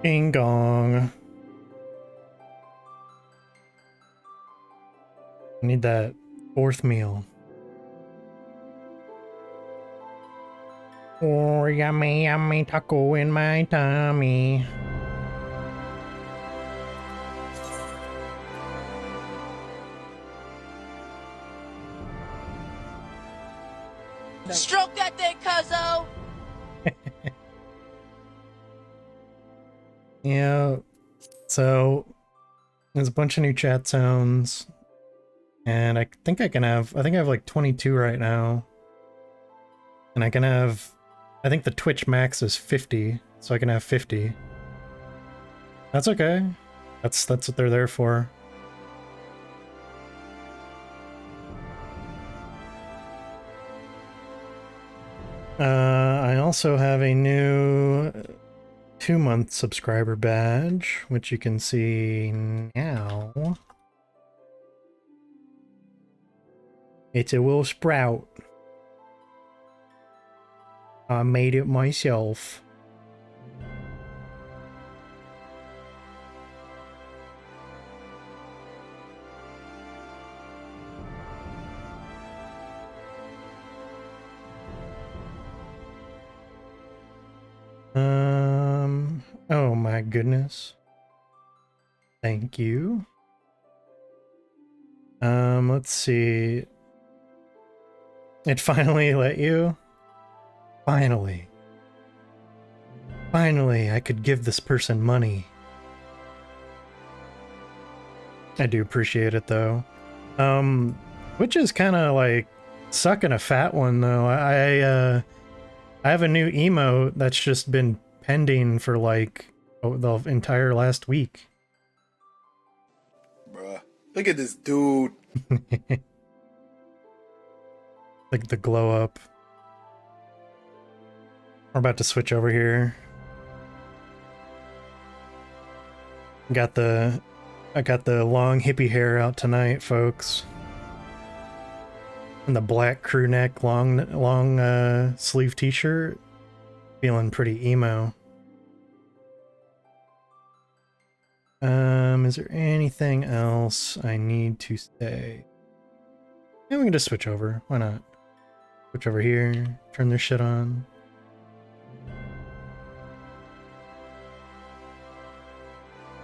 Ding dong. I need that fourth meal. Oh, yummy, yummy taco in my tummy. Stroke that thing, cuzzo! Yeah, so there's a bunch of new chat sounds, and I think I have like 22 right now, and I think the Twitch max is 50, so I can have 50. That's okay. That's what they're there for. I also have a new 2-month subscriber badge, which you can see now. It's a little sprout. I made it myself. Oh my goodness. Thank you. Let's see. It finally let you? Finally. Finally, I could give this person money. I do appreciate it though. Which is kind of like sucking a fat one though. I have a new emote that's just been pending for like the entire last week. Bruh, look at this dude. Like the glow up. We're about to switch over here. I got the long hippie hair out tonight, folks. And the black crew neck long sleeve t-shirt. Feeling pretty emo. Is there anything else I need to say? Yeah, we can just switch over. Why not? Switch over here, turn this shit on.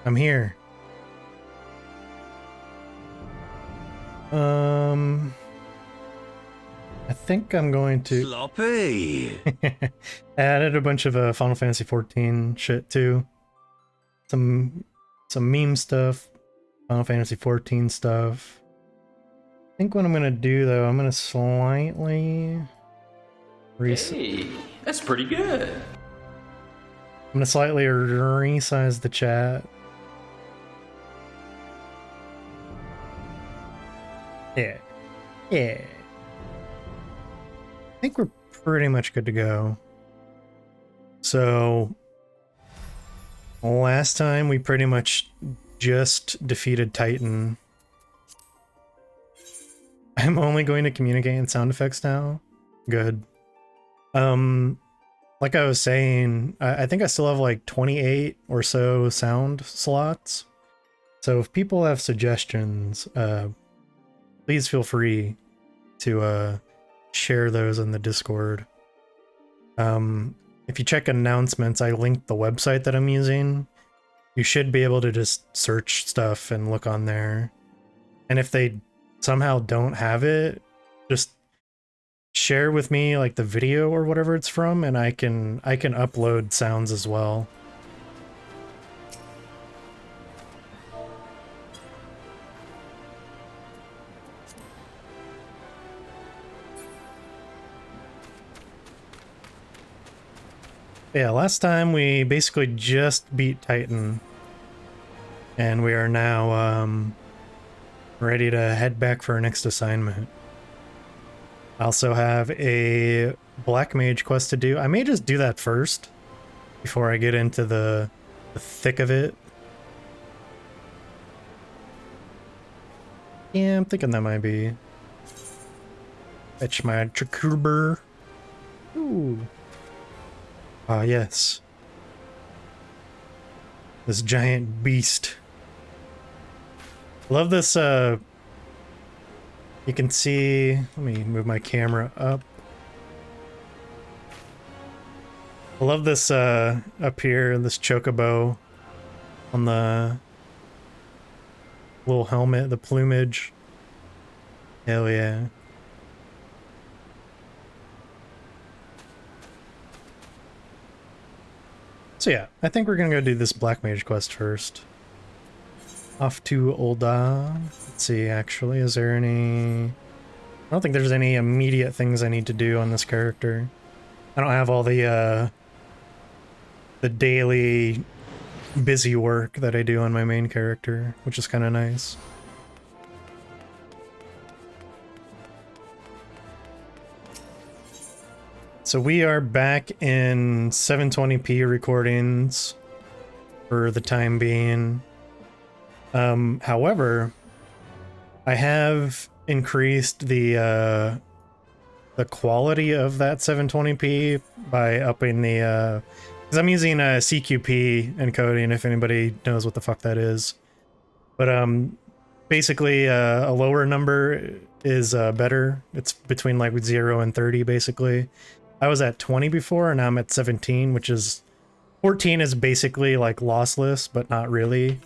I'm here. I think I'm going to... Sloppy! I added a bunch of Final Fantasy XIV shit too. Some meme stuff, Final Fantasy XIV stuff. I think what I'm gonna do though, I'm gonna slightly... Hey, that's pretty good. I'm gonna slightly resize the chat. Yeah. Yeah. I think we're pretty much good to go. So, last time we pretty much just defeated Titan. I'm only going to communicate in sound effects now. Good. Like I was saying, I think I still have like 28 or so sound slots. So if people have suggestions, please feel free to share those in the Discord. If you check announcements, I linked the website that I'm using. You should be able to just search stuff and look on there. And if they somehow don't have it, just share with me like the video or whatever it's from, and I can upload sounds as well. Yeah, last time we basically just beat Titan, and we are now ready to head back for our next assignment. I also have a Black Mage quest to do. I may just do that first before I get into the thick of it. Yeah, I'm thinking that might be. Fetch my Trakuber. Ooh. Ah, yes. This giant beast. Love this, you can see, let me move my camera up. I love this, up here, this chocobo on the little helmet, the plumage. Hell yeah. So yeah, I think we're gonna go do this Black Mage quest first. Off to Ul'dah. Let's see, actually, is there any... I don't think there's any immediate things I need to do on this character. I don't have all the daily busy work that I do on my main character, which is kind of nice. So we are back in 720p recordings for the time being. However, I have increased the quality of that 720p by upping the because I'm using CQP encoding, if anybody knows what the fuck that is. But basically a lower number is better. It's between like 0 and 30 basically. I was at 20 before and now I'm at 17, which is 14 is basically like lossless, but not really.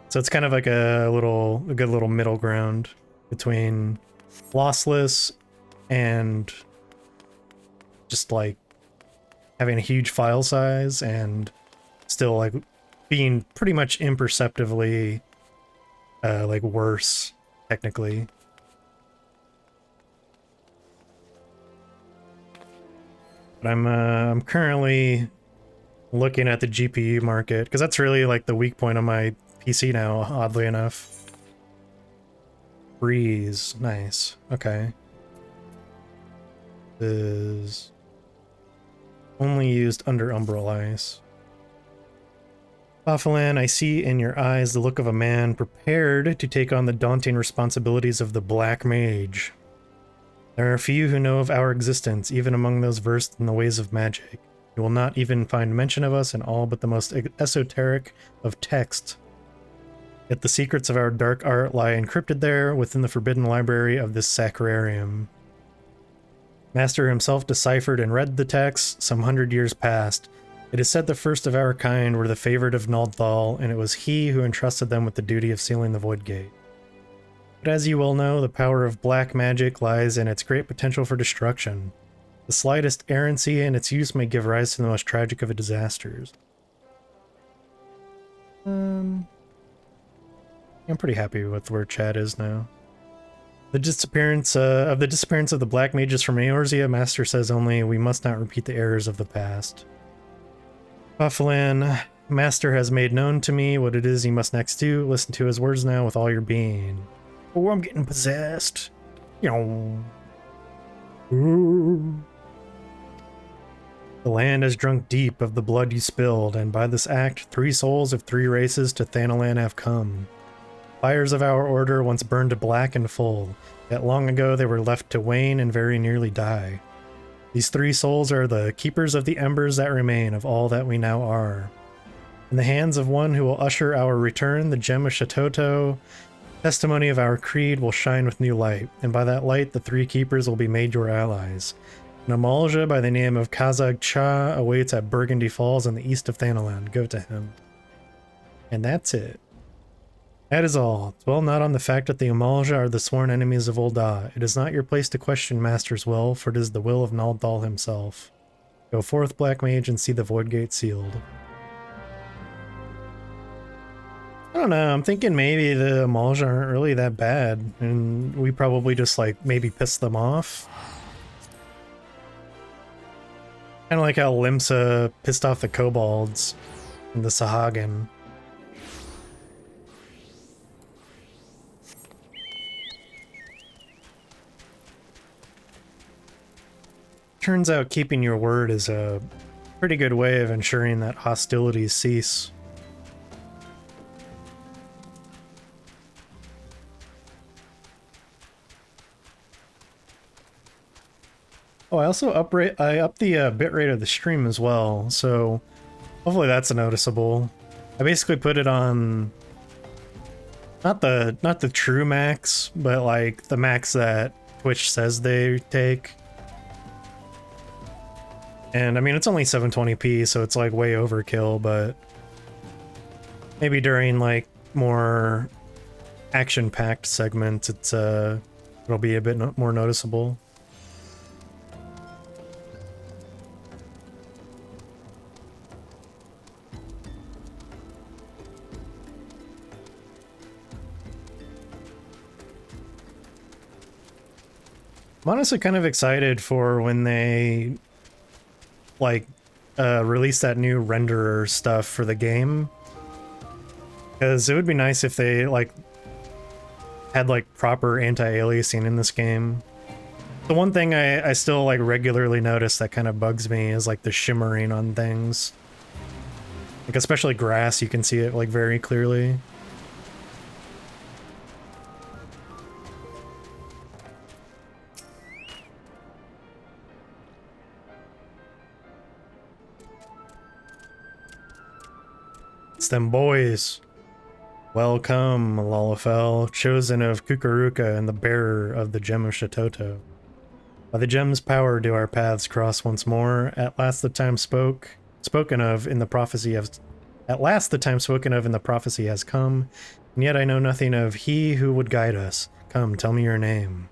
So it's kind of like a good little middle ground between lossless and just like having a huge file size and still like being pretty much imperceptibly like worse technically. But I'm currently looking at the GPU market because that's really like the weak point on my PC now, oddly enough. Freeze, nice. Okay. Is only used under umbral ice. Baffilan, I see in your eyes the look of a man prepared to take on the daunting responsibilities of the Black Mage. There are few who know of our existence, even among those versed in the ways of magic. You will not even find mention of us in all but the most esoteric of texts. Yet the secrets of our dark art lie encrypted there within the forbidden library of this sacrarium. Master himself deciphered and read the texts some 100 years past. It is said the first of our kind were the favored of Nald'thal, and it was he who entrusted them with the duty of sealing the Void Gate. But as you well know, the power of black magic lies in its great potential for destruction. The slightest errancy in its use may give rise to the most tragic of disasters. I'm pretty happy with where chat is now. The disappearance of the Black Mages from Eorzea, Master says only, we must not repeat the errors of the past. Baffilan, Master has made known to me what it is you must next do. Listen to his words now with all your being. Oh, I'm getting possessed. Ooh. The land has drunk deep of the blood you spilled, and by this act, 3 souls of 3 races to Thanalan have come. Fires of our order once burned black and full, yet long ago they were left to wane and very nearly die. These 3 souls are the keepers of the embers that remain of all that we now are. In the hands of one who will usher our return, the gem of Shatoto, testimony of our creed will shine with new light, and by that light the 3 keepers will be made your allies. An Amalja by the name of Kazag Cha awaits at Burgundy Falls in the east of Thanalan. Go to him. And that's it. That is all. Dwell not on the fact that the Amalja are the sworn enemies of Ul'dah. It is not your place to question Master's will, for it is the will of Nald'thal himself. Go forth, Black Mage, and see the Void Gate sealed. I don't know, I'm thinking maybe the Amalja aren't really that bad, and we probably just, like, maybe piss them off. Kind of like how Limsa pissed off the Kobolds in the Sahagin. Turns out keeping your word is a pretty good way of ensuring that hostilities cease. Oh, I also upped the bitrate of the stream as well, so hopefully that's noticeable. I basically put it on not the true max, but like the max that Twitch says they take. And I mean, it's only 720p, so it's like way overkill, but maybe during like more action-packed segments, it'll be a bit more noticeable. I'm honestly kind of excited for when they like release that new renderer stuff for the game, because it would be nice if they like had like proper anti-aliasing in this game. The one thing I still like regularly notice that kind of bugs me is like the shimmering on things, like especially grass. You can see it like very clearly. It's them boys. Welcome, Lalafell, chosen of Kukuruka and the bearer of the Gem of Shatoto. By the gem's power do our paths cross once more. At last the time spoken of in the prophecy has come, and yet I know nothing of he who would guide us. Come, tell me your name.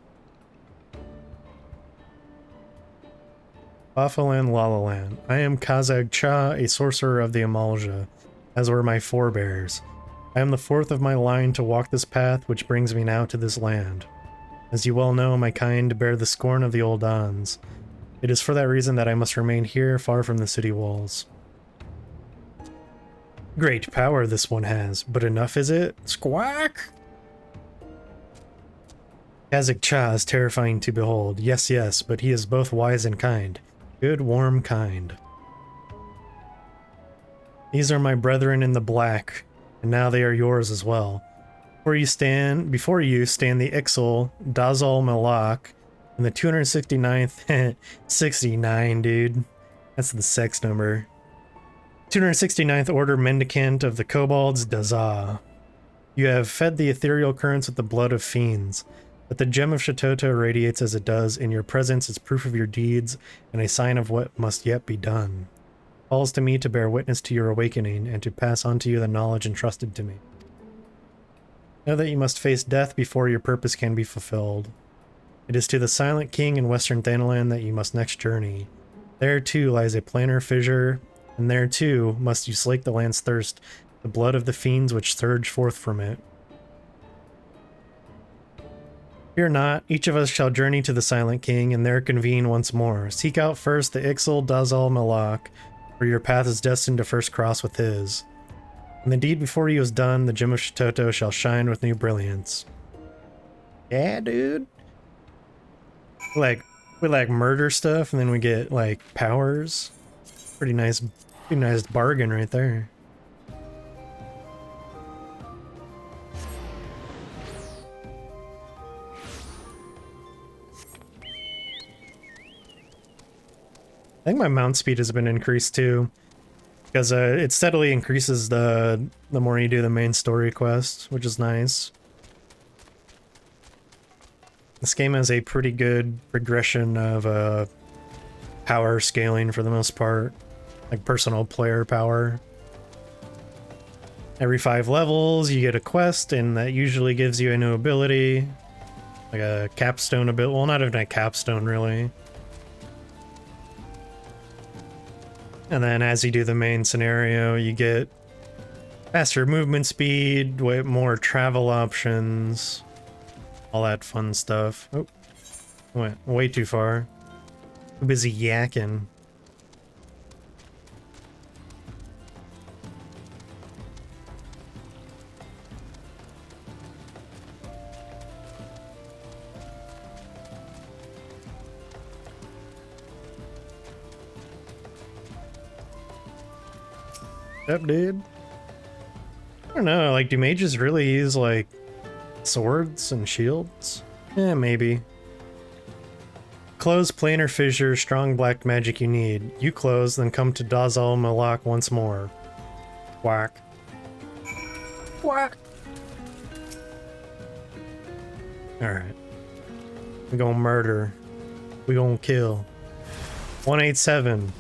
Bafalan Lalalan. I am Kazag Cha, a sorcerer of the Amalja, as were my forebears. I am the fourth of my line to walk this path which brings me now to this land. As you well know, my kind bear the scorn of the old Ons. It is for that reason that I must remain here, far from the city walls. Great power this one has, but enough is it? Squawk! Kazak Cha is terrifying to behold. Yes, yes, but he is both wise and kind. Good, warm kind. These are my brethren in the black, and now they are yours as well. Before you stand the Ixal, Dazal Malak, and the 269th, 69, dude. That's the sex number. 269th Order Mendicant of the Kobolds, Dazah. You have fed the ethereal currents with the blood of fiends, but the Gem of Shatoto radiates as it does. In your presence is proof of your deeds, and a sign of what must yet be done. Calls to me to bear witness to your awakening, and to pass on to you the knowledge entrusted to me. Know that you must face death before your purpose can be fulfilled. It is to the Silent King in Western Thanalan that you must next journey. There too lies a planar fissure, and there too must you slake the land's thirst, the blood of the fiends which surge forth from it. Fear not, each of us shall journey to the Silent King, and there convene once more. Seek out first the Ixal Dazal Malak, for your path is destined to first cross with his. When the deed before you is done, the Gem of Shatoto shall shine with new brilliance. Yeah, dude. We like murder stuff, and then we get like powers. Pretty nice bargain right there. I think my mount speed has been increased too, because it steadily increases the more you do the main story quest, which is nice. This game has a pretty good progression of power scaling for the most part, like personal player power. Every 5 levels you get a quest, and that usually gives you a new ability, like a capstone ability. Well, not even a capstone really. And then as you do the main scenario, you get faster movement speed, more travel options, all that fun stuff. Oh, went way too far. Too busy yakking. Up, dude. I don't know, like, do mages really use, like, swords and shields? Yeah, maybe. Close planar fissure, strong black magic you need. You close, then come to Dazal Malak once more. Whack. What? Alright. We gonna murder. We gonna kill. 187.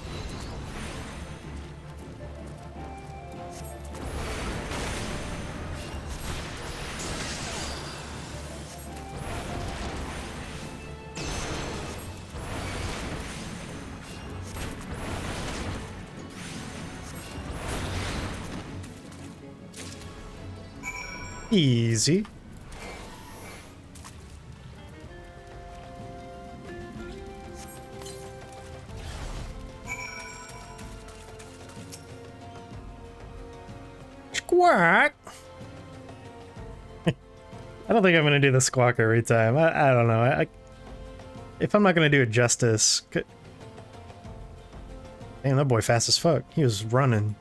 Easy. Squawk. I don't think I'm gonna do the squawk every time. I don't know. If I'm not gonna do it justice. Damn, that boy fast as fuck. He was running.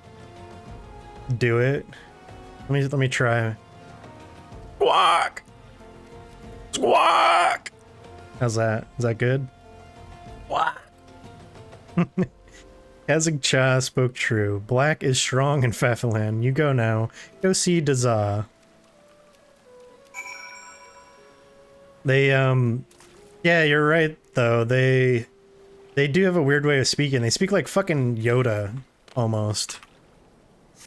Do it. Let me try. Squawk! Squawk! How's that? Is that good? What? Kazakh Cha spoke true. Black is strong in Fafalan. You go now. Go see Dazah. They, yeah, you're right, though. They do have a weird way of speaking. They speak like fucking Yoda, almost.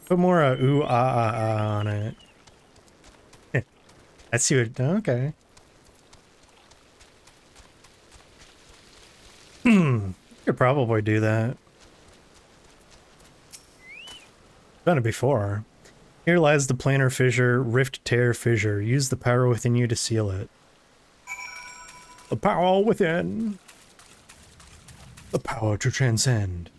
Put more ooh, ah, ah, ah on it. I see what... Okay. Could probably do that. Done it before. Here lies the planar fissure, rift tear fissure. Use the power within you to seal it. The power within. The power to transcend.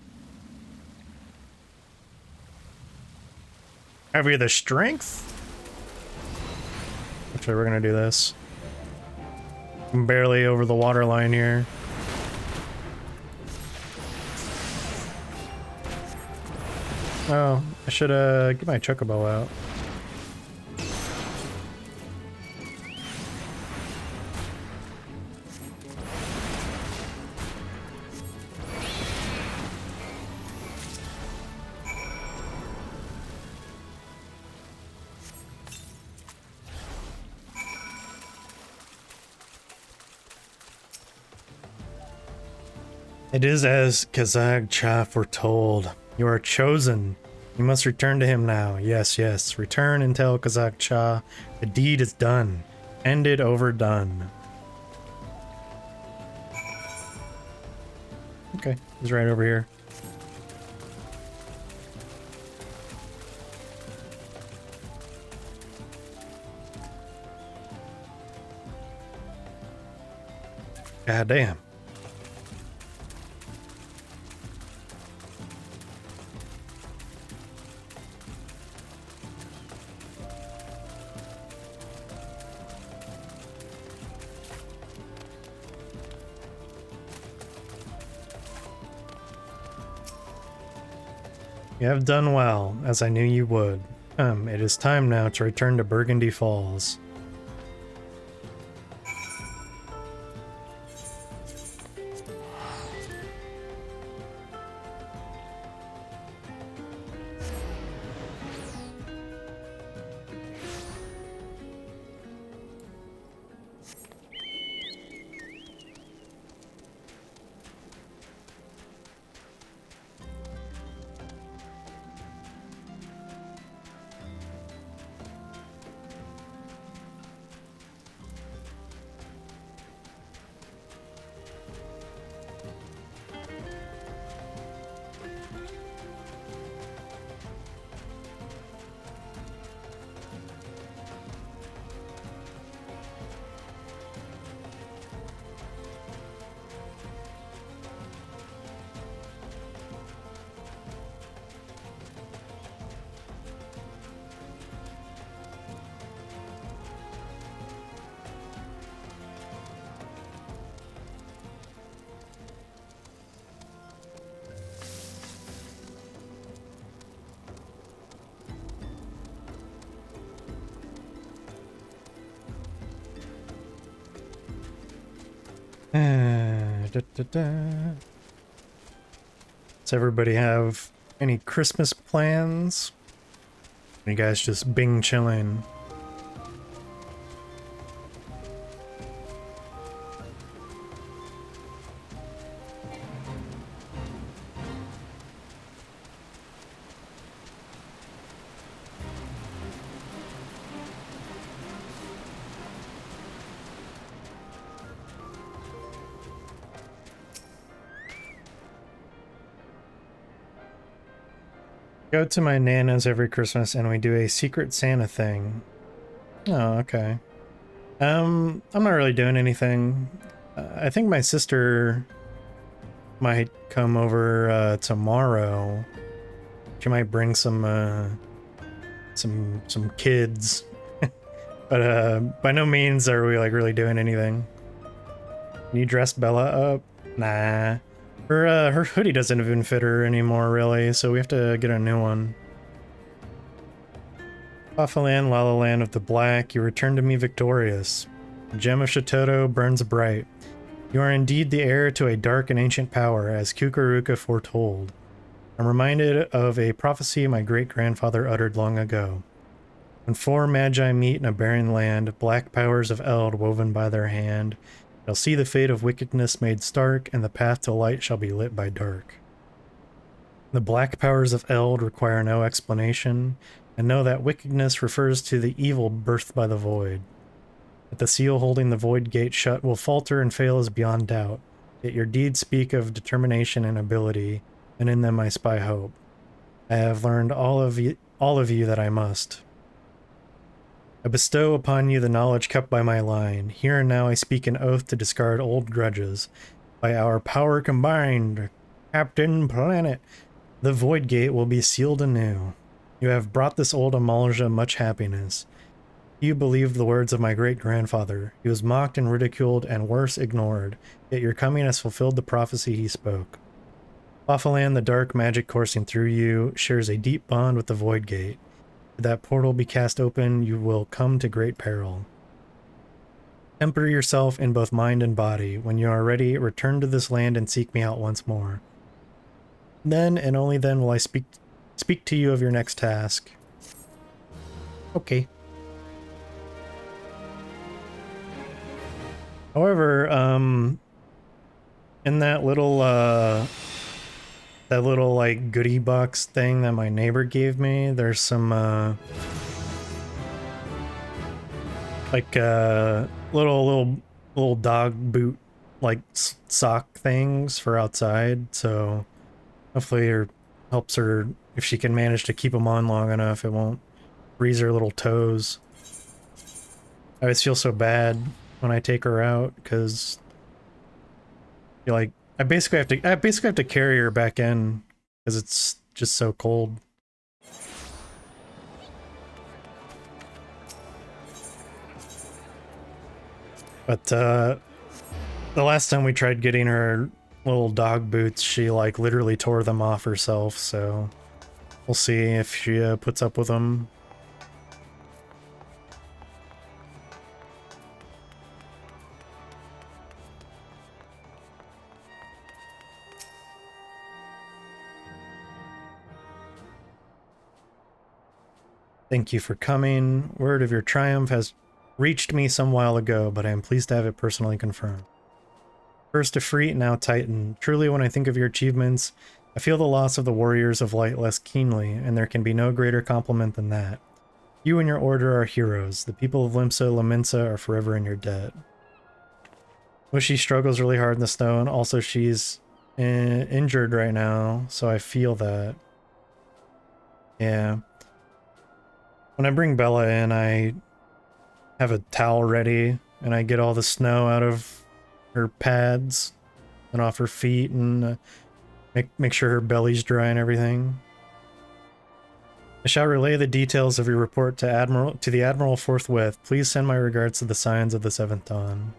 Have you the strength? Actually, we're gonna do this. I'm barely over the water line here. Oh, I should get my chocobo out. It is as Kazakh Cha foretold. You are chosen. You must return to him now. Yes, yes. Return and tell Kazakh Cha the deed is done. Ended, overdone. Okay, he's right over here. God damn. You have done well, as I knew you would. It is time now to return to Burgundy Falls. Does everybody have any Christmas plans? You guys just bing chilling. Go to my Nana's every Christmas and we do a Secret Santa thing. Oh, okay. I'm not really doing anything. I think my sister might come over tomorrow. She might bring some kids. But by no means are we like really doing anything. Can you dress Bella up? Nah. Her hoodie doesn't even fit her anymore, really, so we have to get a new one. Fafalan, Lalaland of the Black, you return to me victorious. The gem of Shatoto burns bright. You are indeed the heir to a dark and ancient power, as Kukuruka foretold. I'm reminded of a prophecy my great-grandfather uttered long ago. When four magi meet in a barren land, black powers of Eld woven by their hand, shall see the fate of wickedness made stark, and the path to light shall be lit by dark. The black powers of Eld require no explanation, and know that wickedness refers to the evil birthed by the void. That the seal holding the void gate shut will falter and fail is beyond doubt, yet your deeds speak of determination and ability, and in them I spy hope. I have learned all of you that I must. I bestow upon you the knowledge kept by my line. Here and now I speak an oath to discard old grudges. By our power combined, Captain Planet, the Void Gate will be sealed anew. You have brought this old Amalja much happiness. You believed the words of my great-grandfather. He was mocked and ridiculed and worse ignored, yet your coming has fulfilled the prophecy he spoke. Fafalan, the dark magic coursing through you, shares a deep bond with the Void Gate. Should that portal be cast open, you will come to great peril. Temper yourself in both mind and body. When you are ready, return to this land and seek me out once more. Then, and only then, will I speak to you of your next task. Okay. However, in that little like goodie box thing that my neighbor gave me, there's some little dog boot like sock things for outside, so hopefully it helps her if she can manage to keep them on long enough. It won't freeze her little toes. I always feel so bad when I take her out because like I basically have to carry her back in because it's just so cold. But the last time we tried getting her little dog boots, she like literally tore them off herself, so we'll see if she puts up with them. Thank you for coming. Word of your triumph has reached me some while ago, but I am pleased to have it personally confirmed. First Ifrit, now Titan. Truly, when I think of your achievements, I feel the loss of the Warriors of Light less keenly, and there can be no greater compliment than that. You and your order are heroes. The people of Limsa Laminsa are forever in your debt. Wishy struggles really hard in the snow, and also she's injured right now, so I feel that. Yeah. When I bring Bella in, I have a towel ready, and I get all the snow out of her pads and off her feet, and make sure her belly's dry and everything. I shall relay the details of your report to the Admiral forthwith. Please send my regards to the Scions of the Seventh Dawn.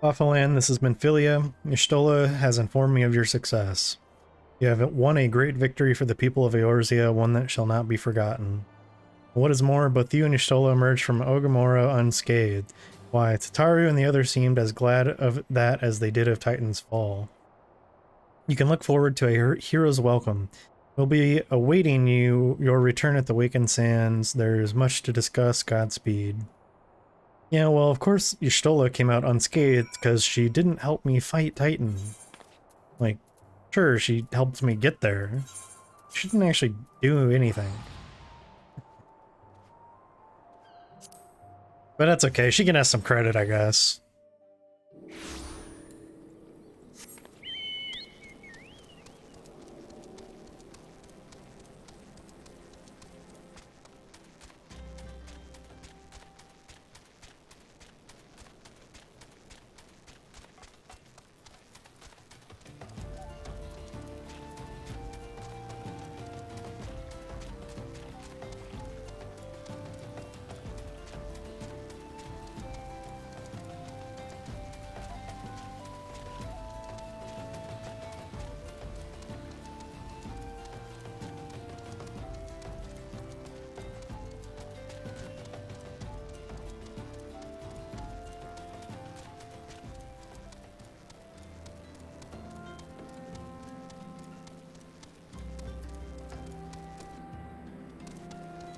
Fafalan, this is Menphilia. Y'shtola has informed me of your success. You have won a great victory for the people of Eorzea, one that shall not be forgotten. What is more, both you and Y'shtola emerged from Ogamora unscathed. Why, Tataru and the others seemed as glad of that as they did of Titan's fall. You can look forward to a hero's welcome. We'll be awaiting your return at the Wakened Sands. There's much to discuss. Godspeed. Yeah, well, of course Y'shtola came out unscathed because she didn't help me fight Titan. Like, sure, she helped me get there. She didn't actually do anything. But that's okay, she can have some credit, I guess.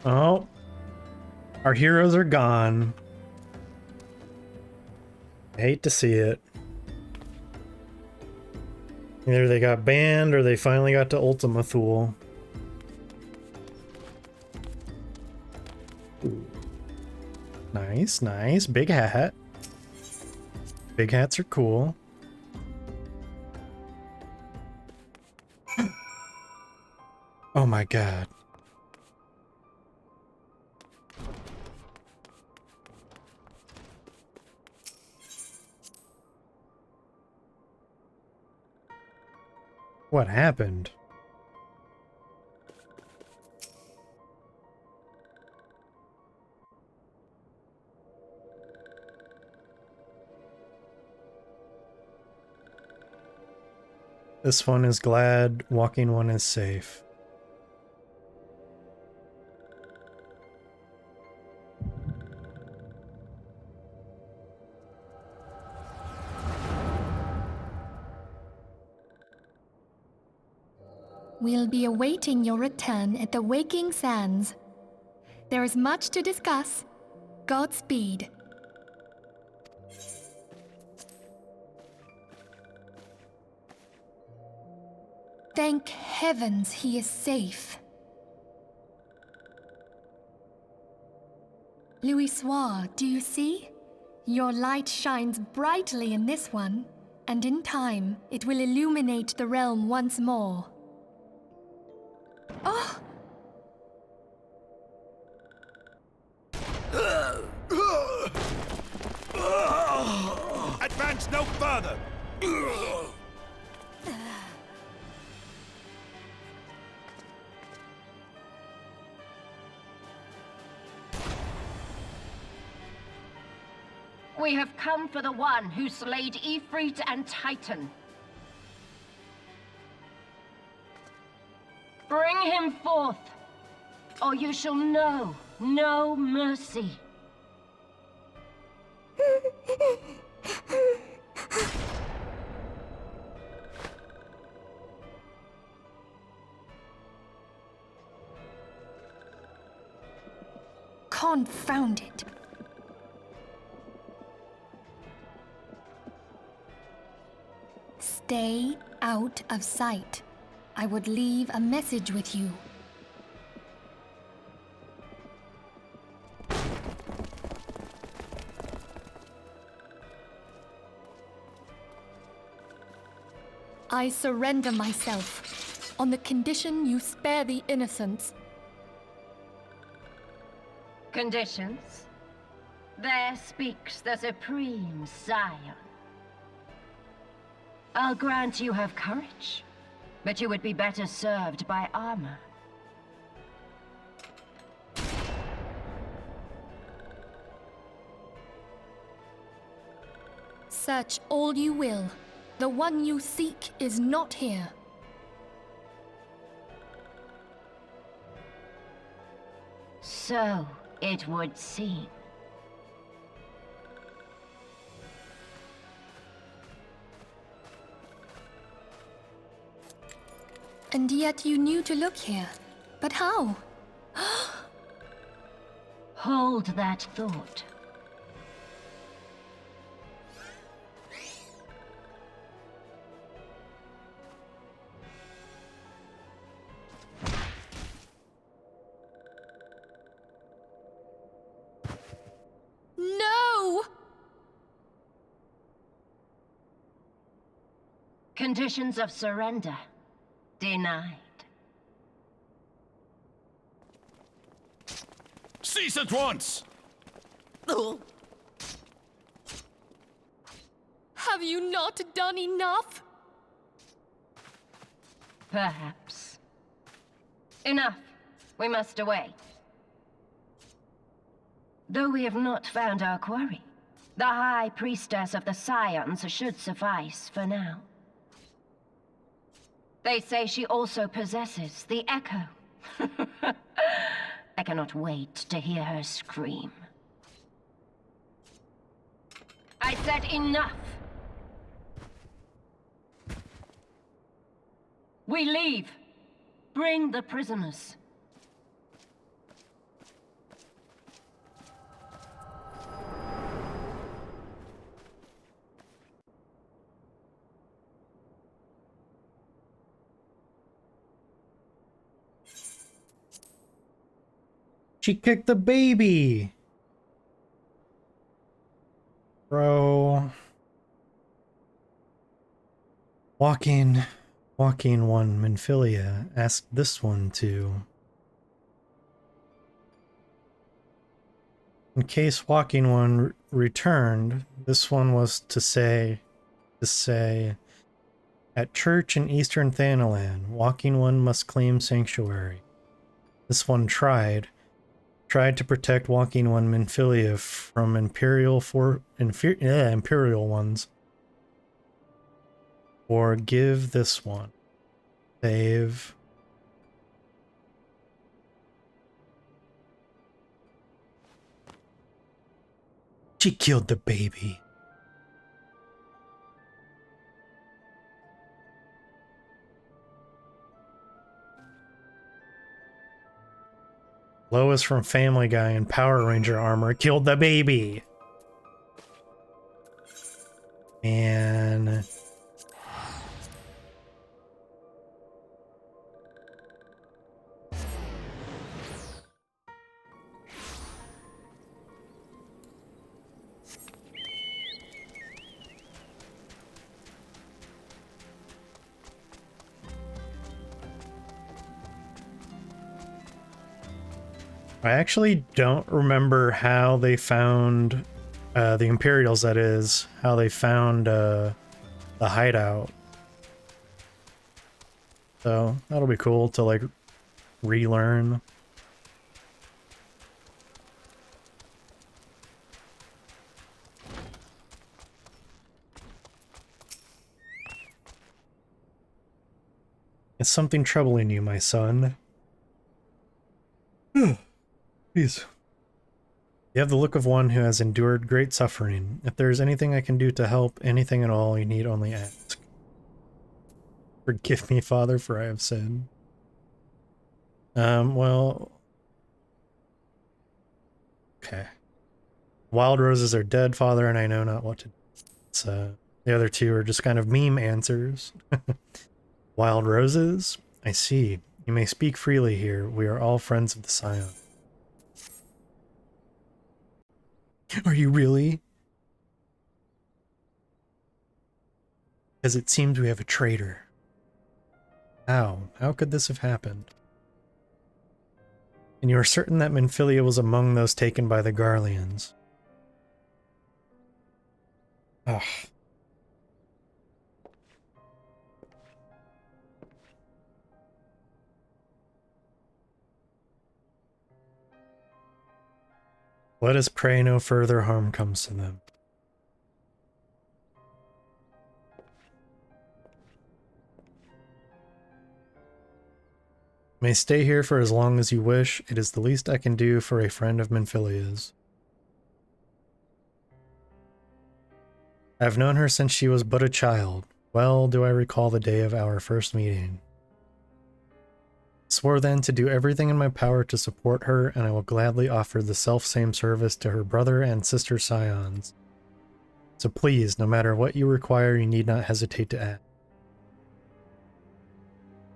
Oh, our heroes are gone. I hate to see it. Either they got banned or they finally got to Ultima Thule. Nice, nice. Big hat. Big hats are cool. Oh my god. What happened? This one is glad, walking one is safe. We'll be awaiting your return at the Waking Sands. There is much to discuss. Godspeed. Thank heavens he is safe. Louisoire, do you see? Your light shines brightly in this one, and in time, it will illuminate the realm once more. Oh! Advance no further! We have come for the one who slayed Ifrit and Titan. Bring him forth, or you shall know no mercy. Confound it. Stay out of sight. I would leave a message with you. I surrender myself, on the condition you spare the innocents. Conditions? There speaks the Supreme Sire. I'll grant you have courage, but you would be better served by armor. Search all you will. The one you seek is not here. So it would seem. And yet you knew to look here. But how? Hold that thought. No! Conditions of surrender denied. Cease at once! Have you not done enough? Perhaps. Enough. We must away. Though we have not found our quarry, the High Priestess of the Scions should suffice for now. They say she also possesses the Echo. I cannot wait to hear her scream. I said enough! We leave. Bring the prisoners. She kicked the baby! Bro. Walking one, Minfilia asked this one to. In case Walking One returned, this one was to say, at church in Eastern Thanalan, Walking One must claim sanctuary. This one tried to protect Walking One Minfilia from Imperial ones. Or give this one. Save. She killed the baby. Lois from Family Guy in Power Ranger armor killed the baby. Man. I actually don't remember how they found the Imperials, that is, how they found the hideout. So that'll be cool to like relearn. Is something troubling you, my son? Please. You have the look of one who has endured great suffering. If there is anything I can do to help, anything at all, you need only ask. Forgive me, Father, for I have sinned. Well... Okay. Wild roses are dead, Father, and I know not what to do. So, the other two are just kind of meme answers. Wild roses? I see. You may speak freely here. We are all friends of the Scion. Are you really? Because it seems we have a traitor. How? How could this have happened? And you are certain that Minfilia was among those taken by the Garleans. Ugh. Let us pray no further harm comes to them. May stay here for as long as you wish. It is the least I can do for a friend of Minfilia's. I have known her since she was but a child. Well do I recall the day of our first meeting. Swore then to do everything in my power to support her, and I will gladly offer the self-same service to her brother and sister scions. So please, no matter what you require, you need not hesitate to ask.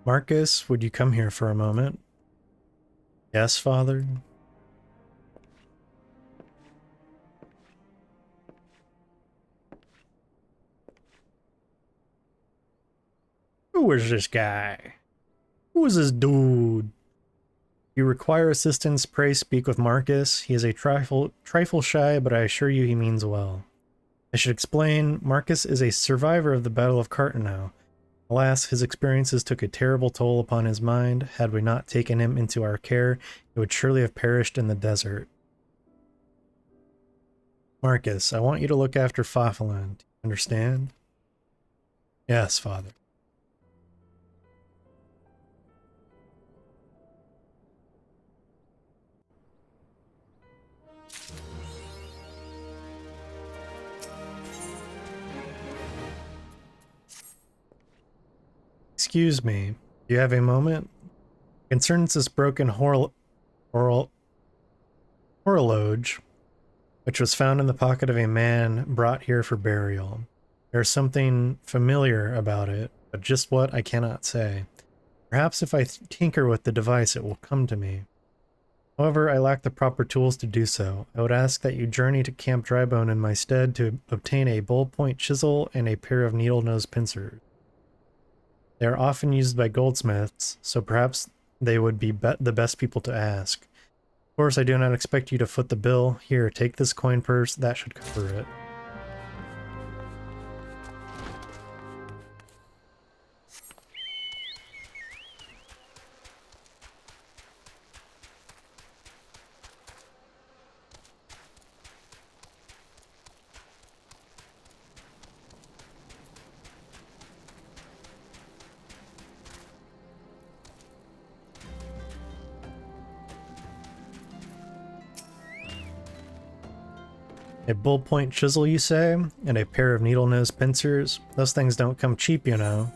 Marcus, would you come here for a moment? Yes, father? Who is this guy? Who is this dude? If you require assistance, pray speak with Marcus. He is a trifle shy, but I assure you he means well. I should explain, Marcus is a survivor of the Battle of Cartenow. Alas, his experiences took a terrible toll upon his mind. Had we not taken him into our care, he would surely have perished in the desert. Marcus, I want you to look after Fafalin. Do you understand? Yes, father. Excuse me, do you have a moment? Concerns this broken horologe, which was found in the pocket of a man brought here for burial. There's something familiar about it, but just what I cannot say. Perhaps if I tinker with the device it will come to me. However, I lack the proper tools to do so. I would ask that you journey to Camp Drybone in my stead to obtain a bull-point chisel and a pair of needle-nose pincers. They are often used by goldsmiths, so perhaps they would be the best people to ask. Of course, I do not expect you to foot the bill. Here, take this coin purse, that should cover it. A bull-point chisel, you say? And a pair of needle-nose pincers? Those things don't come cheap, you know.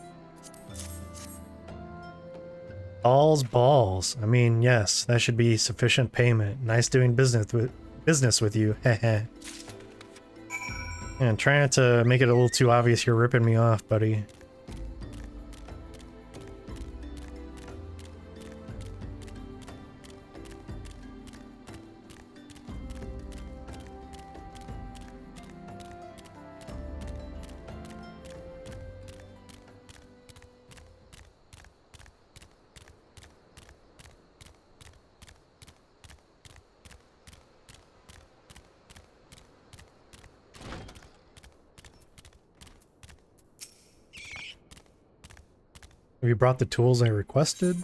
Balls. I mean, yes, that should be sufficient payment. Nice doing business with you, heh. And trying not to make it a little too obvious you're ripping me off, buddy. Have you brought the tools I requested?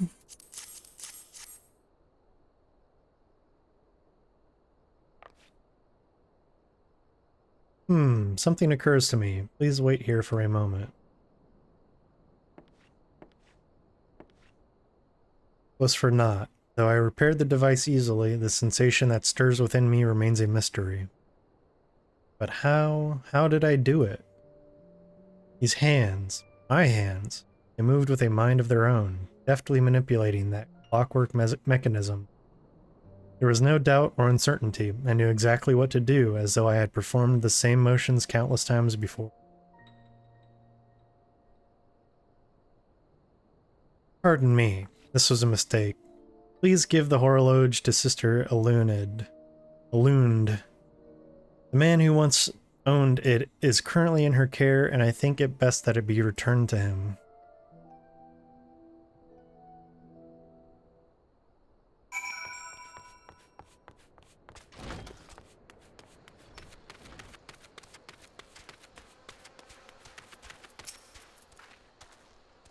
Something occurs to me. Please wait here for a moment. Was for naught. Though I repaired the device easily, the sensation that stirs within me remains a mystery. But how did I do it? These hands, my hands, they moved with a mind of their own, deftly manipulating that clockwork mechanism. There was no doubt or uncertainty. I knew exactly what to do, as though I had performed the same motions countless times before. Pardon me, this was a mistake. Please give the horologe to Sister Aluned. The man who once owned it is currently in her care, and I think it best that it be returned to him.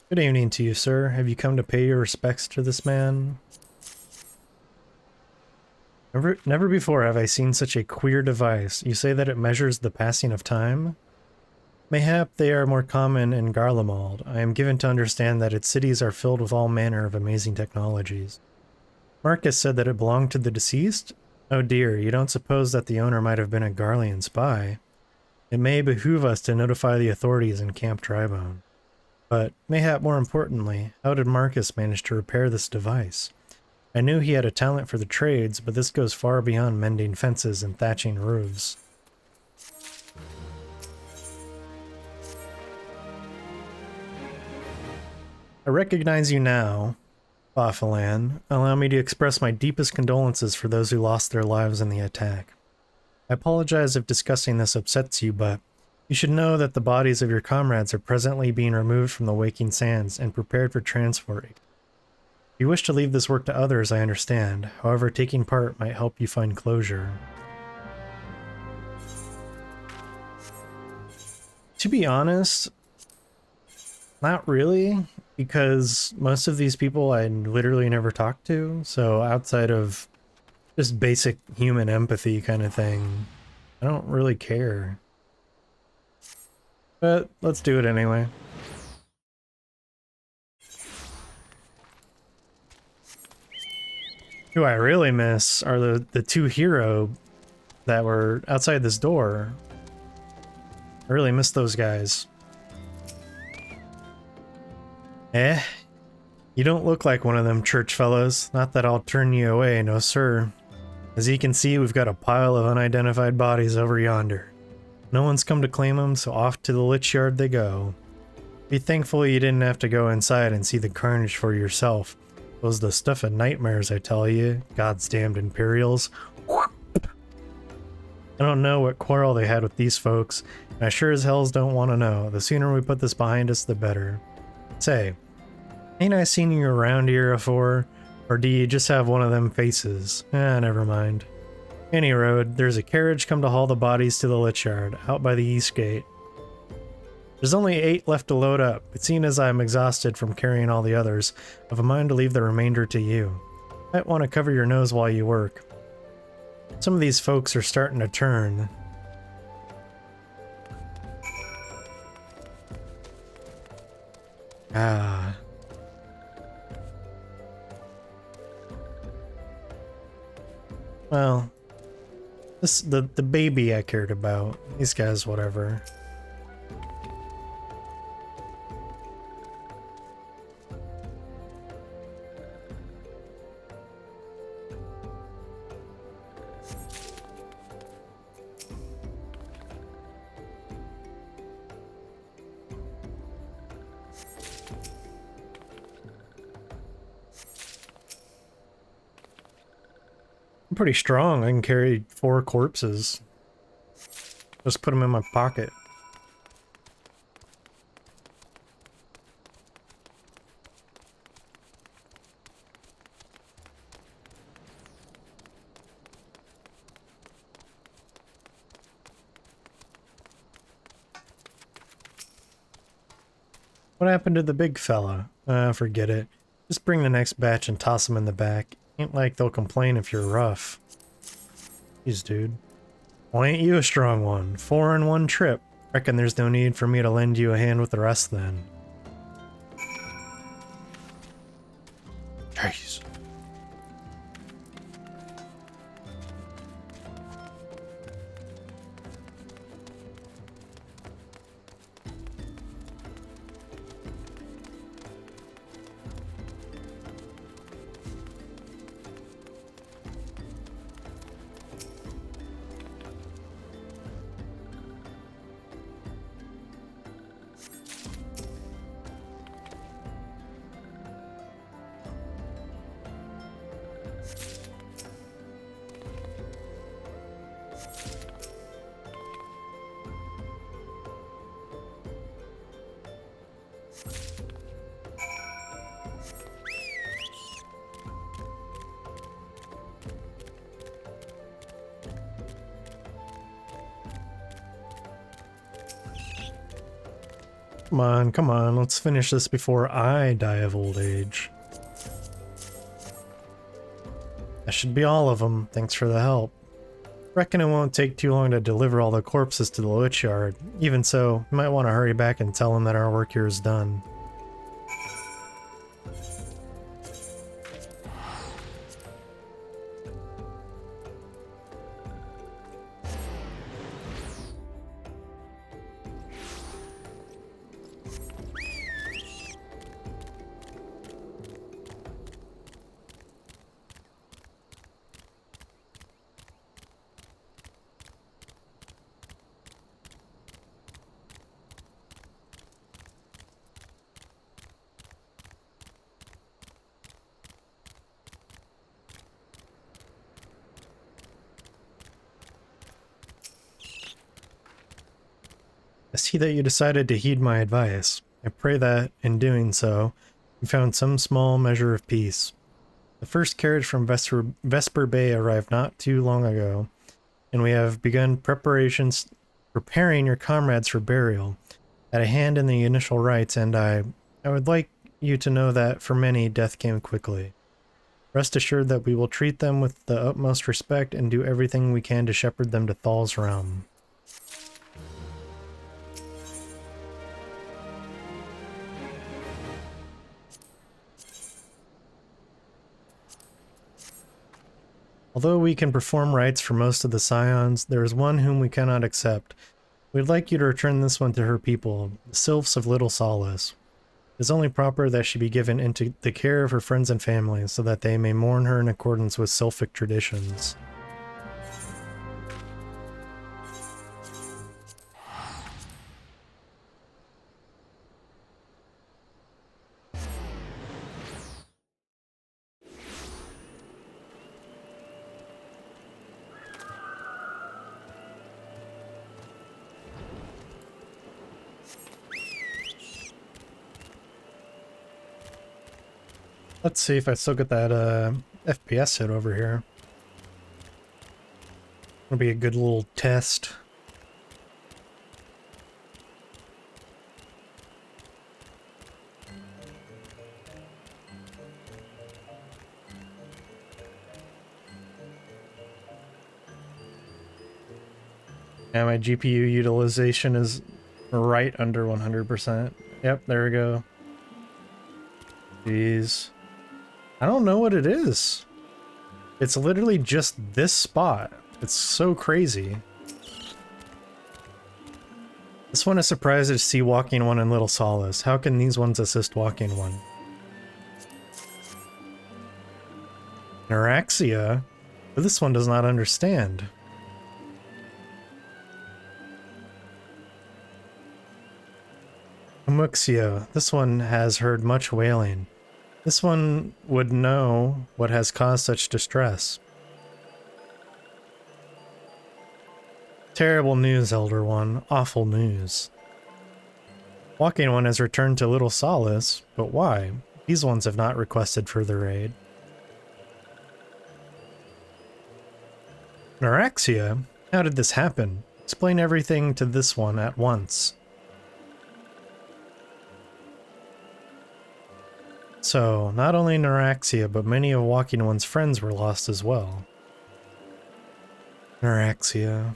Good evening to you, sir. Have you come to pay your respects to this man? Never before have I seen such a queer device. You say that it measures the passing of time? Mayhap they are more common in Garlemald. I am given to understand that its cities are filled with all manner of amazing technologies. Marcus said that it belonged to the deceased? Oh dear, you don't suppose that the owner might have been a Garlean spy? It may behoove us to notify the authorities in Camp Drybone. But, mayhap more importantly, how did Marcus manage to repair this device? I knew he had a talent for the trades, but this goes far beyond mending fences and thatching roofs. I recognize you now, Bafalan. Allow me to express my deepest condolences for those who lost their lives in the attack. I apologize if discussing this upsets you, but you should know that the bodies of your comrades are presently being removed from the Waking Sands and prepared for transport. If you wish to leave this work to others, I understand. However, taking part might help you find closure. To be honest, not really, because most of these people I literally never talked to, so outside of just basic human empathy kind of thing, I don't really care. But let's do it anyway. Who I really miss are the two hero that were outside this door. I really miss those guys. Eh? You don't look like one of them church fellows. Not that I'll turn you away, no sir. As you can see, we've got a pile of unidentified bodies over yonder. No one's come to claim them, so off to the Lich Yard they go. Be thankful you didn't have to go inside and see the carnage for yourself. It was the stuff of nightmares, I tell you. God's damned Imperials. I don't know what quarrel they had with these folks, and I sure as hells don't want to know. The sooner we put this behind us, the better. Say, ain't I seen you around here afore? Or do you just have one of them faces? Never mind. Any road, there's a carriage come to haul the bodies to the Lich Yard, out by the east gate. There's only 8 left to load up, but seeing as I'm exhausted from carrying all the others, I've a mind to leave the remainder to you. Might want to cover your nose while you work. Some of these folks are starting to turn. Ah. Well, the baby I cared about. These guys, whatever. I'm pretty strong. I can carry 4 corpses. Just put them in my pocket. What happened to the big fella? Forget it. Just bring the next batch and toss them in the back. Ain't like they'll complain if you're rough. Jeez, dude. Well, ain't you a strong one? 4 in 1 trip. Reckon there's no need for me to lend you a hand with the rest then. Jeez. Come on, let's finish this before I die of old age. That should be all of them. Thanks for the help. Reckon it won't take too long to deliver all the corpses to the Lich Yard. Even so, you might want to hurry back and tell them that our work here is done. I see that you decided to heed my advice. I pray that, in doing so, you found some small measure of peace. The first carriage from Vesper Bay arrived not too long ago, and we have begun preparing your comrades for burial. Had a hand in the initial rites, and I would like you to know that for many, death came quickly. Rest assured that we will treat them with the utmost respect and do everything we can to shepherd them to Thal's realm. Although we can perform rites for most of the Scions, there is one whom we cannot accept. We'd like you to return this one to her people, the Sylphs of Little Solace. It is only proper that she be given into the care of her friends and family, so that they may mourn her in accordance with Sylphic traditions. Let's see if I still get that FPS hit over here. It'll be a good little test. Yeah, my GPU utilization is right under 100%. Yep, there we go. Jeez. I don't know what it is. It's literally just this spot. It's so crazy. This one is surprised to see Walking One and Little Solace. How can these ones assist Walking One? Neuraxia? But this one does not understand. Amuxia. This one has heard much wailing. This one would know what has caused such distress. Terrible news, Elder One. Awful news. Walking One has returned to Little Solace, but why? These ones have not requested further aid. Neuraxia? How did this happen? Explain everything to this one at once. So, not only Neuraxia, but many of Walking One's friends were lost as well. Neuraxia.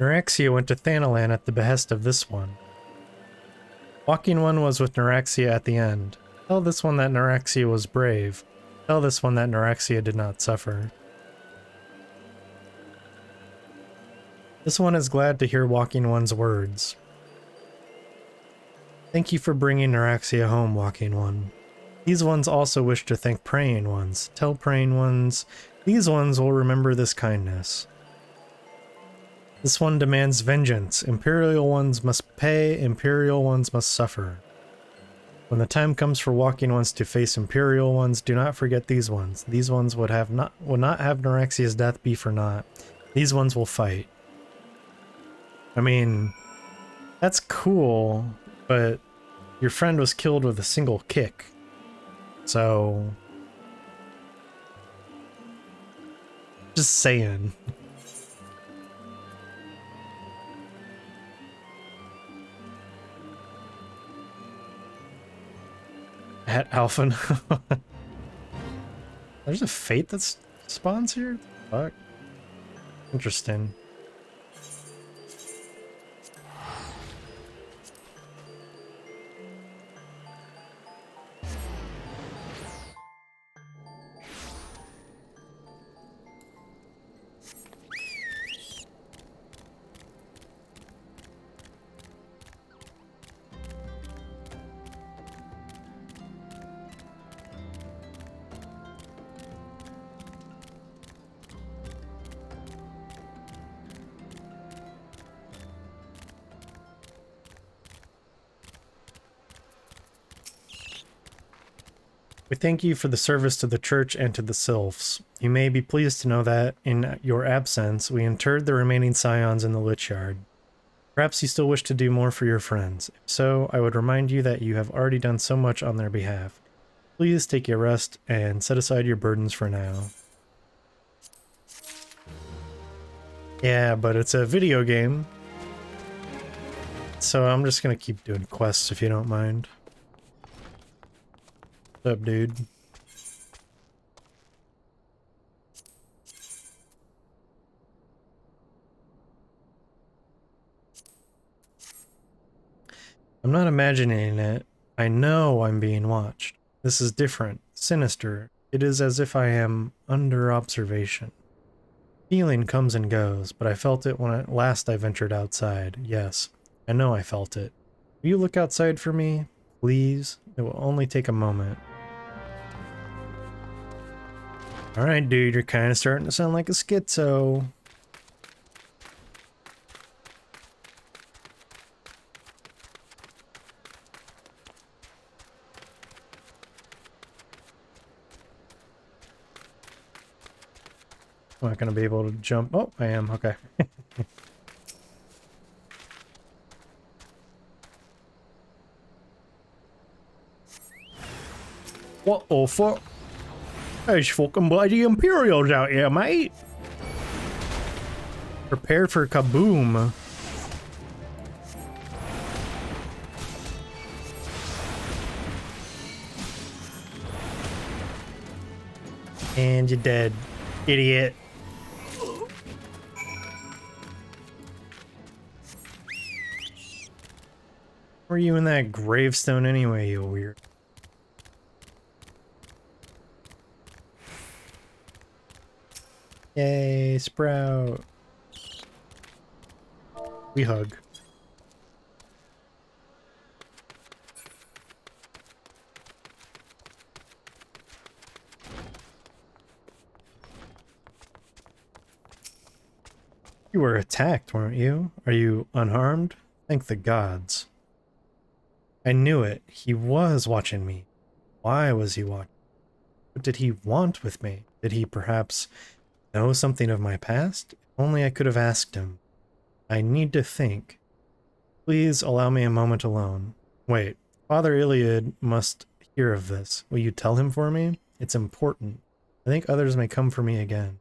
Neuraxia went to Thanalan at the behest of this one. Walking One was with Neuraxia at the end. Tell this one that Neuraxia was brave. Tell this one that Neuraxia did not suffer. This one is glad to hear Walking One's words. Thank you for bringing Neuraxia home, Walking One. These ones also wish to thank Praying Ones. Tell Praying Ones, these ones will remember this kindness. This one demands vengeance. Imperial ones must pay, Imperial ones must suffer. When the time comes for Walking Ones to face Imperial ones, do not forget these ones. These ones would not have Neuraxia's death be for naught. These ones will fight. I mean, that's cool, but your friend was killed with a single kick. So, just saying. At Alpha. There's a fate that spawns here? Fuck. Interesting. We thank you for the service to the church and to the sylphs. You may be pleased to know that, in your absence, we interred the remaining scions in the Lich Yard. Perhaps you still wish to do more for your friends. If so, I would remind you that you have already done so much on their behalf. Please take your rest and set aside your burdens for now. Yeah, but it's a video game. So I'm just gonna keep doing quests if you don't mind. What's up, dude? I'm not imagining it. I know I'm being watched. This is different, sinister. It is as if I am under observation. Feeling comes and goes, but I felt it when at last I ventured outside. Yes, I know I felt it. Will you look outside for me? Please? It will only take a moment. Alright, dude, you're kind of starting to sound like a schizo. I'm not going to be able to jump. Oh, I am. Okay. What the fuck? There's fucking bloody Imperials out here, mate. Prepare for kaboom. And you're dead, idiot. Were you in that gravestone anyway, you weird? Yay, Sprout. We hug. You were attacked, weren't you? Are you unharmed? Thank the gods. I knew it. He was watching me. Why was he watching? What did he want with me? Did he perhaps know something of my past? If only I could have asked him. I need to think. Please allow me a moment alone. Wait, Father Iliad must hear of this. Will you tell him for me? It's important. I think others may come for me again.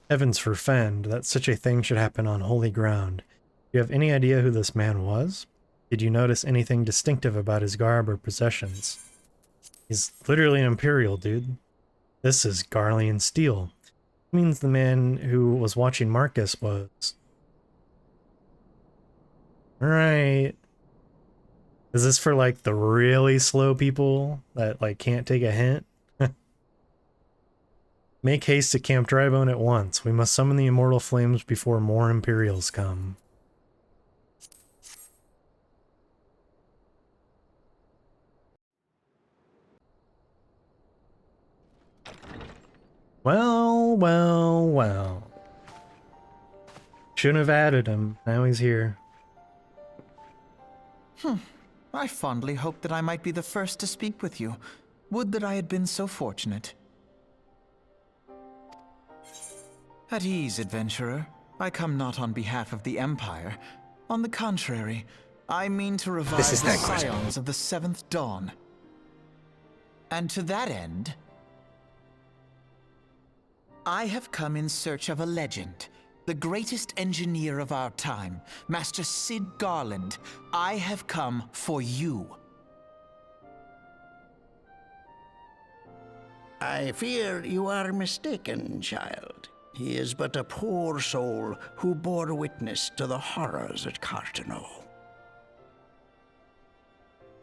Heavens forfend that such a thing should happen on holy ground. Do you have any idea who this man was? Did you notice anything distinctive about his garb or possessions? He's literally an Imperial, dude. This is Garlean steel. It means the man who was watching Marcus was. Alright. Is this for like the really slow people that like can't take a hint? Make haste to Camp Drybone at once. We must summon the immortal flames before more Imperials come. Well, well, well. Shouldn't have added him. Now he's here. I fondly hoped that I might be the first to speak with you. Would that I had been so fortunate. At ease, adventurer. I come not on behalf of the Empire. On the contrary, I mean to revive the scions of the Seventh Dawn. And to that end, I have come in search of a legend. The greatest engineer of our time, Master Sid Garland. I have come for you. I fear you are mistaken, child. He is but a poor soul who bore witness to the horrors at Cartano.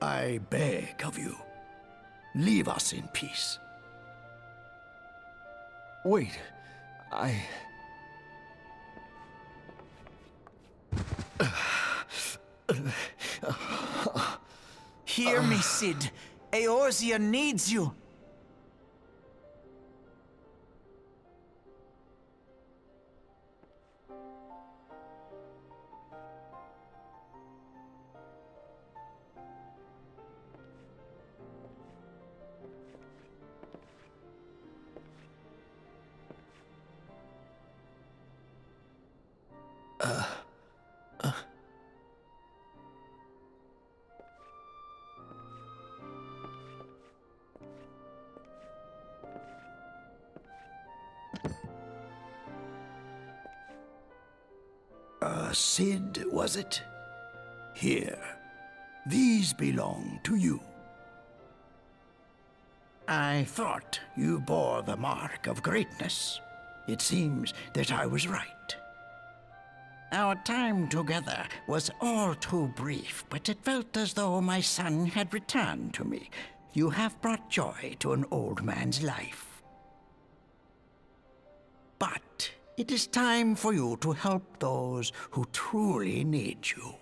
I beg of you, leave us in peace. Wait, Hear me, Cid. Eorzea needs you. Cid, was it? Here. These belong to you. I thought you bore the mark of greatness. It seems that I was right. Our time together was all too brief, but it felt as though my son had returned to me. You have brought joy to an old man's life. But it is time for you to help those who truly need you.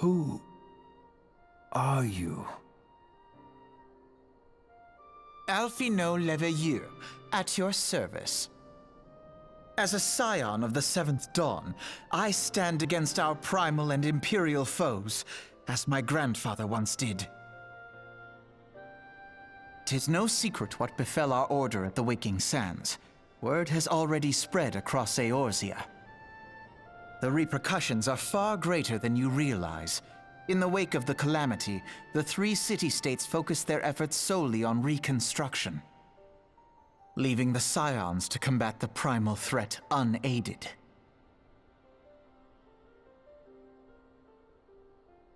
who are you? Alphino Leveilleur, at your service. As a scion of the Seventh Dawn, I stand against our primal and imperial foes, as my grandfather once did. 'Tis no secret what befell our order at the Waking Sands. Word has already spread across Eorzea. The repercussions are far greater than you realize. In the wake of the calamity, the three city-states focused their efforts solely on reconstruction, leaving the scions to combat the primal threat unaided.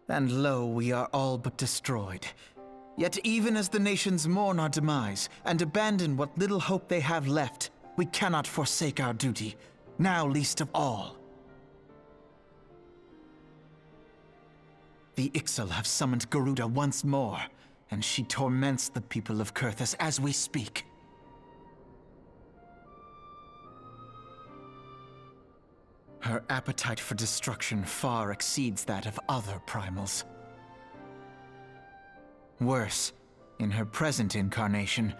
And lo, we are all but destroyed. Yet even as the nations mourn our demise and abandon what little hope they have left, we cannot forsake our duty, now least of all. The Ixal have summoned Garuda once more, and she torments the people of Coerthas as we speak. Her appetite for destruction far exceeds that of other primals. Worse, in her present incarnation,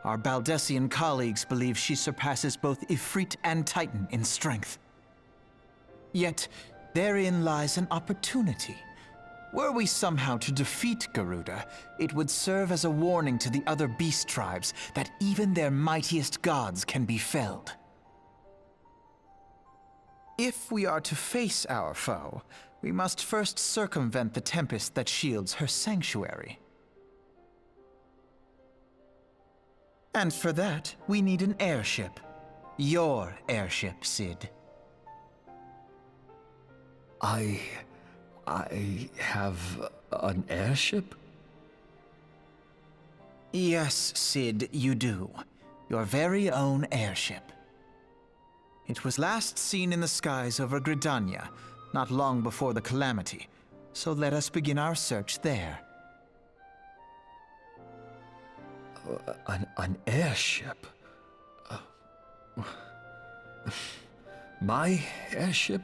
our Baldessian colleagues believe she surpasses both Ifrit and Titan in strength. Yet, therein lies an opportunity. Were we somehow to defeat Garuda, it would serve as a warning to the other beast tribes that even their mightiest gods can be felled. If we are to face our foe, we must first circumvent the tempest that shields her sanctuary. And for that, we need an airship. Your airship, Cid. I have an airship? Yes, Cid, you do. Your very own airship. It was last seen in the skies over Gridania, not long before the calamity, so let us begin our search there. An airship? My airship?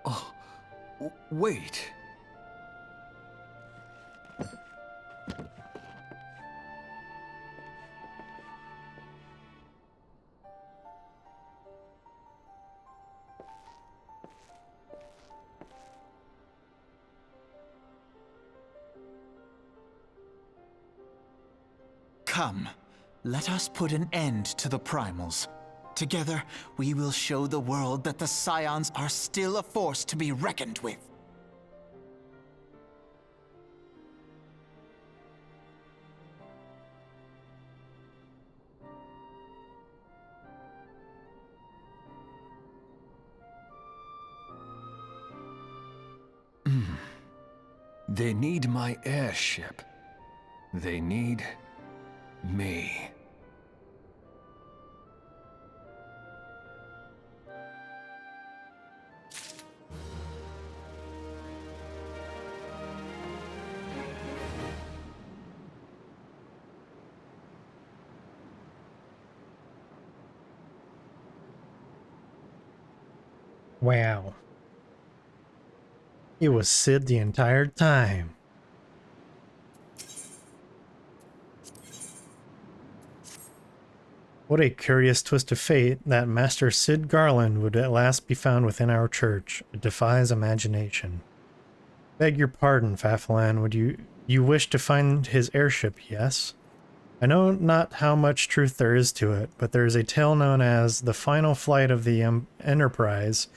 Oh, wait. Come, let us put an end to the primals. Together, we will show the world that the Scions are still a force to be reckoned with. They need my airship. They need me. Wow. It was Sid the entire time. What a curious twist of fate that Master Sid Garland would at last be found within our church. It defies imagination. Beg your pardon, Fafalan, would you wish to find his airship, yes? I know not how much truth there is to it, but there is a tale known as the final flight of the Enterprise,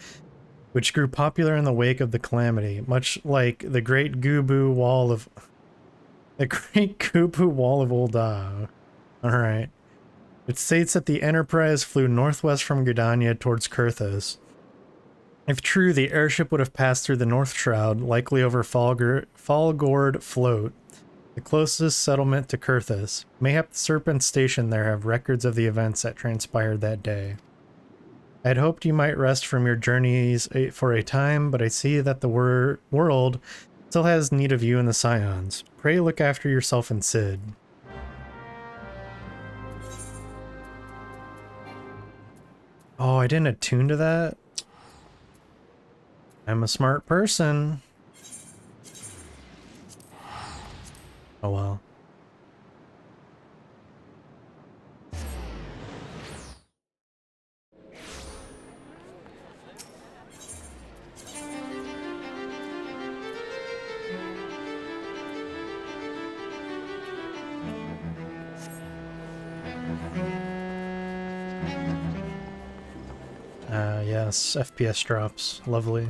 which grew popular in the wake of the Calamity, much like the Great Gubu Wall of... The Great Gubu Wall of Ulda. Alright. It states that the Enterprise flew northwest from Gridania towards Coerthas. If true, the airship would have passed through the North Shroud, likely over Falgord Float, the closest settlement to Coerthas. Mayhap the Serpent Station there have records of the events that transpired that day. I had hoped you might rest from your journeys for a time, but I see that the world still has need of you and the Scions. Pray look after yourself and Sid. Oh, I didn't attune to that? I'm a smart person. Oh well. Yes, FPS drops. Lovely.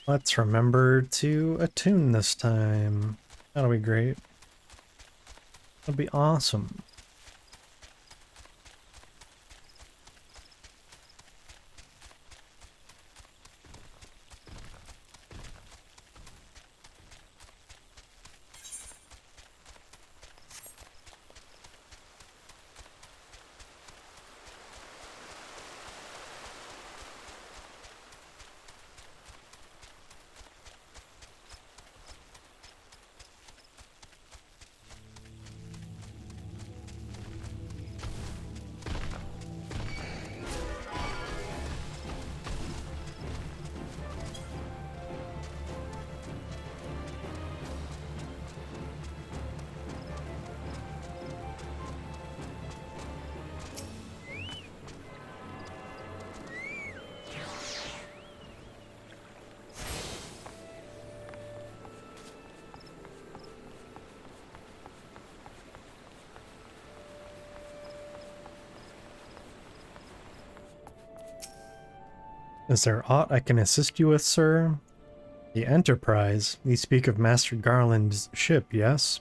Let's remember to attune this time. That'll be great. That'll be awesome. Is there aught I can assist you with, sir? The Enterprise? You speak of Master Garland's ship, yes?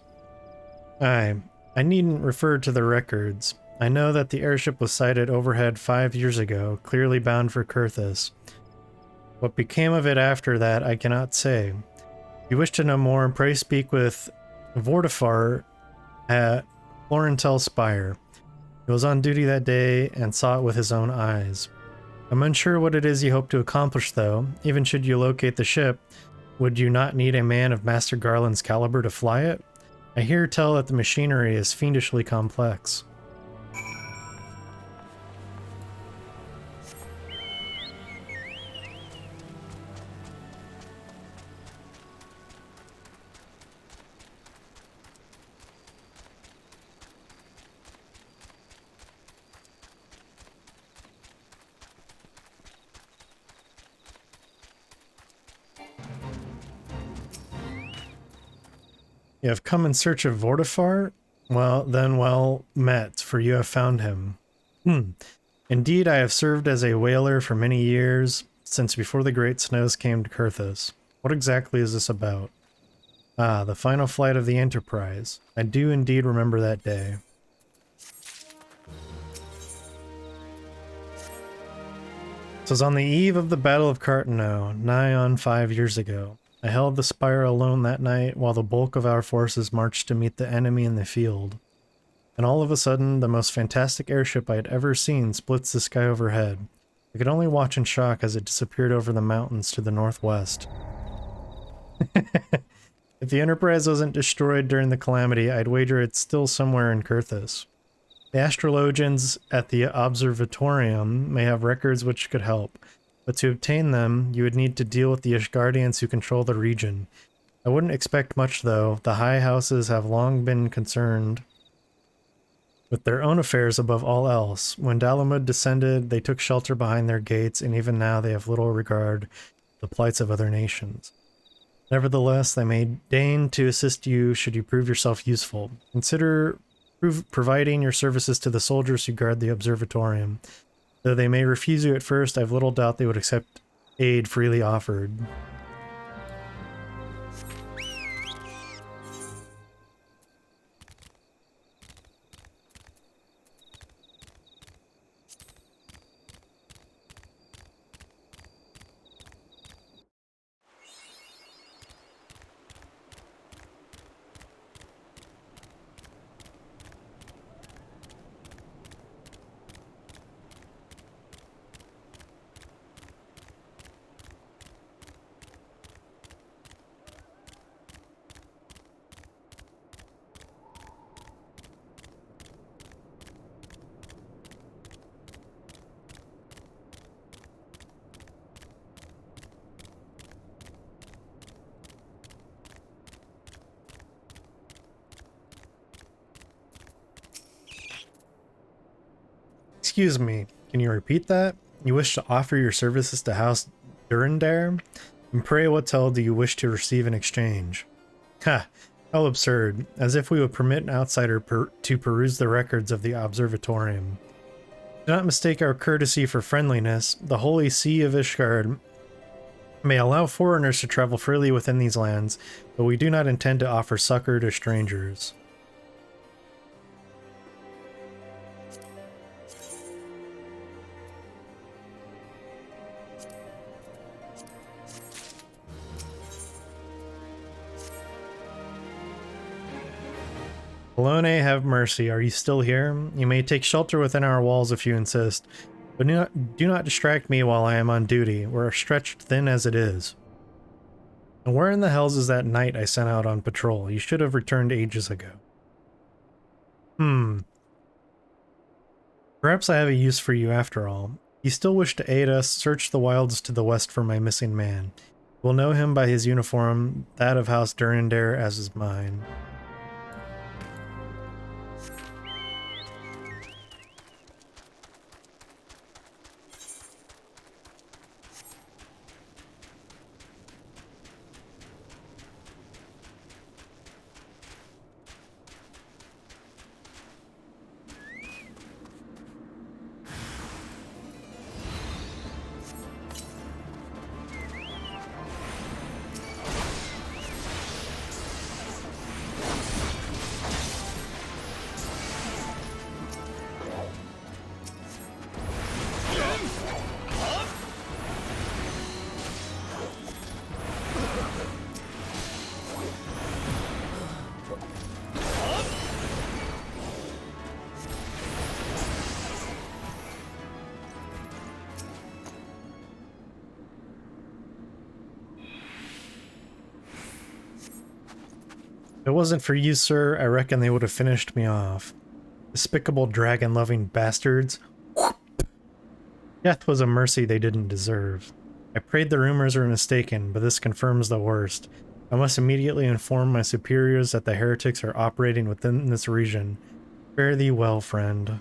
Aye, I needn't refer to the records. I know that the airship was sighted overhead 5 years ago, clearly bound for Coerthas. What became of it after that, I cannot say. If you wish to know more, pray speak with Vortifar at Florentel Spire. He was on duty that day and saw it with his own eyes. I'm unsure what it is you hope to accomplish, though. Even should you locate the ship, would you not need a man of Master Garland's caliber to fly it? I hear tell that the machinery is fiendishly complex. You have come in search of Vortifar? Well, then well met, for you have found him. Indeed, I have served as a whaler for many years, since before the great snows came to Coerthas. What exactly is this about? Ah, the final flight of the Enterprise. I do indeed remember that day. This was on the eve of the Battle of Cartano, nigh on 5 years ago. I held the spire alone that night while the bulk of our forces marched to meet the enemy in the field. And all of a sudden, the most fantastic airship I had ever seen splits the sky overhead. I could only watch in shock as it disappeared over the mountains to the northwest. If the Enterprise wasn't destroyed during the calamity, I'd wager it's still somewhere in Coerthas. The astrologians at the Observatorium may have records which could help, but to obtain them, you would need to deal with the Ishgardians who control the region. I wouldn't expect much, though. The high houses have long been concerned with their own affairs above all else. When Dalamud descended, they took shelter behind their gates, and even now they have little regard for the plights of other nations. Nevertheless, they may deign to assist you should you prove yourself useful. Consider providing your services to the soldiers who guard the Observatorium. Though they may refuse you at first, I have little doubt they would accept aid freely offered. Excuse me, can you repeat that? You wish to offer your services to House Durandare? And pray what tell do you wish to receive in exchange? Ha! How absurd. As if we would permit an outsider to peruse the records of the Observatorium. Do not mistake our courtesy for friendliness. The Holy See of Ishgard may allow foreigners to travel freely within these lands, but we do not intend to offer succor to strangers. Alone, have mercy. Are you still here? You may take shelter within our walls if you insist, but do not distract me while I am on duty. We're stretched thin as it is. And where in the hells is that knight I sent out on patrol? You should have returned ages ago. Perhaps I have a use for you after all. You still wish to aid us? Search the wilds to the west for my missing man. We'll know him by his uniform, that of House Durandare as is mine. If it wasn't for you, sir, I reckon they would have finished me off. Despicable dragon-loving bastards. Death was a mercy they didn't deserve. I prayed the rumors were mistaken, but this confirms the worst. I must immediately inform my superiors that the heretics are operating within this region. Fare thee well, friend.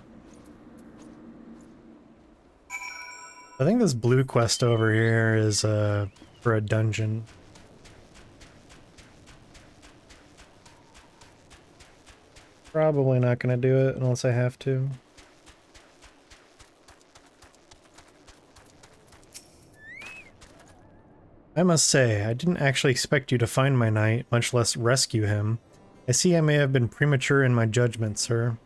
I think this blue quest over here is for a dungeon. Probably not gonna do it unless I have to. I must say, I didn't actually expect you to find my knight, much less rescue him. I see I may have been premature in my judgment, sir.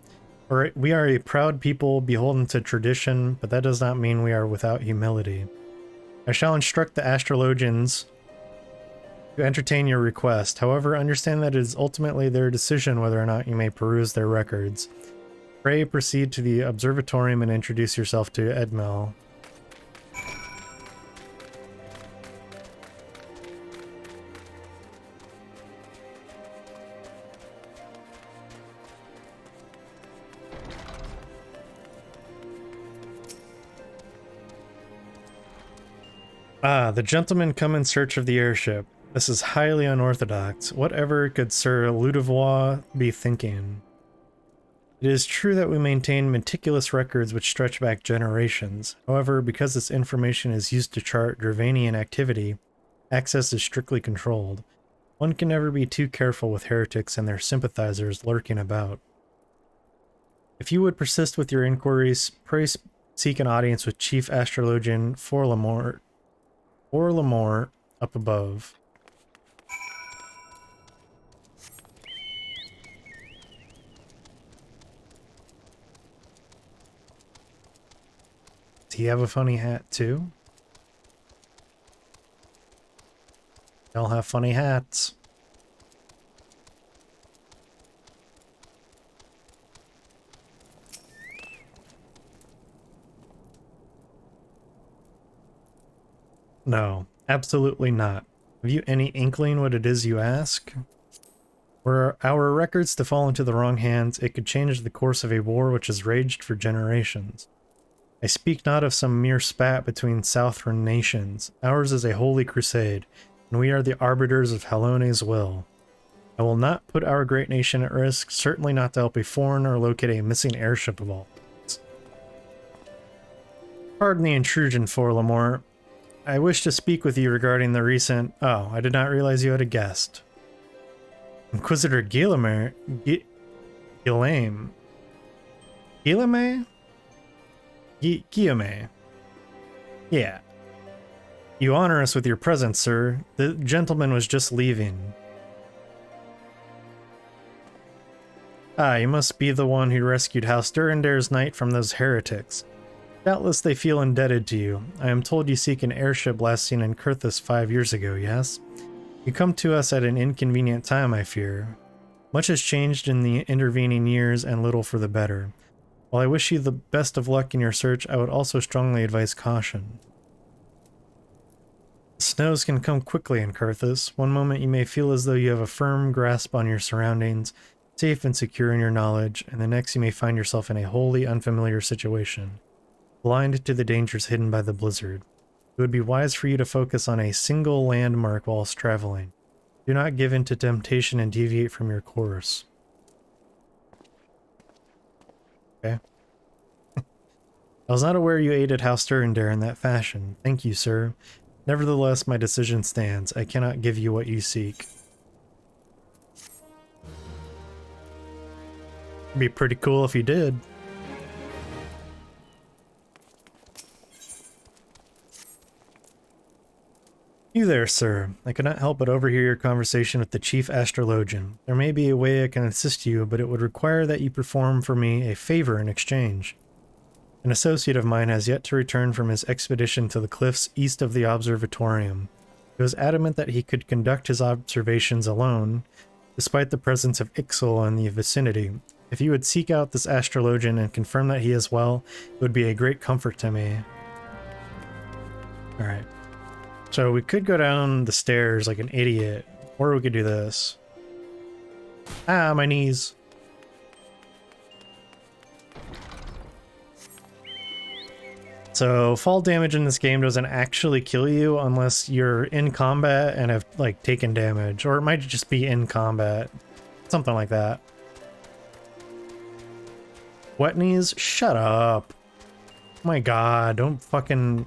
We are a proud people beholden to tradition, but that does not mean we are without humility. I shall instruct the astrologians to entertain your request. However, understand that it is ultimately their decision whether or not you may peruse their records. Pray proceed to the observatorium and introduce yourself to Edmel. Ah, the gentlemen come in search of the airship. This is highly unorthodox. Whatever could Sir Ludovois be thinking? It is true that we maintain meticulous records which stretch back generations. However, because this information is used to chart Dravanian activity, access is strictly controlled. One can never be too careful with heretics and their sympathizers lurking about. If you would persist with your inquiries, pray seek an audience with Chief Astrologian Forlamore up above. Does he have a funny hat too? They all have funny hats. No, absolutely not. Have you any inkling what it is you ask? Were our records to fall into the wrong hands, it could change the course of a war which has raged for generations. I speak not of some mere spat between Southron nations. Ours is a holy crusade, and we are the arbiters of Halone's will. I will not put our great nation at risk, certainly not to help a foreigner locate a missing airship of all things. Pardon the intrusion, Forlamore. I wish to speak with you regarding the recent... Oh, I did not realize you had a guest. Inquisitor Guillaume? Guillaume? Yeah. You honor us with your presence, sir. The gentleman was just leaving. Ah, you must be the one who rescued House Durendare's knight from those heretics. Doubtless they feel indebted to you. I am told you seek an airship last seen in Coerthas 5 years ago, yes? You come to us at an inconvenient time, I fear. Much has changed in the intervening years, and little for the better. While I wish you the best of luck in your search, I would also strongly advise caution. Snows can come quickly in Coerthas. One moment you may feel as though you have a firm grasp on your surroundings, safe and secure in your knowledge, and the next you may find yourself in a wholly unfamiliar situation, blind to the dangers hidden by the blizzard. It would be wise for you to focus on a single landmark whilst traveling. Do not give in to temptation and deviate from your course. Okay. I was not aware you aided House Durendare in that fashion. Thank you, sir. Nevertheless, my decision stands. I cannot give you what you seek. It'd be pretty cool if you did. You there, sir. I could not help but overhear your conversation with the Chief Astrologian. There may be a way I can assist you, but it would require that you perform for me a favor in exchange. An associate of mine has yet to return from his expedition to the cliffs east of the observatorium. He was adamant that he could conduct his observations alone, despite the presence of Ixal in the vicinity. If you would seek out this astrologian and confirm that he is well, it would be a great comfort to me. Alright. So we could go down the stairs like an idiot, or we could do this. Ah, my knees. So fall damage in this game doesn't actually kill you unless you're in combat and have like taken damage, or it might just be in combat. Something like that. Wet knees? Shut up. Oh my god, don't fucking...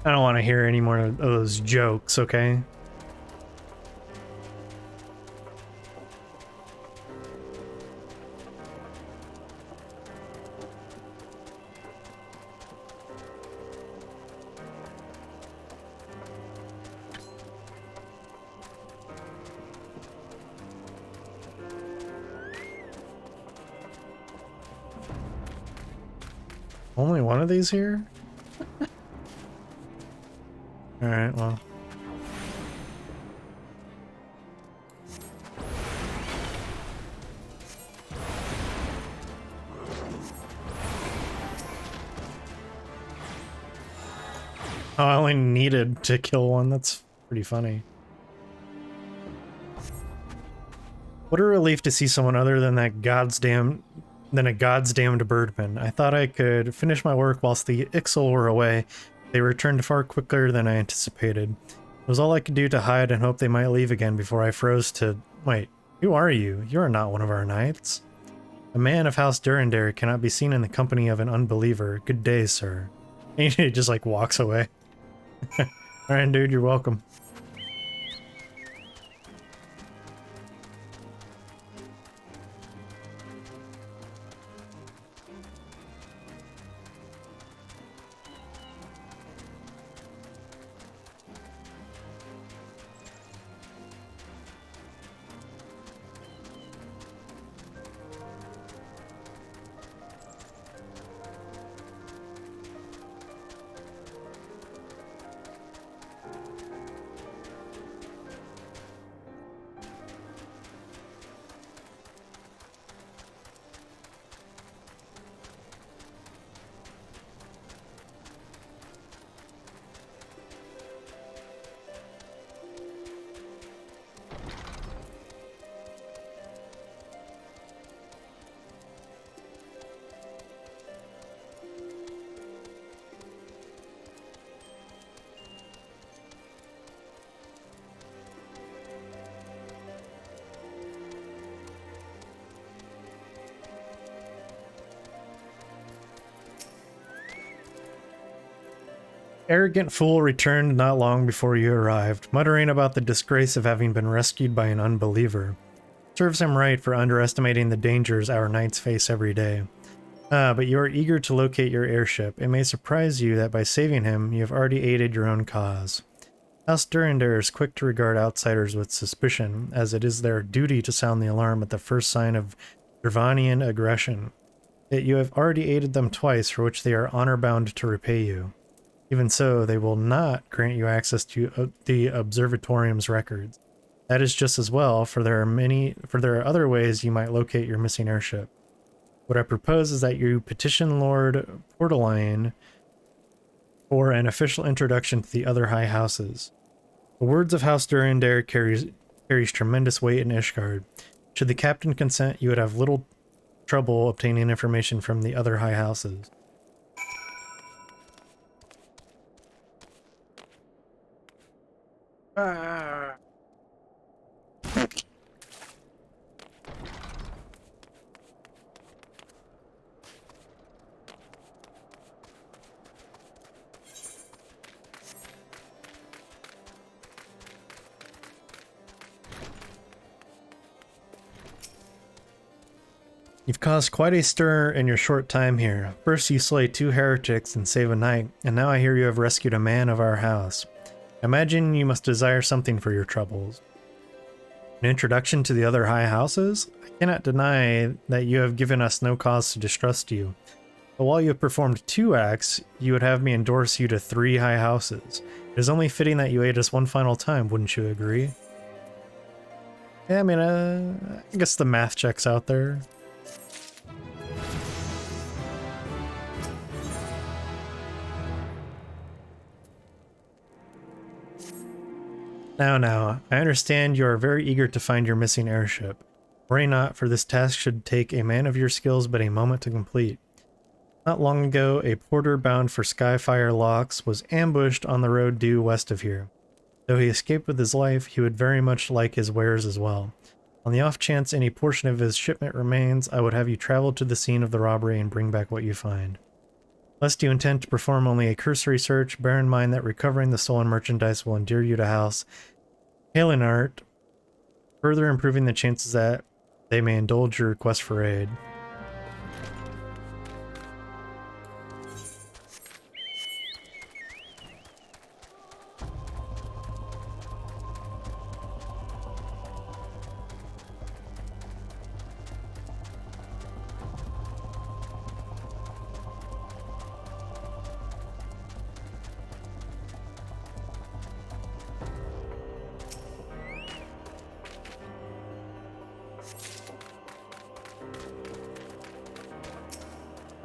I don't want to hear any more of those jokes, okay? Only one of these here? Alright, well. Oh, I only needed to kill one. That's pretty funny. What a relief to see someone other than a god's damned birdman. I thought I could finish my work whilst the Ixal were away. They returned far quicker than I anticipated. It was all I could do to hide and hope they might leave again before I froze to... Wait, who are you? You are not one of our knights. A man of House Durandare cannot be seen in the company of an unbeliever. Good day, sir. And he just like walks away. Alright, dude, you're welcome. Arrogant fool returned not long before you arrived, muttering about the disgrace of having been rescued by an unbeliever. Serves him right for underestimating the dangers our knights face every day. But you are eager to locate your airship. It may surprise you that by saving him, you have already aided your own cause. House Durandare is quick to regard outsiders with suspicion, as it is their duty to sound the alarm at the first sign of Dravanian aggression. Yet you have already aided them twice, for which they are honor-bound to repay you. Even so, they will not grant you access to the Observatorium's records. That is just as well, for there are other ways you might locate your missing airship. What I propose is that you petition Lord Portaline for an official introduction to the other high houses. The words of House Durandare carries tremendous weight in Ishgard. Should the captain consent, you would have little trouble obtaining information from the other high houses. You've caused quite a stir in your short time here. First you slay 2 heretics and save a knight, and now I hear you have rescued a man of our house. Imagine you must desire something for your troubles. An introduction to the other high houses? I cannot deny that you have given us no cause to distrust you. But while you have performed 2 acts, you would have me endorse you to 3 high houses. It is only fitting that you aid us one final time, wouldn't you agree? Yeah, I mean, I guess the math checks out there. Now, I understand you are very eager to find your missing airship. Worry not, for this task should take a man of your skills but a moment to complete. Not long ago, a porter bound for Skyfire Locks was ambushed on the road due west of here. Though he escaped with his life, he would very much like his wares as well. On the off chance any portion of his shipment remains, I would have you travel to the scene of the robbery and bring back what you find. Lest you intend to perform only a cursory search, bear in mind that recovering the stolen merchandise will endear you to House Halenart, further improving the chances that they may indulge your request for aid.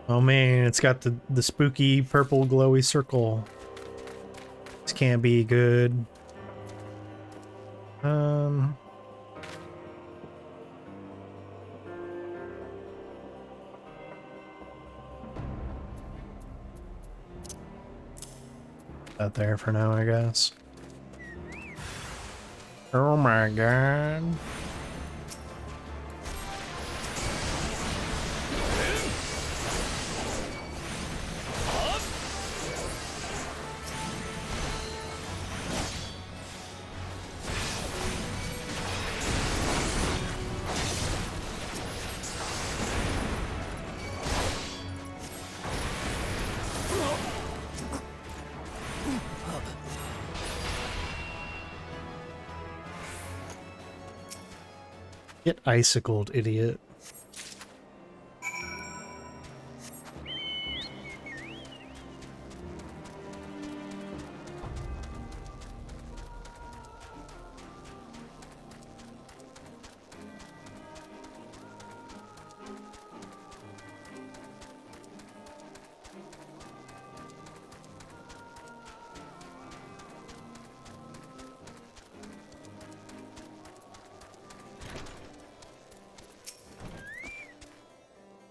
Oh man, it's got the spooky purple glowy circle. This can't be good. Out there for now, I guess. Oh my god. Get icicled, idiot.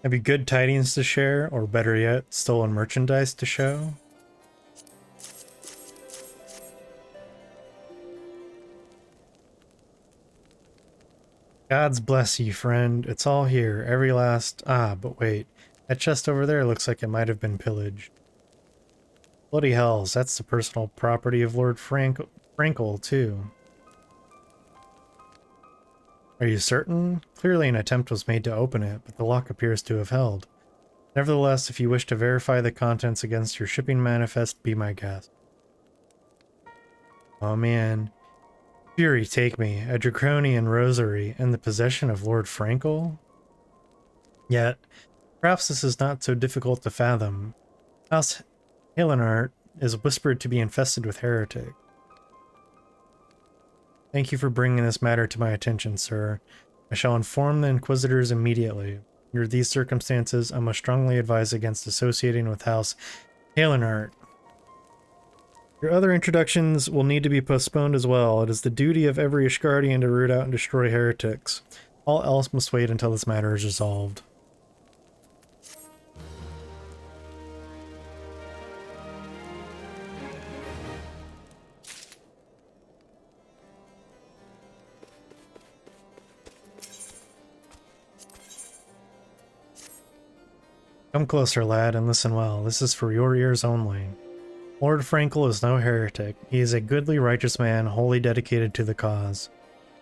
Maybe good tidings to share, or better yet, stolen merchandise to show. Gods bless you, friend. It's all here. Every last... Ah, but wait. That chest over there looks like it might have been pillaged. Bloody hells, that's the personal property of Lord Frankel, too. Are you certain? Clearly an attempt was made to open it, but the lock appears to have held. Nevertheless, if you wish to verify the contents against your shipping manifest, be my guest. Oh man. Fury take me, a draconian rosary, in the possession of Lord Frankel? Yet, perhaps this is not so difficult to fathom. House Halenart is whispered to be infested with Heretic. Thank you for bringing this matter to my attention, sir. I shall inform the Inquisitors immediately. Under these circumstances, I must strongly advise against associating with House Halenart. Your other introductions will need to be postponed as well. It is the duty of every Ishgardian to root out and destroy heretics. All else must wait until this matter is resolved. Come closer, lad, and listen well. This is for your ears only. Lord Frankel is no heretic. He is a goodly, righteous man, wholly dedicated to the cause.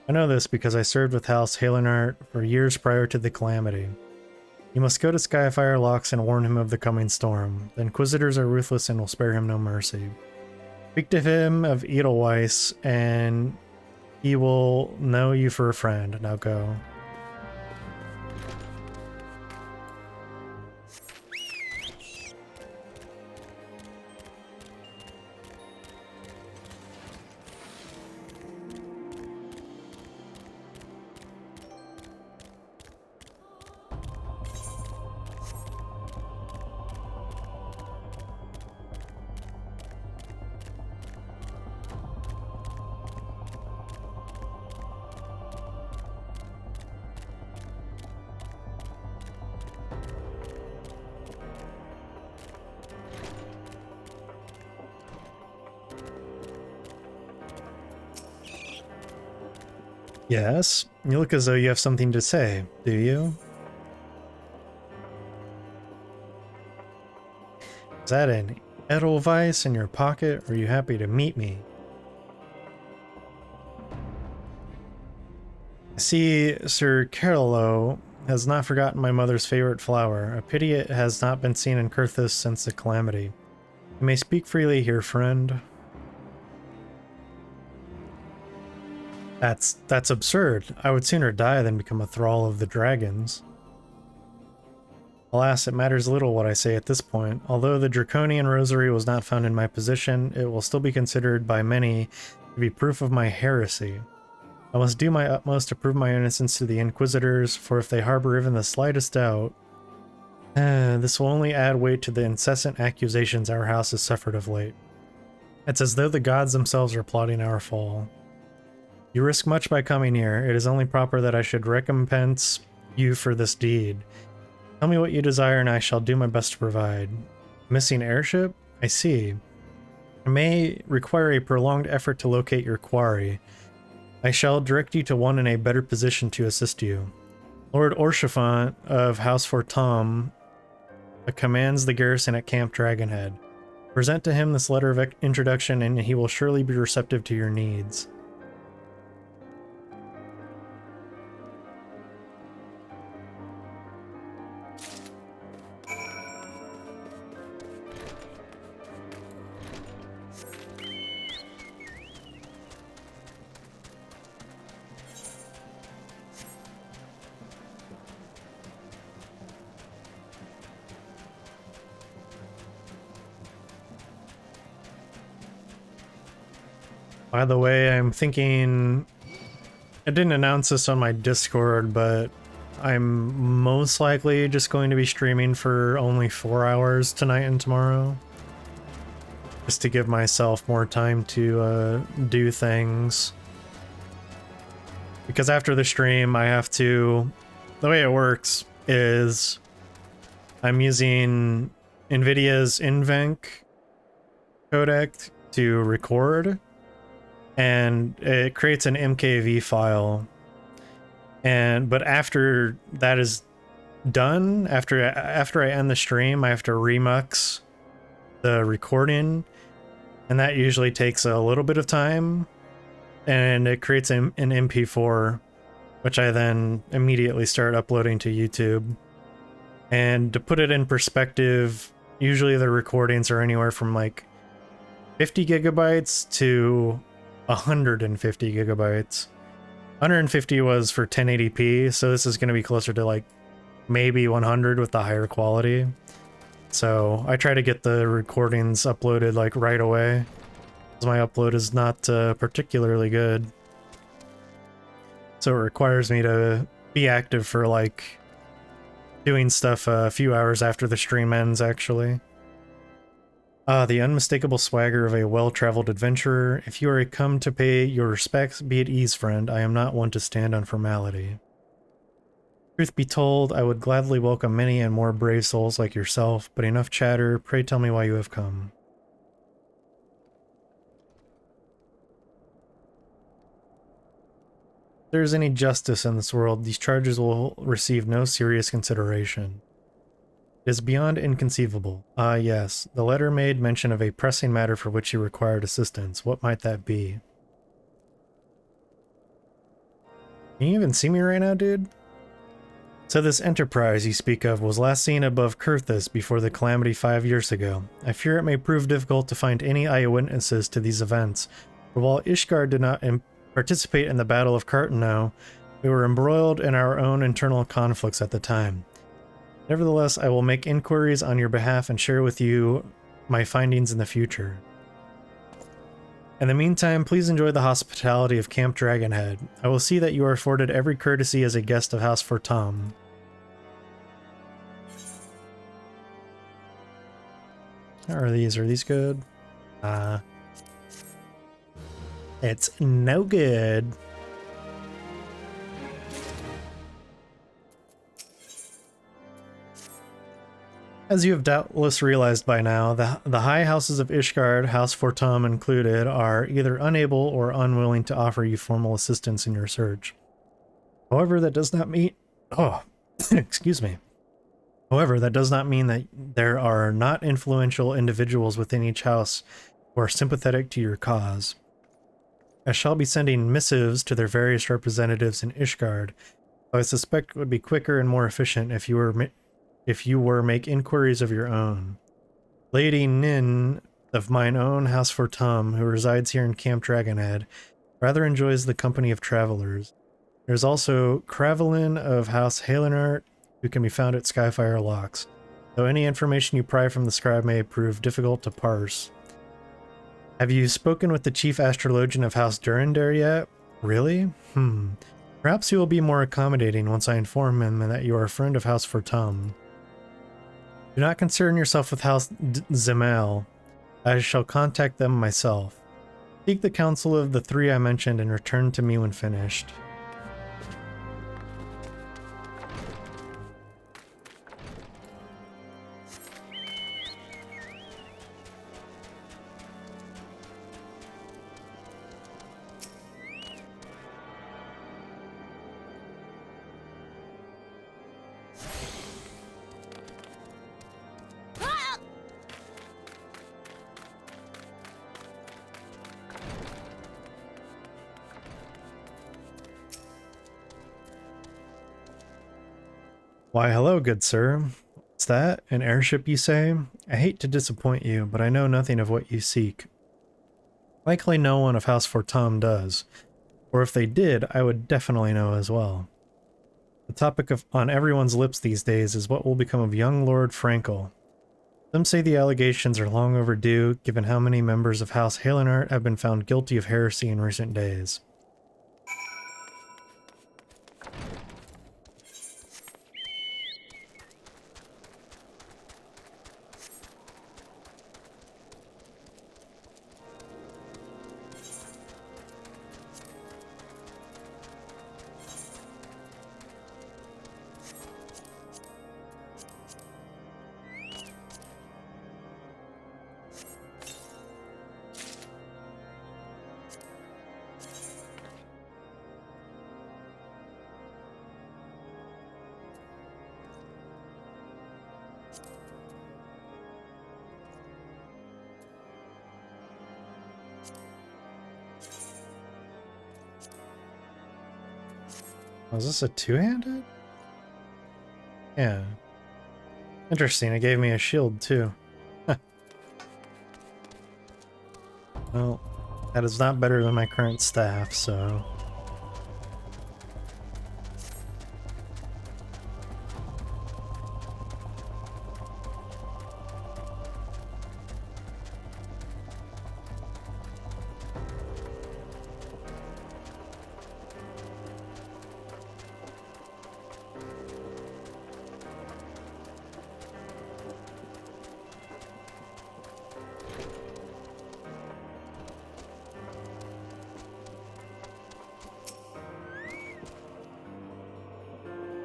I know this because I served with House Halenart for years prior to the calamity. You must go to Skyfire Locks and warn him of the coming storm. The Inquisitors are ruthless and will spare him no mercy. Speak to him of Edelweiss, and he will know you for a friend. Now go. Yes, you look as though you have something to say, do you? Is that an Edelweiss in your pocket, or are you happy to meet me? I see Sir Carolo has not forgotten my mother's favorite flower. A pity it has not been seen in Coerthas since the calamity. You may speak freely here, friend. That's absurd. I would sooner die than become a thrall of the dragons. Alas, it matters little what I say at this point. Although the Draconian Rosary was not found in my possession, it will still be considered by many to be proof of my heresy. I must do my utmost to prove my innocence to the Inquisitors, for if they harbor even the slightest doubt, this will only add weight to the incessant accusations our house has suffered of late. It's as though the gods themselves are plotting our fall. You risk much by coming here. It is only proper that I should recompense you for this deed. Tell me what you desire and I shall do my best to provide. Missing airship? I see. I may require a prolonged effort to locate your quarry. I shall direct you to one in a better position to assist you. Lord Orchefant of House Fortom commands the garrison at Camp Dragonhead. Present to him this letter of introduction and he will surely be receptive to your needs. By the way, I'm thinking, I didn't announce this on my Discord, but I'm most likely just going to be streaming for only 4 hours tonight and tomorrow. Just to give myself more time to do things. Because after the stream, I have to, the way it works is I'm using NVIDIA's Invenc codec to record. And it creates an MKV file, but after that is done, after I end the stream, I have to remux the recording, and that usually takes a little bit of time, and it creates an MP4, which I then immediately start uploading to YouTube. And to put it in perspective, usually the recordings are anywhere from like 50 gigabytes to 150 gigabytes. 150 was for 1080p, so this is going to be closer to like maybe 100 with the higher quality. So I try to get the recordings uploaded like right away, because my upload is not particularly good. So it requires me to be active for like doing stuff a few hours after the stream ends, actually. The unmistakable swagger of a well-traveled adventurer. If you are come to pay your respects, be at ease, friend. I am not one to stand on formality. Truth be told, I would gladly welcome many and more brave souls like yourself, but enough chatter. Pray tell me why you have come. If there is any justice in this world, these charges will receive no serious consideration. It is beyond inconceivable. Ah, yes. The letter made mention of a pressing matter for which you required assistance. What might that be? Can you even see me right now, dude? So this enterprise you speak of was last seen above Coerthas before the calamity 5 years ago. I fear it may prove difficult to find any eyewitnesses to these events, for while Ishgard did not participate in the Battle of Cartano, we were embroiled in our own internal conflicts at the time. Nevertheless, I will make inquiries on your behalf and share with you my findings in the future. In the meantime, please enjoy the hospitality of Camp Dragonhead. I will see that you are afforded every courtesy as a guest of House Fortom. How are these? Are these good? It's no good. As you have doubtless realized by now, the high houses of Ishgard, House Fortom included, are either unable or unwilling to offer you formal assistance in your search. However, that does not mean... Oh, excuse me. However, that does not mean that there are not influential individuals within each house who are sympathetic to your cause. I shall be sending missives to their various representatives in Ishgard. I suspect it would be quicker and more efficient if you were make inquiries of your own. Lady Nin of mine own House Fortum, who resides here in Camp Dragonhead, rather enjoys the company of travelers. There's also Cravelin of House Halenart, who can be found at Skyfire Locks, though any information you pry from the scribe may prove difficult to parse. Have you spoken with the chief astrologian of House Durandare yet? Really? Perhaps he will be more accommodating once I inform him that you are a friend of House Fortum. Do not concern yourself with House Zemal. I shall contact them myself. Seek the counsel of the three I mentioned and return to me when finished. Why, hello, good sir. What's that? An airship, you say? I hate to disappoint you, but I know nothing of what you seek. Likely no one of House Fortum does, or if they did, I would definitely know as well. The topic on everyone's lips these days is what will become of young Lord Frankel. Some say the allegations are long overdue, given how many members of House Halenart have been found guilty of heresy in recent days. Was this a two-handed? Yeah. Interesting, it gave me a shield too. Well, that is not better than my current staff, so...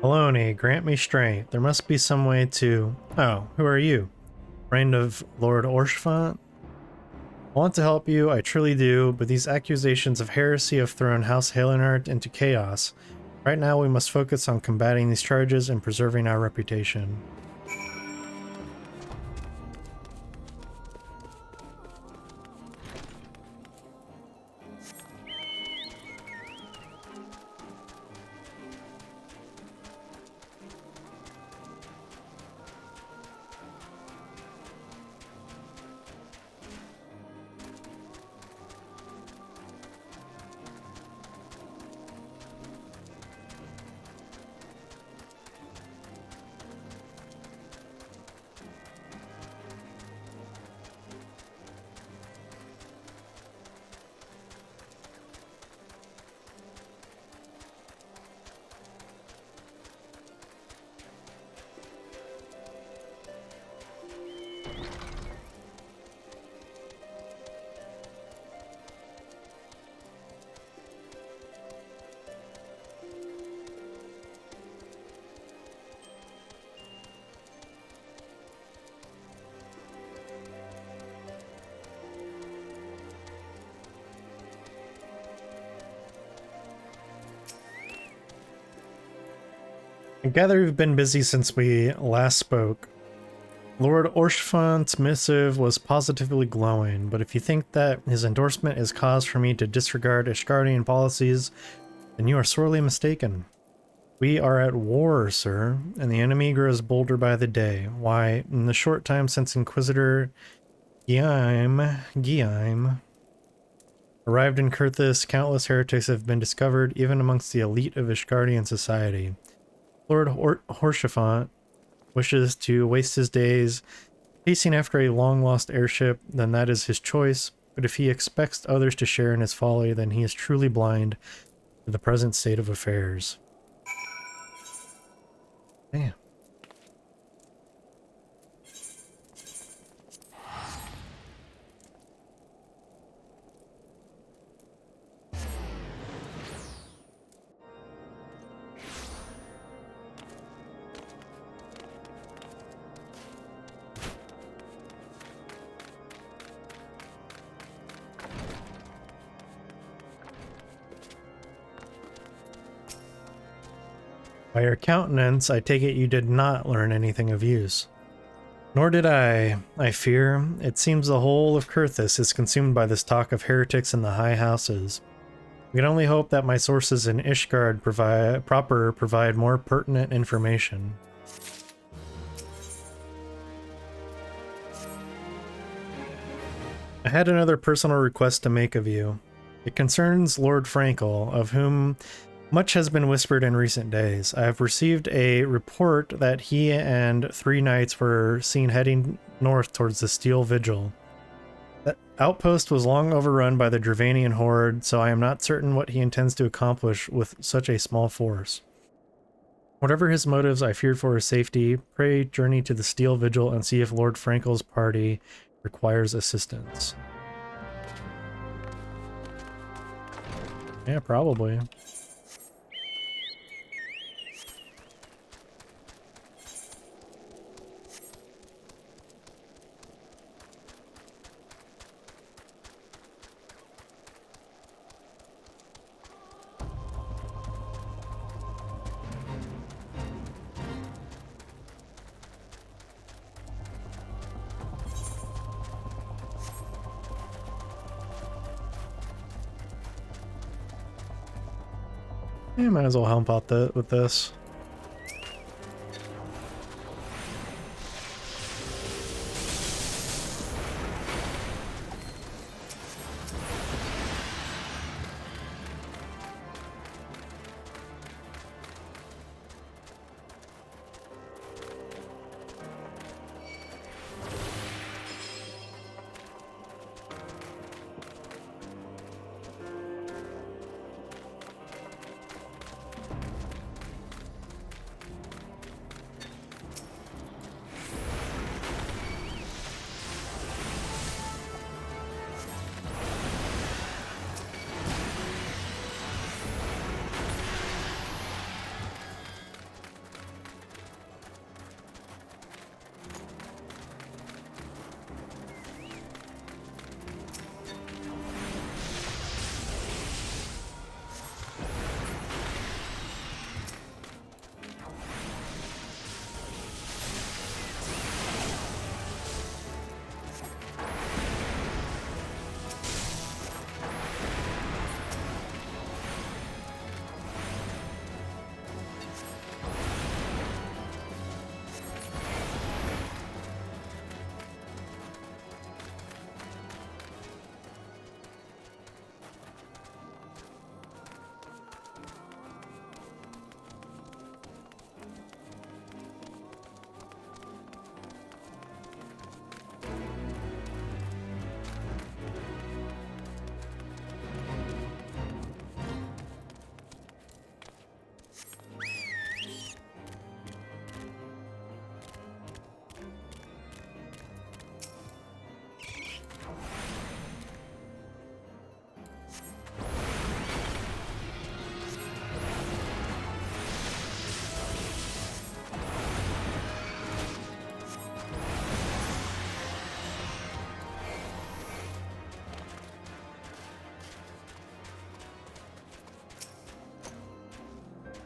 Baloney, grant me strength. There must be some way to... Oh, who are you? Friend of Lord Orshfont? I want to help you, I truly do, but these accusations of heresy have thrown House Halenart into chaos. Right now we must focus on combating these charges and preserving our reputation. I gather you've been busy since we last spoke. Lord Orshfont's missive was positively glowing, but if you think that his endorsement is cause for me to disregard Ishgardian policies, then you are sorely mistaken. We are at war, sir, and the enemy grows bolder by the day. Why, in the short time since Inquisitor Gyaim arrived in Coerthas, countless heretics have been discovered, even amongst the elite of Ishgardian society. Lord Horshafont wishes to waste his days chasing after a long-lost airship, then that is his choice, but if he expects others to share in his folly, then he is truly blind to the present state of affairs. Damn. By your countenance, I take it you did not learn anything of use. Nor did I fear. It seems the whole of Coerthas is consumed by this talk of heretics in the high houses. We can only hope that my sources in Ishgard provide more pertinent information. I had another personal request to make of you. It concerns Lord Frankel, of whom much has been whispered in recent days. I have received a report that he and 3 knights were seen heading north towards the Stone Vigil. That outpost was long overrun by the Dravanian horde, so I am not certain what he intends to accomplish with such a small force. Whatever his motives, I feared for his safety. Pray journey to the Stone Vigil and see if Lord Frankel's party requires assistance. Yeah, probably. Yeah, might as well help out with this.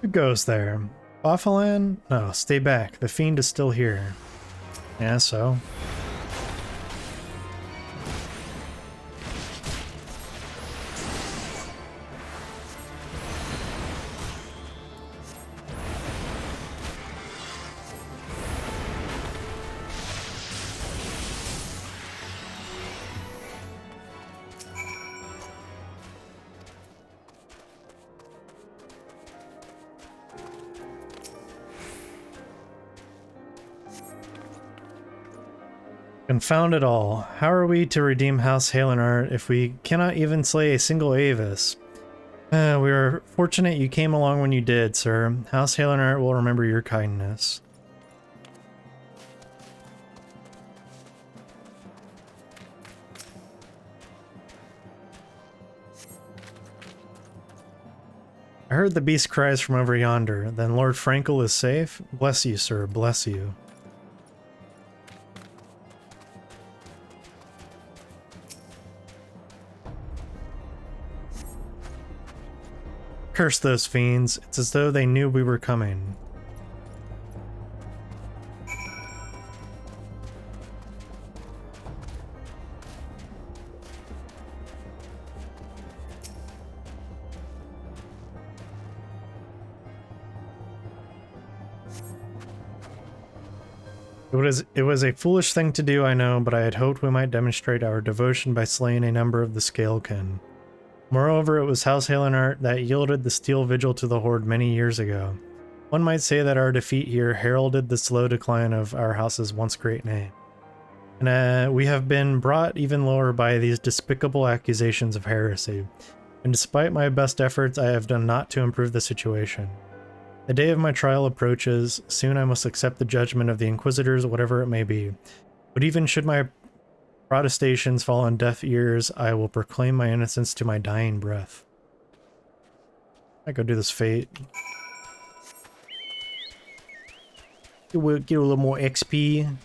It goes there. Boffalan? No, stay back. The fiend is still here. Yeah, so. Confound it all. How are we to redeem House Halenart if we cannot even slay a single Avis? We are fortunate you came along when you did, sir. House Halenart will remember your kindness. I heard the beast cries from over yonder. Then Lord Frankel is safe? Bless you, sir. Bless you. Curse those fiends. It's as though they knew we were coming. It was a foolish thing to do, I know, but I had hoped we might demonstrate our devotion by slaying a number of the Scalekin. Moreover, it was House Halenart that yielded the Steel Vigil to the Horde many years ago. One might say that our defeat here heralded the slow decline of our house's once great name. And we have been brought even lower by these despicable accusations of heresy. And despite my best efforts, I have done naught to improve the situation. The day of my trial approaches. Soon I must accept the judgment of the Inquisitors, whatever it may be. But even should my protestations fall on deaf ears, I will proclaim my innocence to my dying breath. I go do this fate. Get a little more XP.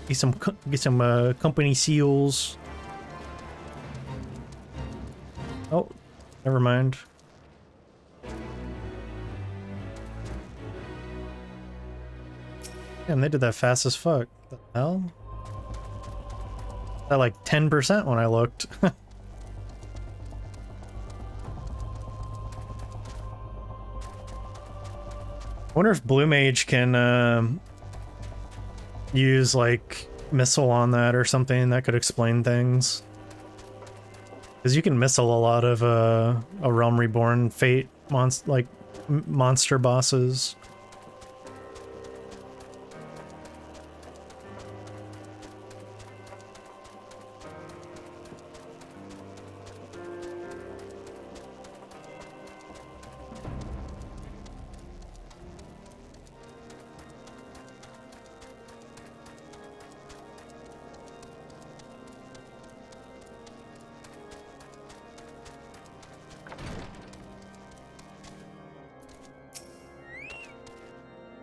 Get some company seals. Oh, never mind. Damn, they did that fast as fuck. What the hell? At like 10% when I looked. I wonder if Blue Mage can use like missile on that or something that could explain things. Because you can missile a lot of a Realm Reborn Fate monster bosses.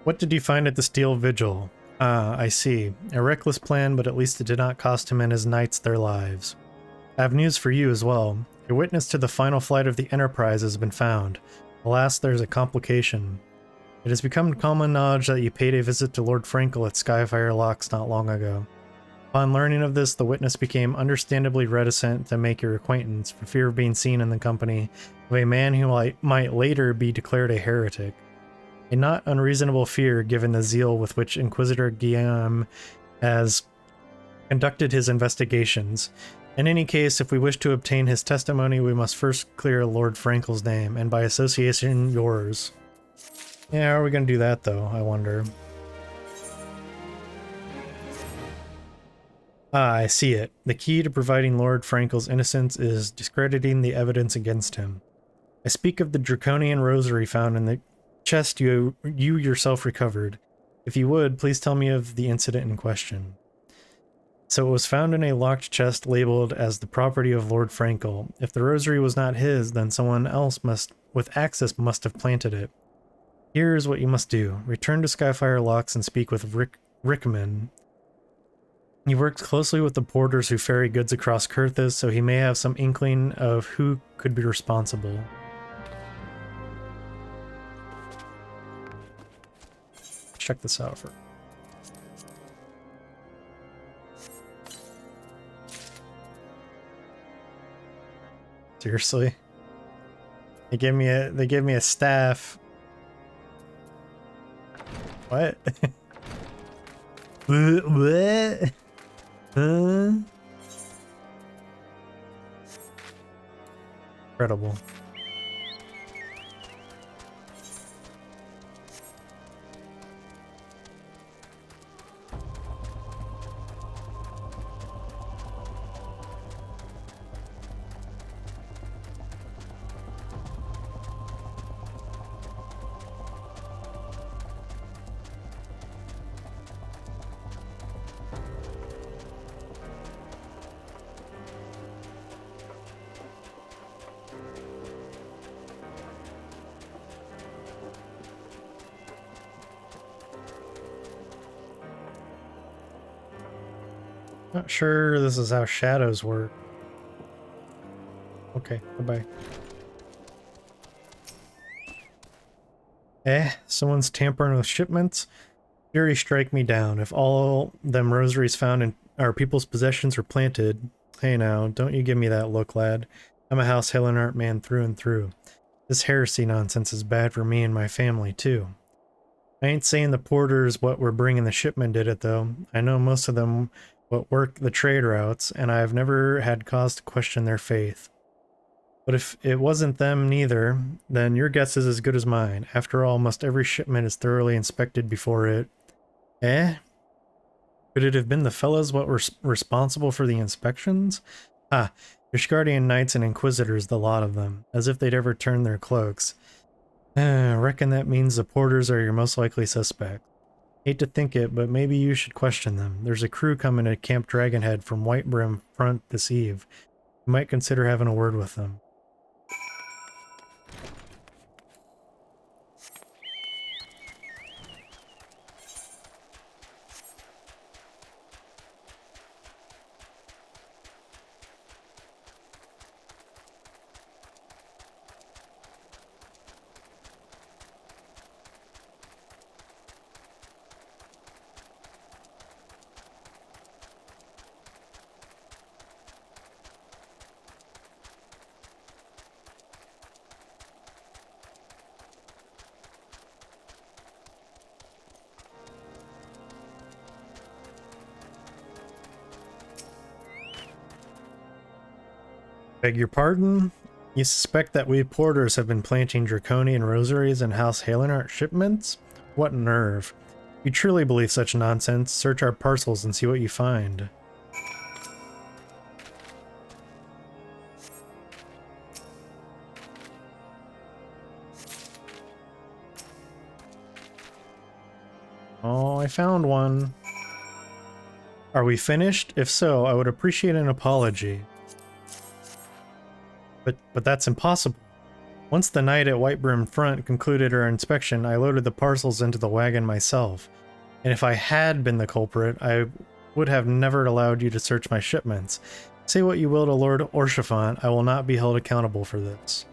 What did you find at the Steel Vigil? Ah, I see. A reckless plan, but at least it did not cost him and his knights their lives. I have news for you as well. A witness to the final flight of the Enterprise has been found. Alas, there's a complication. It has become common knowledge that you paid a visit to Lord Frankel at Skyfire Locks not long ago. Upon learning of this, the witness became understandably reticent to make your acquaintance for fear of being seen in the company of a man who might later be declared a heretic. A not unreasonable fear given the zeal with which Inquisitor Guillaume has conducted his investigations. In any case, if we wish to obtain his testimony, we must first clear Lord Frankel's name, and by association, yours. Yeah, how are we going to do that, though, I wonder? Ah, I see it. The key to providing Lord Frankel's innocence is discrediting the evidence against him. I speak of the Draconian rosary found in the chest you yourself recovered. If you would, please tell me of the incident in question. So it was found in a locked chest labeled as the property of Lord Frankel. If the rosary was not his, then someone else with access must have planted it. Here is what you must do. Return to Skyfire Locks and speak with Rickman. He works closely with the porters who ferry goods across Coerthas, so he may have some inkling of who could be responsible. check this out first. Seriously? They gave me a staff. What? What? Huh? Incredible. Not sure this is how shadows work. Okay, bye-bye. Someone's tampering with shipments? Fury strike me down. If all them rosaries found in our people's possessions were planted... Hey now, don't you give me that look, lad. I'm a House Helenart man through and through. This heresy nonsense is bad for me and my family, too. I ain't saying the porters what were bringing the shipment did it, though. I know most of them what work the trade routes, and I've never had cause to question their faith. But if it wasn't them neither, then your guess is as good as mine. After all, almost every shipment is thoroughly inspected before it... Could it have been the fellows what were responsible for the inspections? Ah, Ishgardian knights and Inquisitors, the lot of them. As if they'd ever turn their cloaks. Reckon that means the porters are your most likely suspect. Hate to think it, but maybe you should question them. There's a crew coming to Camp Dragonhead from White Brim Front this eve. You might consider having a word with them. Beg your pardon? You suspect that we porters have been planting draconian rosaries in House Helenart shipments? What nerve. If you truly believe such nonsense, search our parcels and see what you find. Oh, I found one. Are we finished? If so, I would appreciate an apology. But that's impossible. Once the knight at White Brim Front concluded her inspection, I loaded the parcels into the wagon myself. And if I had been the culprit, I would have never allowed you to search my shipments. Say what you will to Lord Orshafant, I will not be held accountable for this.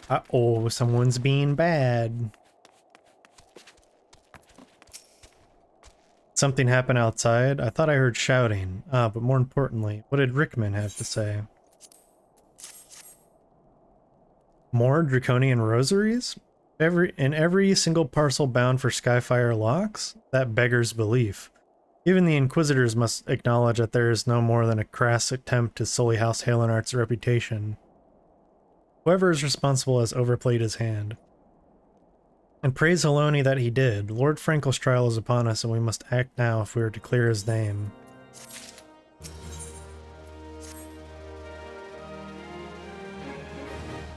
Uh-oh, someone's being bad. Something happened outside? I thought I heard shouting. But more importantly, what did Rickman have to say? More draconian rosaries? In every single parcel bound for Skyfire locks? That beggars belief. Even the Inquisitors must acknowledge that there is no more than a crass attempt to sully House Helenart's reputation. Whoever is responsible has overplayed his hand. And praise Haloni that he did. Lord Frankel's trial is upon us, and we must act now if we are to clear his name.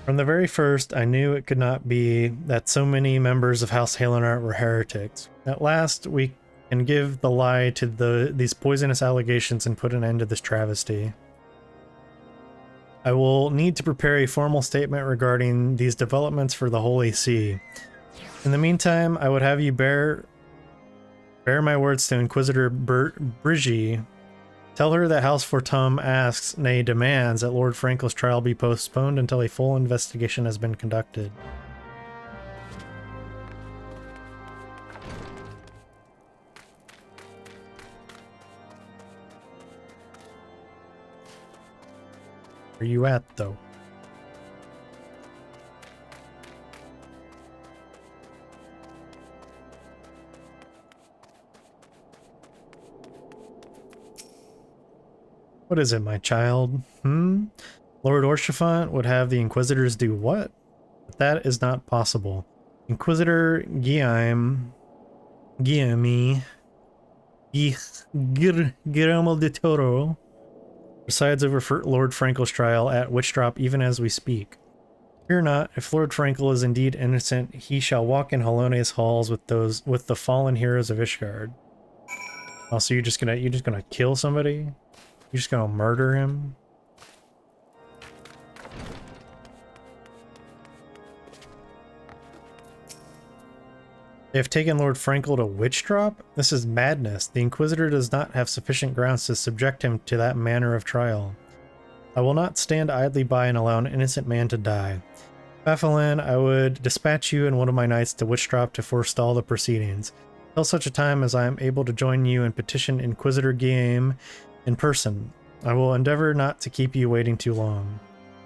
From the very first, I knew it could not be that so many members of House Helenart were heretics. At last, we can give the lie to these poisonous allegations and put an end to this travesty. I will need to prepare a formal statement regarding these developments for the Holy See. In the meantime, I would have you bear my words to Inquisitor Brigitte. Tell her that House Fortum asks, nay demands, that Lord Frankel's trial be postponed until a full investigation has been conducted. Where you at, though? What is it, my child? Lord Orshifant would have the Inquisitors do what? But that is not possible. Inquisitor Guillermo de Toro presides over Lord Frankel's trial at Witchdrop even as we speak. Fear not, if Lord Frankel is indeed innocent, he shall walk in Halone's halls with the fallen heroes of Ishgard. Oh, so you're just gonna kill somebody? You're just gonna murder him? They have taken Lord Frankel to Witchdrop? This is madness. The Inquisitor does not have sufficient grounds to subject him to that manner of trial. I will not stand idly by and allow an innocent man to die. Baffelin, I would dispatch you and one of my knights to Witchdrop to forestall the proceedings. Till such a time as I am able to join you and petition Inquisitor Guillaume in person. I will endeavor not to keep you waiting too long.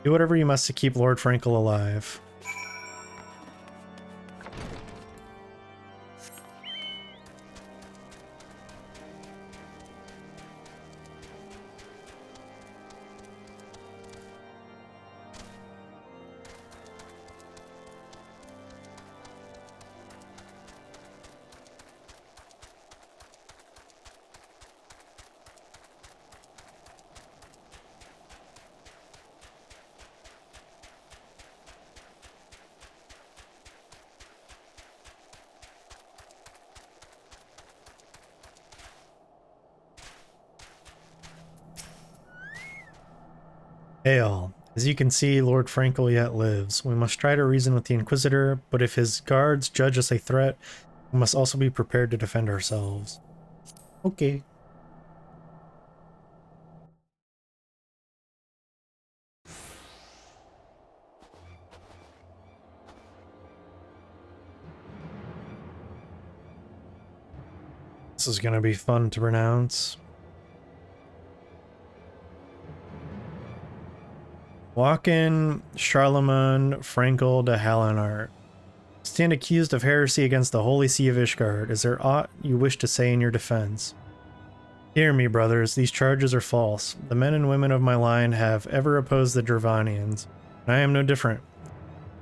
Do whatever you must to keep Lord Frankel alive. Hail. As you can see, Lord Frankel yet lives. We must try to reason with the Inquisitor, but if his guards judge us a threat, we must also be prepared to defend ourselves. Okay. This is gonna be fun to pronounce. Walk in Charlemagne Frankel de Hallenart. Stand accused of heresy against the Holy See of Ishgard. Is there aught you wish to say in your defense? Hear me, brothers, these charges are false. The men and women of my line have ever opposed the Dravanians, and I am no different.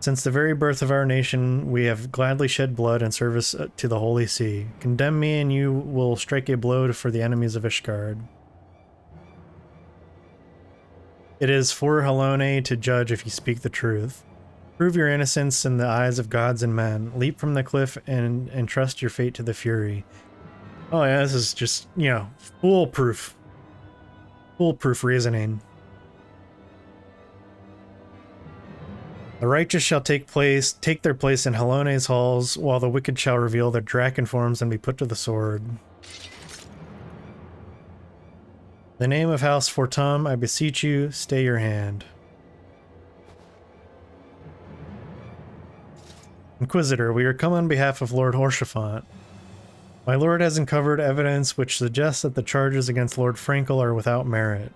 Since the very birth of our nation, we have gladly shed blood in service to the Holy See. Condemn me and you will strike a blow for the enemies of Ishgard. It is for Halone to judge if you speak the truth. Prove your innocence in the eyes of gods and men. Leap from the cliff and entrust your fate to the Fury. Oh yeah, this is just, you know, foolproof. Foolproof reasoning. The righteous shall take their place in Halone's halls, while the wicked shall reveal their draken forms and be put to the sword. In the name of House Fortum, I beseech you, stay your hand. Inquisitor, we are come on behalf of Lord Orshifant. My lord has uncovered evidence which suggests that the charges against Lord Frankel are without merit.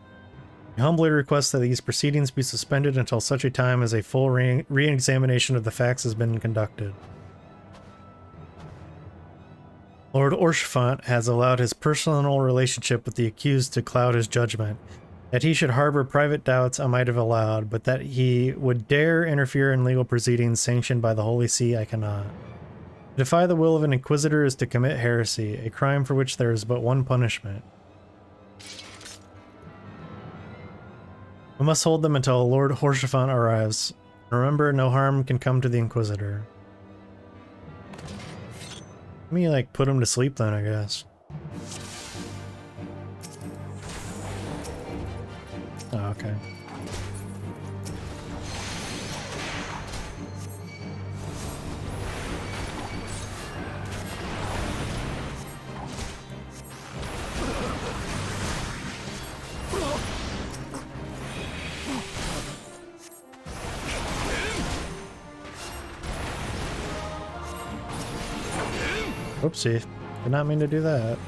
I humbly request that these proceedings be suspended until such a time as a full re-examination of the facts has been conducted. Lord Orshifant has allowed his personal relationship with the accused to cloud his judgment. That he should harbor private doubts I might have allowed, but that he would dare interfere in legal proceedings sanctioned by the Holy See I cannot. To defy the will of an Inquisitor is to commit heresy, a crime for which there is but one punishment. We must hold them until Lord Orshifant arrives. Remember, no harm can come to the Inquisitor. Let me, like, put him to sleep then, I guess. Oh, okay. Oopsie. Did not mean to do that.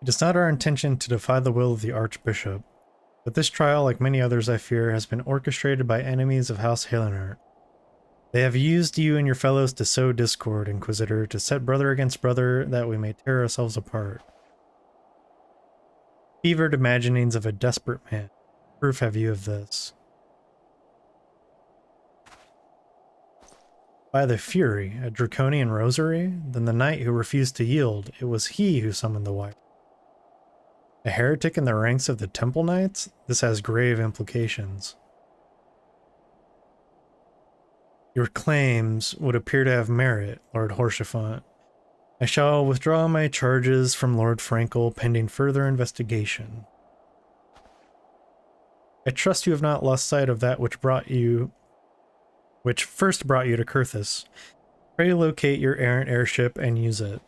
It is not our intention to defy the will of the Archbishop, but this trial, like many others I fear, has been orchestrated by enemies of House Halenart. They have used you and your fellows to sow discord, Inquisitor, to set brother against brother, that we may tear ourselves apart. Fevered imaginings of a desperate man. Proof have you of this. By the Fury, a draconian rosary? Then the knight who refused to yield, it was he who summoned the wipe. A heretic in the ranks of the Temple Knights? This has grave implications. Your claims would appear to have merit, Lord Horsefant. I shall withdraw my charges from Lord Frankel pending further investigation. I trust you have not lost sight of that which first brought you to Coerthas. Pray locate your errant airship and use it.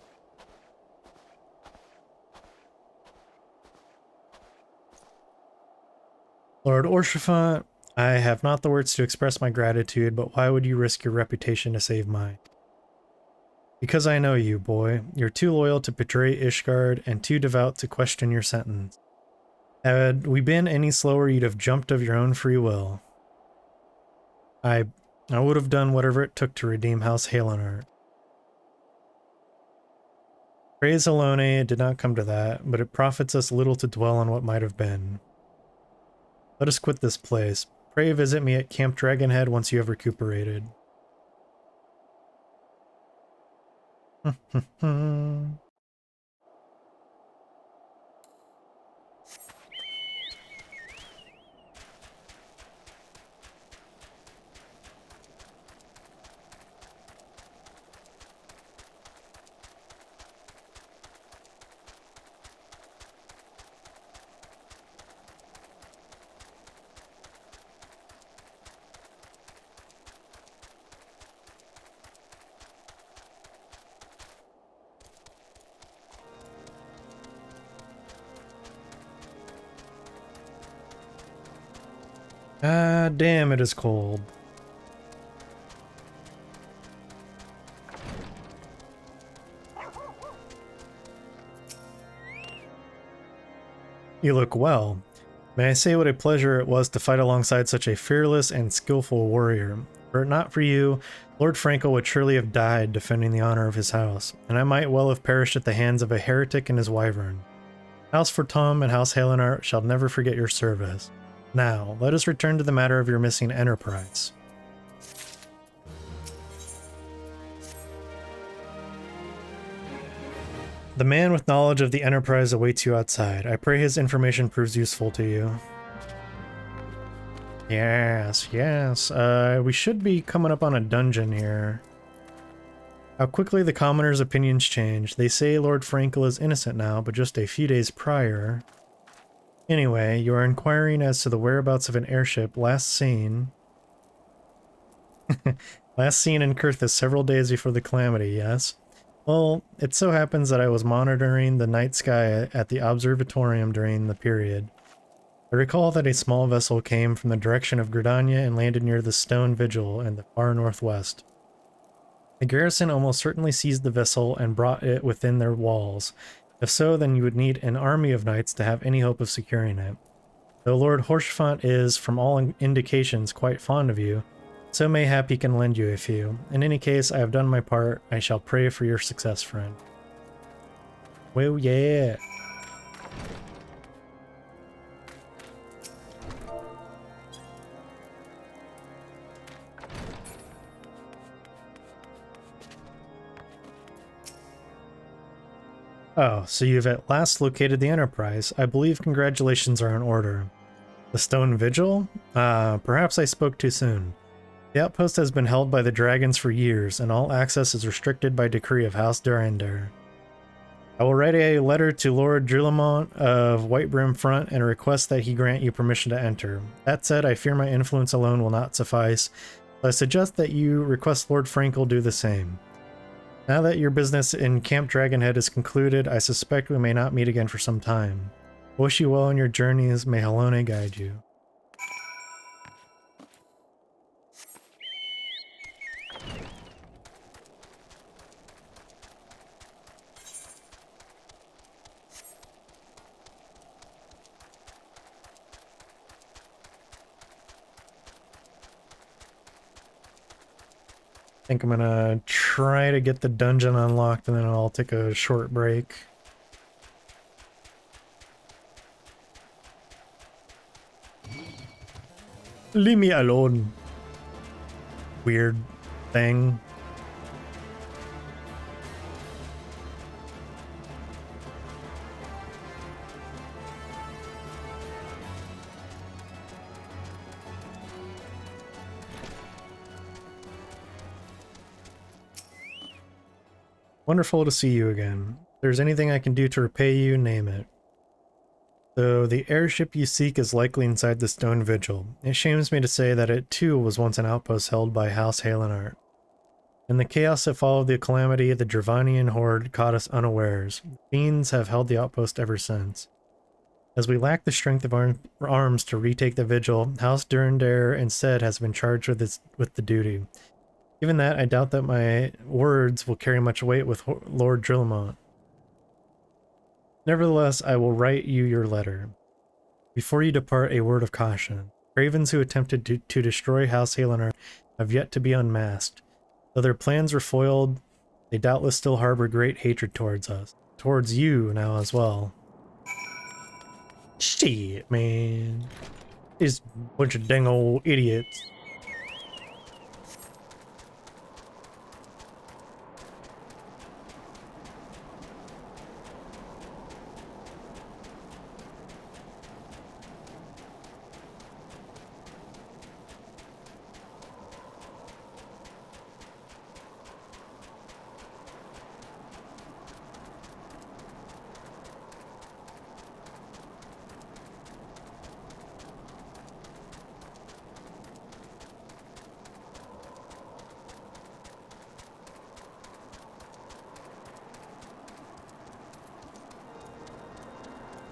Lord Horsefant, I have not the words to express my gratitude, but why would you risk your reputation to save mine? Because I know you, boy. You're too loyal to betray Ishgard and too devout to question your sentence. Had we been any slower, you'd have jumped of your own free will. I would have done whatever it took to redeem House Halenart. Praise Alone, it did not come to that, but it profits us little to dwell on what might have been. Let us quit this place. Pray visit me at Camp Dragonhead once you have recuperated. Ah, damn, it is cold. You look well. May I say what a pleasure it was to fight alongside such a fearless and skillful warrior. Were it not for you, Lord Frankel would surely have died defending the honor of his house, and I might well have perished at the hands of a heretic and his wyvern. House Fortum and House Halenart shall never forget your service. Now, let us return to the matter of your missing enterprise. The man with knowledge of the enterprise awaits you outside. I pray his information proves useful to you. Yes, yes. We should be coming up on a dungeon here. How quickly the commoners' opinions change. They say Lord Frankel is innocent now, but just a few days prior... Anyway, you are inquiring as to the whereabouts of an airship last seen in Coerthas several days before the calamity, yes? Well, it so happens that I was monitoring the night sky at the observatorium during the period. I recall that a small vessel came from the direction of Gridania and landed near the Stone Vigil in the far northwest. The garrison almost certainly seized the vessel and brought it within their walls. If so, then you would need an army of knights to have any hope of securing it. Though Lord Horsefant is, from all indications, quite fond of you, so mayhap he can lend you a few. In any case, I have done my part. I shall pray for your success, friend. Well, yeah. Oh, so you've at last located the Enterprise. I believe congratulations are in order. The Stone Vigil? Perhaps I spoke too soon. The outpost has been held by the dragons for years, and all access is restricted by decree of House Durandar. I will write a letter to Lord Drillamont of Whitebrim Front and request that he grant you permission to enter. That said, I fear my influence alone will not suffice, so I suggest that you request Lord Frankel do the same. Now that your business in Camp Dragonhead is concluded, I suspect we may not meet again for some time. Wish you well on your journeys, may Halone guide you. think I'm gonna try to get the dungeon unlocked and then I'll take a short break. Leave me alone. Weird thing. Wonderful to see you again. If there's anything I can do to repay you, name it. Though the airship you seek is likely inside the Stone Vigil. It shames me to say that it too was once an outpost held by House Halenart. In the chaos that followed the calamity, the Dravanian horde caught us unawares. The fiends have held the outpost ever since. As we lack the strength of our arms to retake the Vigil, House Durandare instead has been charged with the duty. Given that, I doubt that my words will carry much weight with Lord Drillamont. Nevertheless, I will write you your letter. Before you depart, a word of caution. Cravens who attempted to destroy House Halenart have yet to be unmasked. Though their plans were foiled, they doubtless still harbor great hatred towards us. Towards you now as well. Shit, man. These bunch of dang old idiots.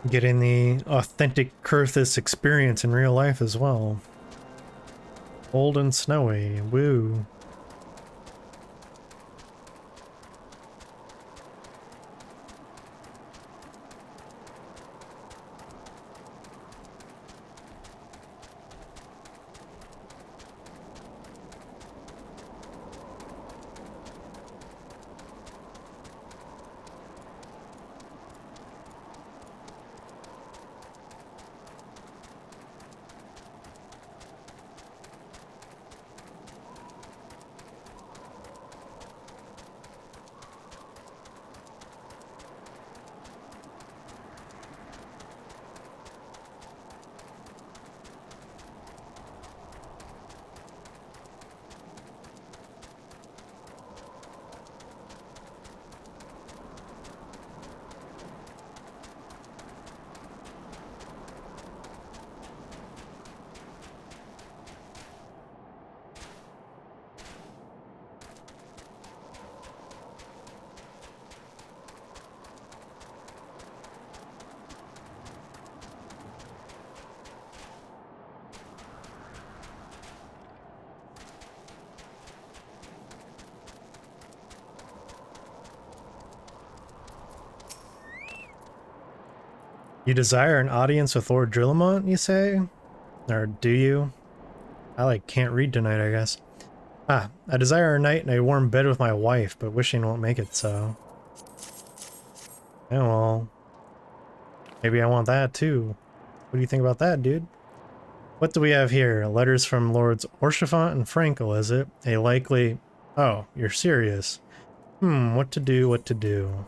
Getting the authentic Coerthas experience in real life as well. Cold and snowy, woo. You desire an audience with Lord Drillamont, you say? Or do you? I can't read tonight, I guess. Ah, I desire a night in a warm bed with my wife, but wishing won't make it so. Yeah, well, maybe I want that too. What do you think about that, dude? What do we have here? Letters from Lords Orshafont and Frankel, is it? A likely... Oh, you're serious. What to do, what to do.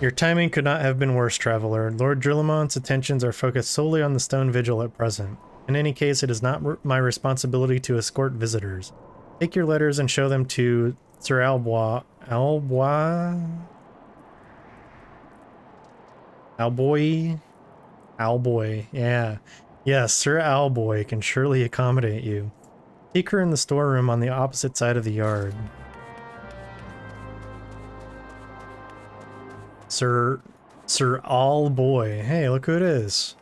Your timing could not have been worse, Traveler. Lord Drillamont's attentions are focused solely on the Stone Vigil at present. In any case, it is not my responsibility to escort visitors. Take your letters and show them to Sir Alboy, yeah. Yes, Sir Alboy can surely accommodate you. Take her in the storeroom on the opposite side of the yard. Sir Alboy. Hey, look who it is.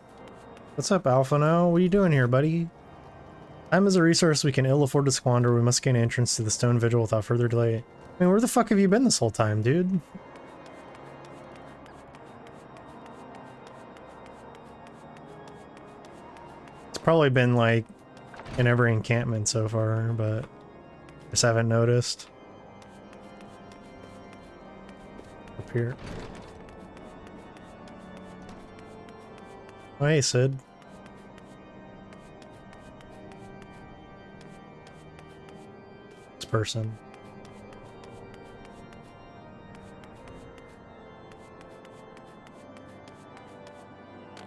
What's up, Alphano? What are you doing here, buddy? Time is a resource we can ill afford to squander. We must gain entrance to the Stone Vigil without further delay. I mean, where the fuck have you been this whole time, dude? probably been like in every encampment so far, but just haven't noticed. Up here. Oh, hey, Sid. This person.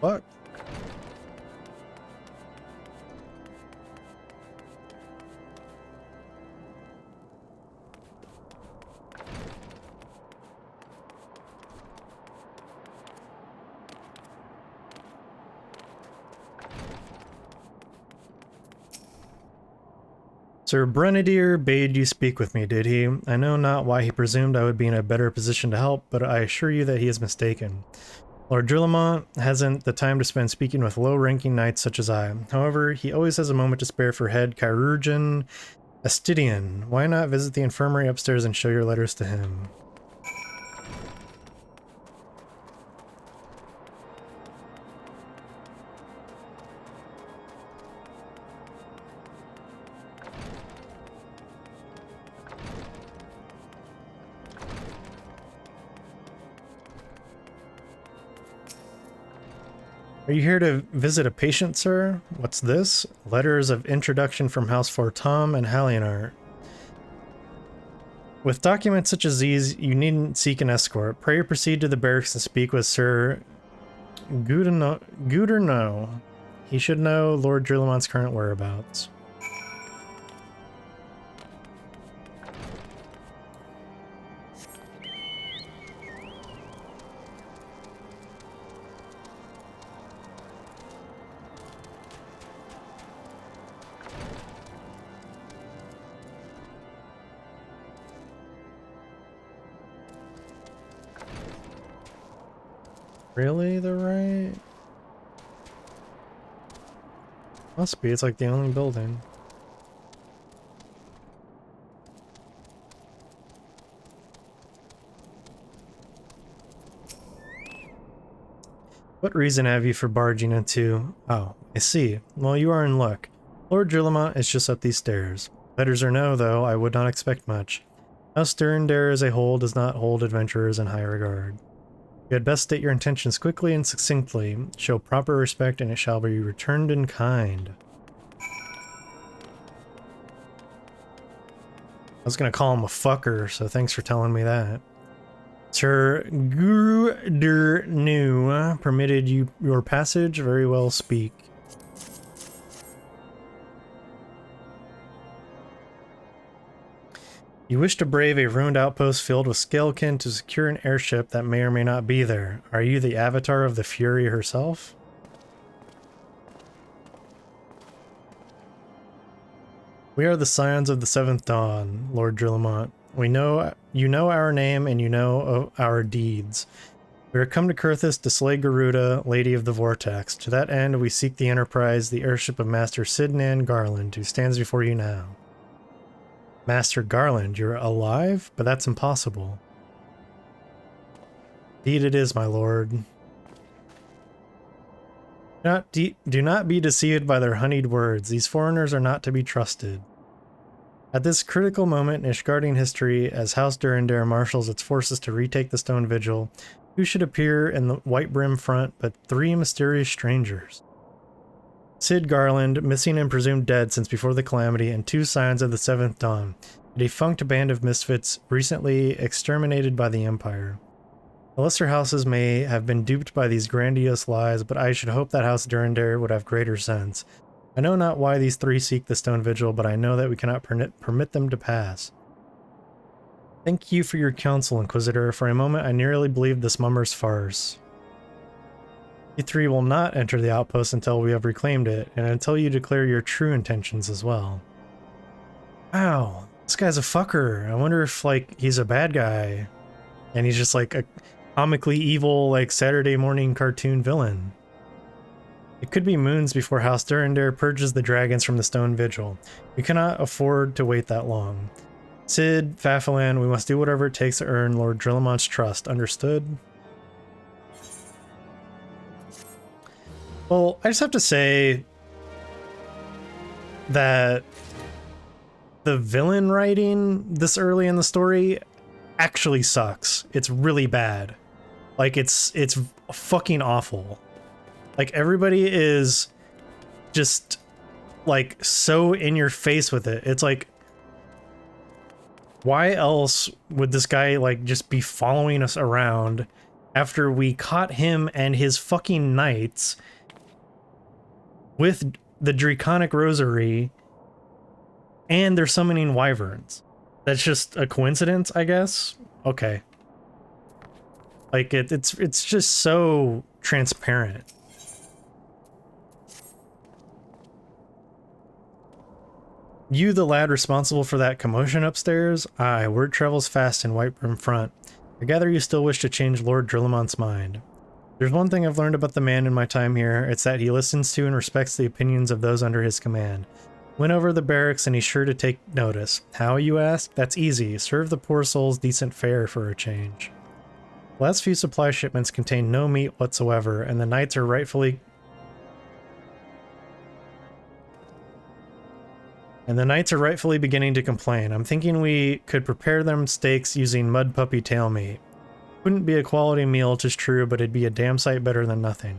Fuck. Sir Brenadier bade you speak with me, did he? I know not why he presumed I would be in a better position to help, but I assure you that he is mistaken. Lord Drillamont hasn't the time to spend speaking with low-ranking knights such as I. However, he always has a moment to spare for head chirurgeon Astidian. Why not visit the infirmary upstairs and show your letters to him? Are you here to visit a patient, sir? What's this? Letters of introduction from House Fortom and Hallionart. With documents such as these, you needn't seek an escort. Pray proceed to the barracks and speak with Sir Guderno. He should know Lord Drillamont's current whereabouts. Really, they're right? Must be, it's like the only building. What reason have you for barging into... Oh, I see. Well, you are in luck. Lord Drillamont is just up these stairs. Letters or no, though, I would not expect much. House Durandare as a whole does not hold adventurers in high regard. You had best state your intentions quickly and succinctly. Show proper respect and it shall be returned in kind. I was gonna call him a fucker, so thanks for telling me that. Sir Gudernu permitted you your passage. Very well, speak. You wish to brave a ruined outpost filled with skeleton to secure an airship that may or may not be there. Are you the avatar of the Fury herself? We are the Scions of the Seventh Dawn, Lord Drillamont. We know you know our name and you know of our deeds. We are come to Coerthas to slay Garuda, Lady of the Vortex. To that end, we seek the Enterprise, the airship of Master Sidnan Garland, who stands before you now. Master Garland, you're alive? But that's impossible. Indeed it is, my lord. Do not be deceived by their honeyed words. These foreigners are not to be trusted. At this critical moment in Ishgardian history, as House Durandare marshals its forces to retake the Stone Vigil, who should appear in the White Brim front but 3 mysterious strangers? Sid Garland, missing and presumed dead since before the Calamity, and 2 Scions of the Seventh Dawn, a defunct band of misfits recently exterminated by the Empire. The lesser houses may have been duped by these grandiose lies, but I should hope that House Durandare would have greater sense. I know not why these 3 seek the Stone Vigil, but I know that we cannot permit them to pass. Thank you for your counsel, Inquisitor. For a moment I nearly believed this mummer's farce. You 3 will not enter the outpost until we have reclaimed it, and until you declare your true intentions as well. Wow, this guy's a fucker. I wonder if, like, he's a bad guy, and he's just like a comically evil, like, Saturday morning cartoon villain. It could be moons before House Durandare purges the dragons from the Stone Vigil. We cannot afford to wait that long. Sid, Fafalan, we must do whatever it takes to earn Lord Drillamont's trust. Understood? Well, I just have to say, that the villain writing this early in the story actually sucks. It's really bad. Like, it's fucking awful. Like, everybody is just, like, so in your face with it. It's like, why else would this guy, like, just be following us around after we caught him and his fucking knights with the Draconic Rosary and they're summoning wyverns? That's just a coincidence, I guess? Okay. Like, it's just so transparent. You, the lad responsible for that commotion upstairs? Aye, word travels fast in White Room Front. I gather you still wish to change Lord Drillamont's mind. There's one thing I've learned about the man in my time here, it's that he listens to and respects the opinions of those under his command. Went over the barracks and he's sure to take notice. How, you ask? That's easy. Serve the poor souls decent fare for a change. The last few supply shipments contain no meat whatsoever, and the knights are rightfully beginning to complain. I'm thinking we could prepare them steaks using mud puppy tail meat. Wouldn't be a quality meal, 'tis true, but it'd be a damn sight better than nothing.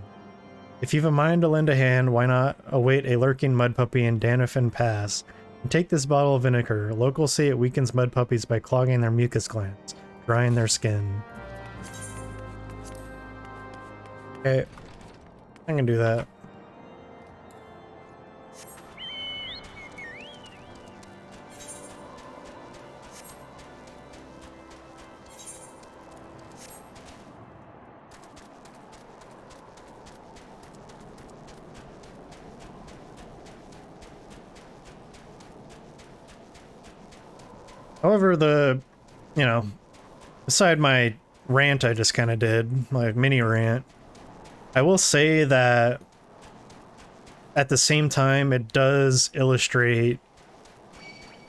If you've a mind to lend a hand, why not await a lurking mud puppy in Danifin Pass, and take this bottle of vinegar. Locals say it weakens mud puppies by clogging their mucus glands, drying their skin. Okay, I can do that. However, beside my rant I just kind of did, my mini rant, I will say that at the same time it does illustrate,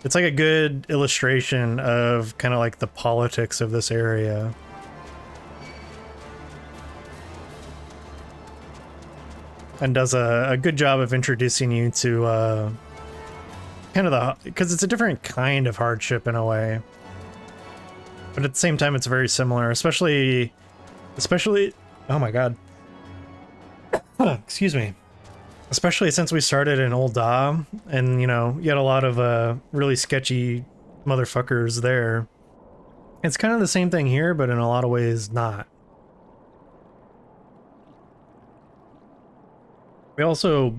it's like a good illustration of kind of like the politics of this area. And does a good job of introducing you to kind of because it's a different kind of hardship in a way, but at the same time it's very similar, especially oh my god, excuse me, especially since we started in Old Da, and you had a lot of really sketchy motherfuckers there. It's kind of the same thing here, but in a lot of ways not. We also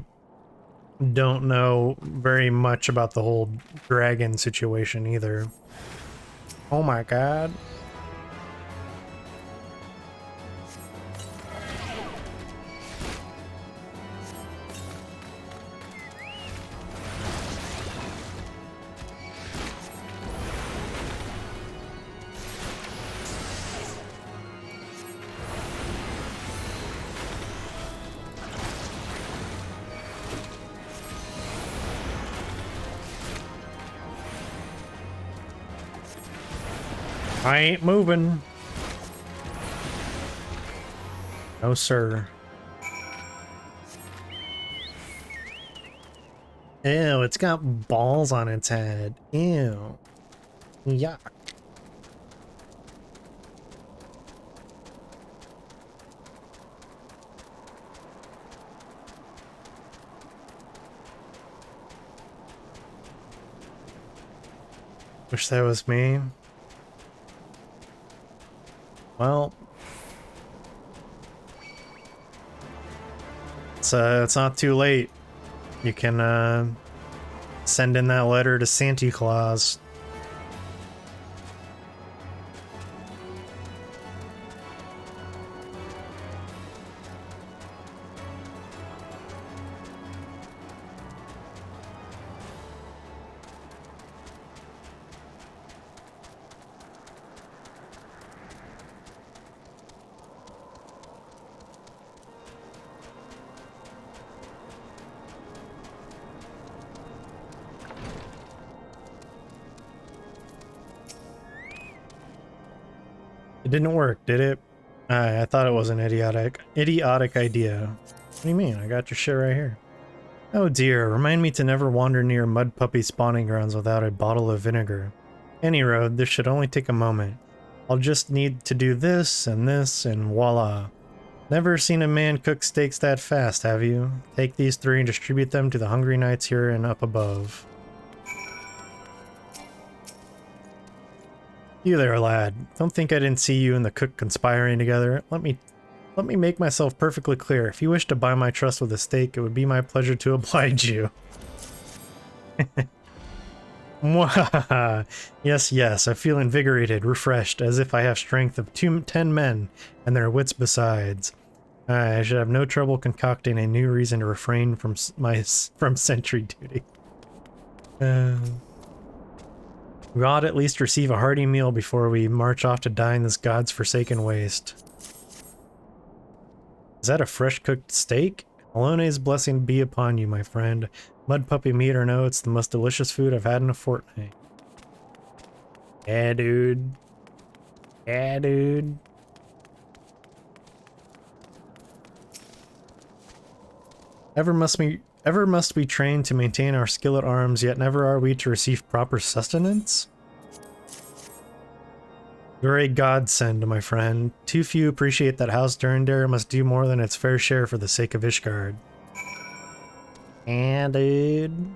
don't know very much about the whole dragon situation either. Oh my god. I ain't moving. No, sir. Ew, it's got balls on its head. Ew. Yuck. Wish that was me. Well, it's not too late. You can send in that letter to Santa Claus. It didn't work, did it? I thought it was an idiotic idea. What do you mean? I got your shit right here. Oh dear, remind me to never wander near mud puppy spawning grounds without a bottle of vinegar. Any road, this should only take a moment. I'll just need to do this, and voila. Never seen a man cook steaks that fast, have you? Take these 3 and distribute them to the hungry knights here and up above. You there, lad. Don't think I didn't see you and the cook conspiring together. Let me make myself perfectly clear. If you wish to buy my trust with a steak, it would be my pleasure to oblige you. Mwahaha. Yes, I feel invigorated, refreshed, as if I have strength of 10 men, and their wits besides. I should have no trouble concocting a new reason to refrain from sentry duty. We ought at least receive a hearty meal before we march off to die in this god's forsaken waste. Is that a fresh-cooked steak? Alone's blessing be upon you, my friend. Mud puppy meat or no, it's the most delicious food I've had in a fortnight. Yeah, dude. Yeah, dude. Ever must we train to maintain our skill at arms, yet never are we to receive proper sustenance? You're a godsend, my friend. Too few appreciate that House Durandare must do more than its fair share for the sake of Ishgard. Yeah, dude.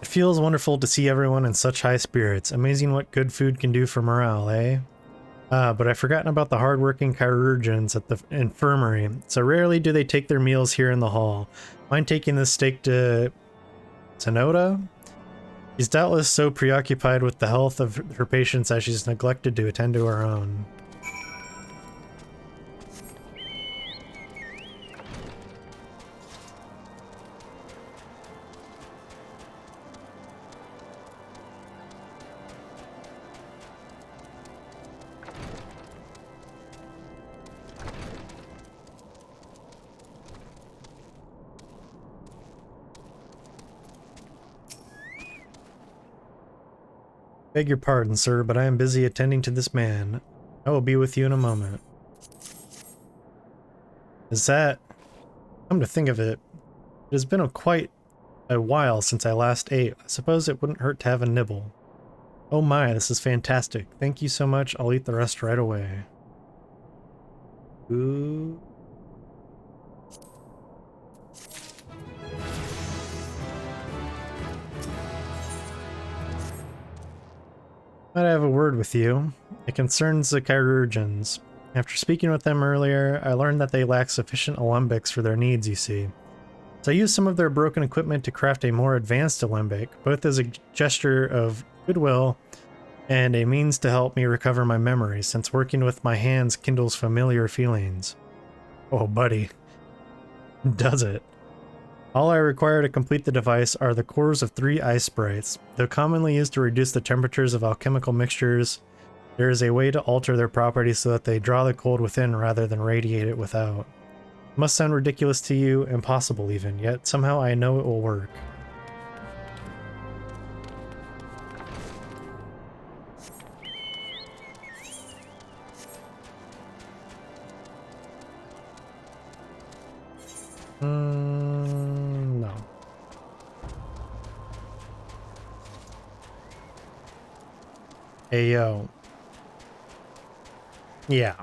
It feels wonderful to see everyone in such high spirits. Amazing what good food can do for morale, eh? But I've forgotten about the hard-working chirurgeons at the infirmary, so rarely do they take their meals here in the hall. Mind taking this steak to Tenoda? She's doubtless so preoccupied with the health of her patients that she's neglected to attend to her own. Beg your pardon, sir, but I am busy attending to this man. I will be with you in a moment. Is that... Come to think of it, it has been quite a while since I last ate. I suppose it wouldn't hurt to have a nibble. Oh my, this is fantastic. Thank you so much. I'll eat the rest right away. Ooh. Might I have a word with you? It concerns the chirurgeons. After speaking with them earlier, I learned that they lack sufficient alembics for their needs, you see. So I used some of their broken equipment to craft a more advanced alembic, both as a gesture of goodwill and a means to help me recover my memory, since working with my hands kindles familiar feelings. Oh, buddy. Does it? All I require to complete the device are the cores of 3 ice sprites. Though commonly used to reduce the temperatures of alchemical mixtures, there is a way to alter their properties so that they draw the cold within rather than radiate it without. It must sound ridiculous to you, impossible even, yet somehow I know it will work. No. Hey, yo. Yeah.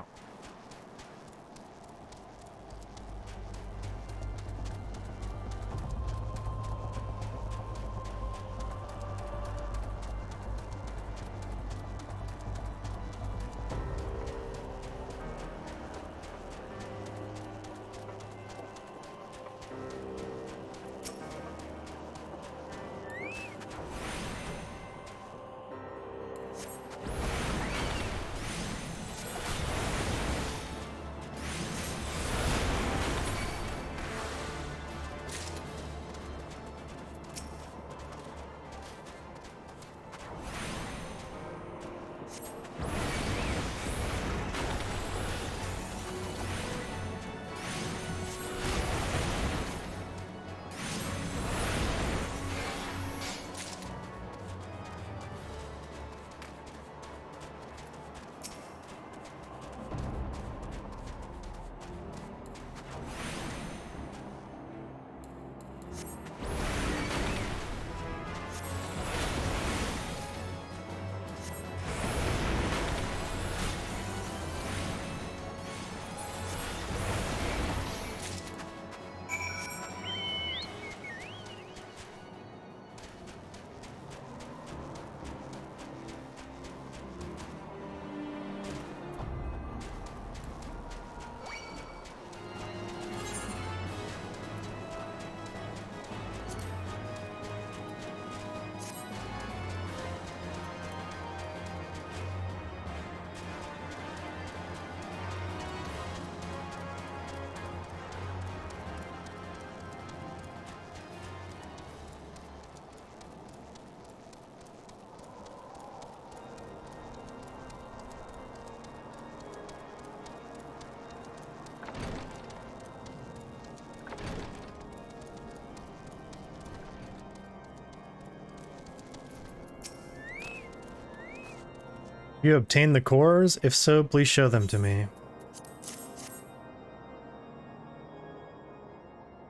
You obtained the cores? If so, please show them to me.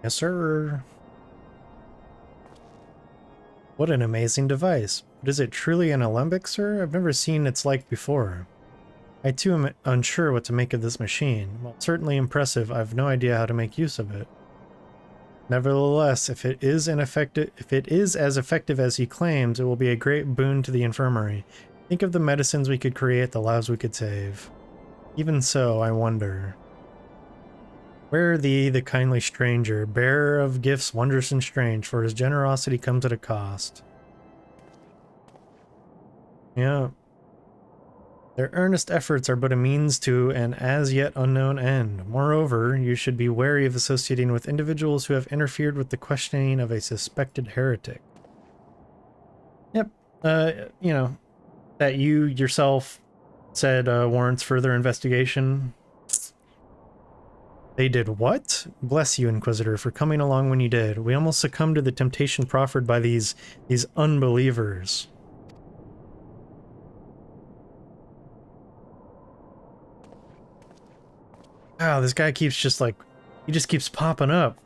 Yes, sir. What an amazing device. But is it truly an alembic, sir? I've never seen its like before. I too am unsure what to make of this machine. While certainly impressive, I have no idea how to make use of it. Nevertheless, if it is as effective as he claims, it will be a great boon to the infirmary. Think of the medicines we could create, the lives we could save. Even so, I wonder. Where thee, the kindly stranger, bearer of gifts wondrous and strange, for his generosity comes at a cost. Yeah. Their earnest efforts are but a means to an as yet unknown end. Moreover, you should be wary of associating with individuals who have interfered with the questioning of a suspected heretic. Yep. You know, that you yourself said warrants further investigation. They did what? Bless you, Inquisitor, for coming along when you did. We almost succumbed to the temptation proffered by these unbelievers. Wow, this guy keeps just like, he just keeps popping up.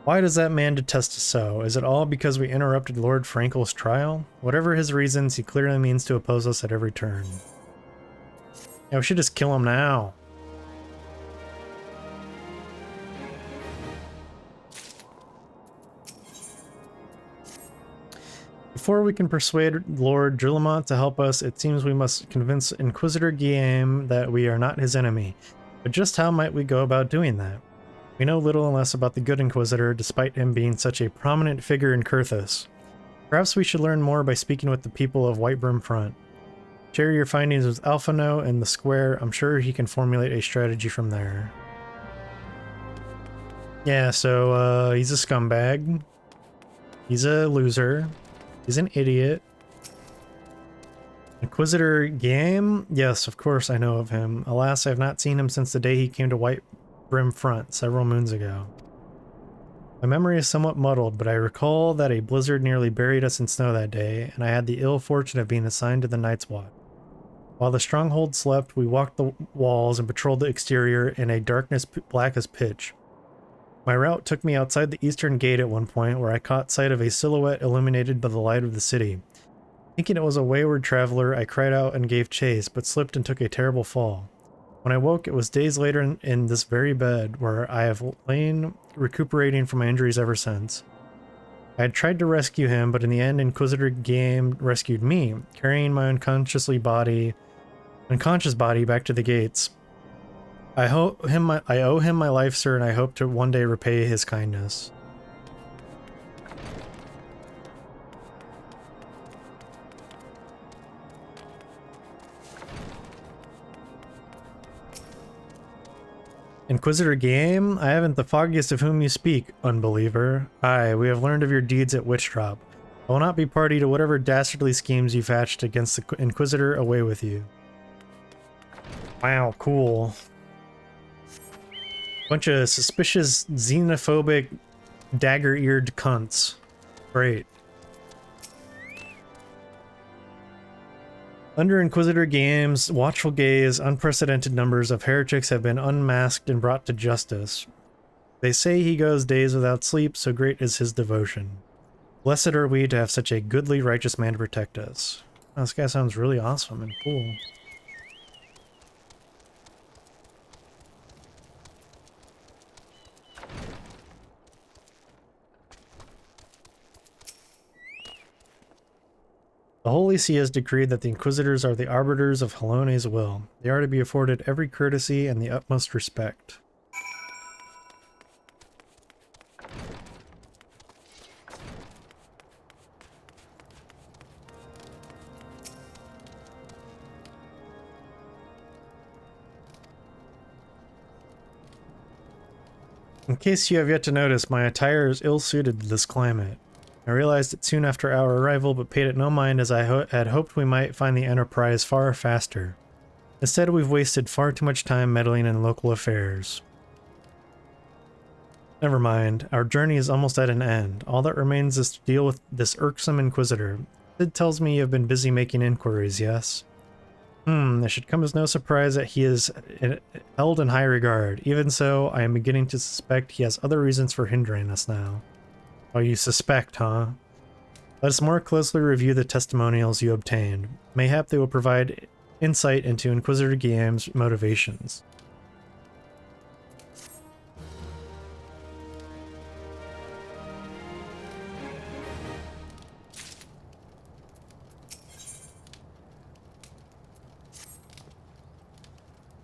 Why does that man detest us so? Is it all because we interrupted Lord Frankel's trial? Whatever his reasons, he clearly means to oppose us at every turn. Yeah, we should just kill him now. Before we can persuade Lord Drillamont to help us, it seems we must convince Inquisitor Guillaume that we are not his enemy. But just how might we go about doing that? We know little unless about the good Inquisitor, despite him being such a prominent figure in Coerthas. Perhaps we should learn more by speaking with the people of Whitebrim Front. Share your findings with Alphano and the Square. I'm sure he can formulate a strategy from there. Yeah, so he's a scumbag. He's a loser. He's an idiot. Inquisitor Game? Yes, of course I know of him. Alas, I have not seen him since the day he came to Whitebrim Front several moons ago. My memory is somewhat muddled, but I recall that a blizzard nearly buried us in snow that day, and I had the ill fortune of being assigned to the Night's Watch. While the stronghold slept, we walked the walls and patrolled the exterior in a darkness black as pitch. My route took me outside the eastern gate at one point, where I caught sight of a silhouette illuminated by the light of the city. Thinking it was a wayward traveler, I cried out and gave chase, but slipped and took a terrible fall. When I woke, it was days later in this very bed, where I have lain recuperating from my injuries ever since. I had tried to rescue him, but in the end, Inquisitor Game rescued me, carrying my unconscious body back to the gates. I owe him my life, sir, and I hope to one day repay his kindness. Inquisitor Game, I haven't the foggiest of whom you speak, unbeliever. Aye, we have learned of your deeds at Witchdrop. I will not be party to whatever dastardly schemes you've hatched against the Inquisitor. Away with you. Wow, cool. Bunch of suspicious, xenophobic, dagger-eared cunts. Great. Under Inquisitor Game's watchful gaze, unprecedented numbers of heretics have been unmasked and brought to justice. They say he goes days without sleep, so great is his devotion. Blessed are we to have such a goodly, righteous man to protect us. Oh, this guy sounds really awesome and cool. The Holy See has decreed that the Inquisitors are the arbiters of Halone's will. They are to be afforded every courtesy and the utmost respect. In case you have yet to notice, my attire is ill-suited to this climate. I realized it soon after our arrival, but paid it no mind as I had hoped we might find the Enterprise far faster. Instead, we've wasted far too much time meddling in local affairs. Never mind, our journey is almost at an end. All that remains is to deal with this irksome Inquisitor. Sid tells me you've been busy making inquiries, yes? It should come as no surprise that he is held in high regard. Even so, I am beginning to suspect he has other reasons for hindering us now. Oh, you suspect, huh? Let us more closely review the testimonials you obtained. Mayhap they will provide insight into Inquisitor Guillaume's motivations.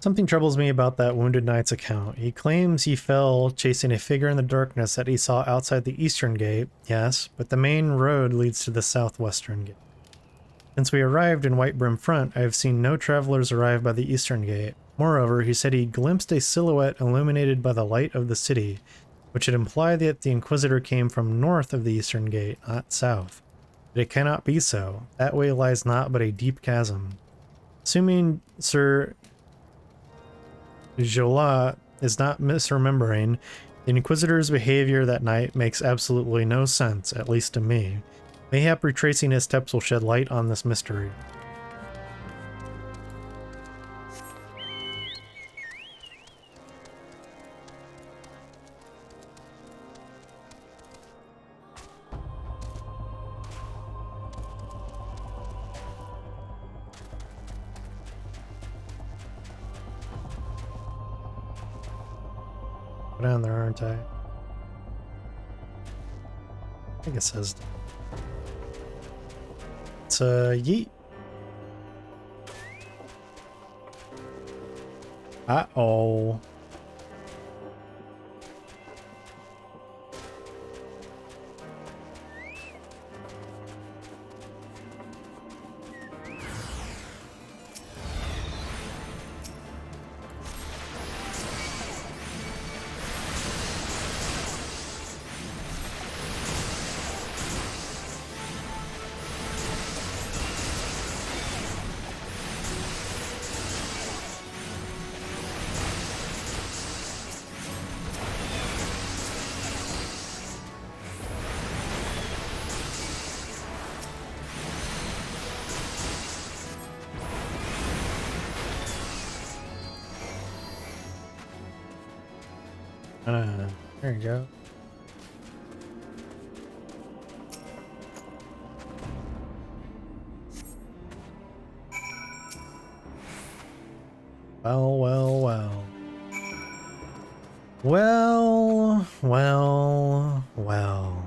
Something troubles me about that Wounded Knight's account. He claims he fell chasing a figure in the darkness that he saw outside the eastern gate, yes, but the main road leads to the southwestern gate. Since we arrived in Whitebrim Front, I have seen no travelers arrive by the eastern gate. Moreover, he said he glimpsed a silhouette illuminated by the light of the city, which would imply that the Inquisitor came from north of the eastern gate, not south. But it cannot be so. That way lies naught but a deep chasm. Assuming Sir Jola is not misremembering, the Inquisitor's behavior that night makes absolutely no sense, at least to me. Mayhap retracing his steps will shed light on this mystery. Down there, aren't I? I think it says. It's yeet. Uh-oh. There you go. Well, well, well. Well, well, well.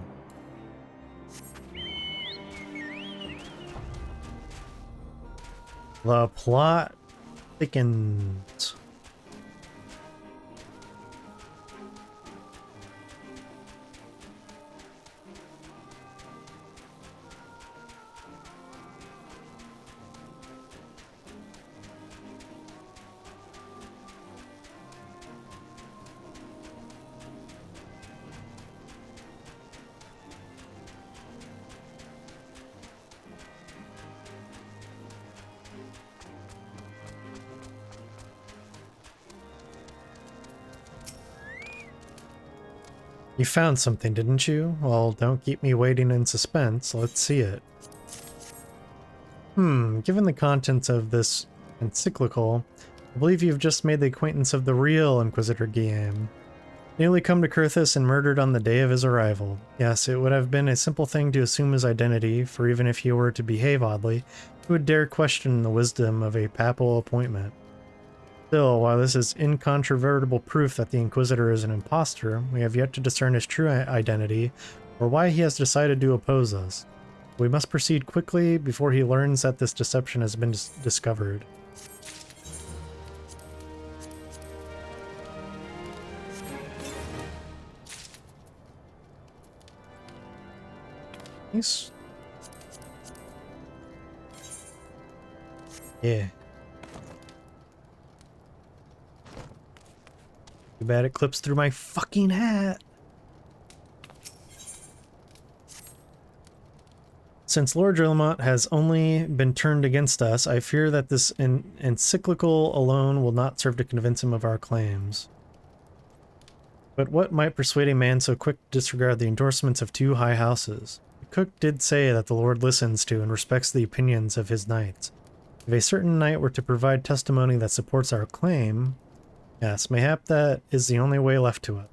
The plot thickens. You found something, didn't you? Well, don't keep me waiting in suspense. Let's see it. Given the contents of this encyclical, I believe you've just made the acquaintance of the real Inquisitor Guillaume. Nearly come to Coerthas and murdered on the day of his arrival. Yes, it would have been a simple thing to assume his identity, for even if he were to behave oddly, who would dare question the wisdom of a papal appointment? Still, while this is incontrovertible proof that the Inquisitor is an impostor, we have yet to discern his true identity, or why he has decided to oppose us. We must proceed quickly before he learns that this deception has been discovered. Nice. Yeah. Too bad it clips through my fucking hat. Since Lord Drillamont has only been turned against us, I fear that this encyclical alone will not serve to convince him of our claims. But what might persuade a man so quick to disregard the endorsements of two high houses? cook did say that the Lord listens to and respects the opinions of his knights. If a certain knight were to provide testimony that supports our claim, yes, mayhap that is the only way left to us.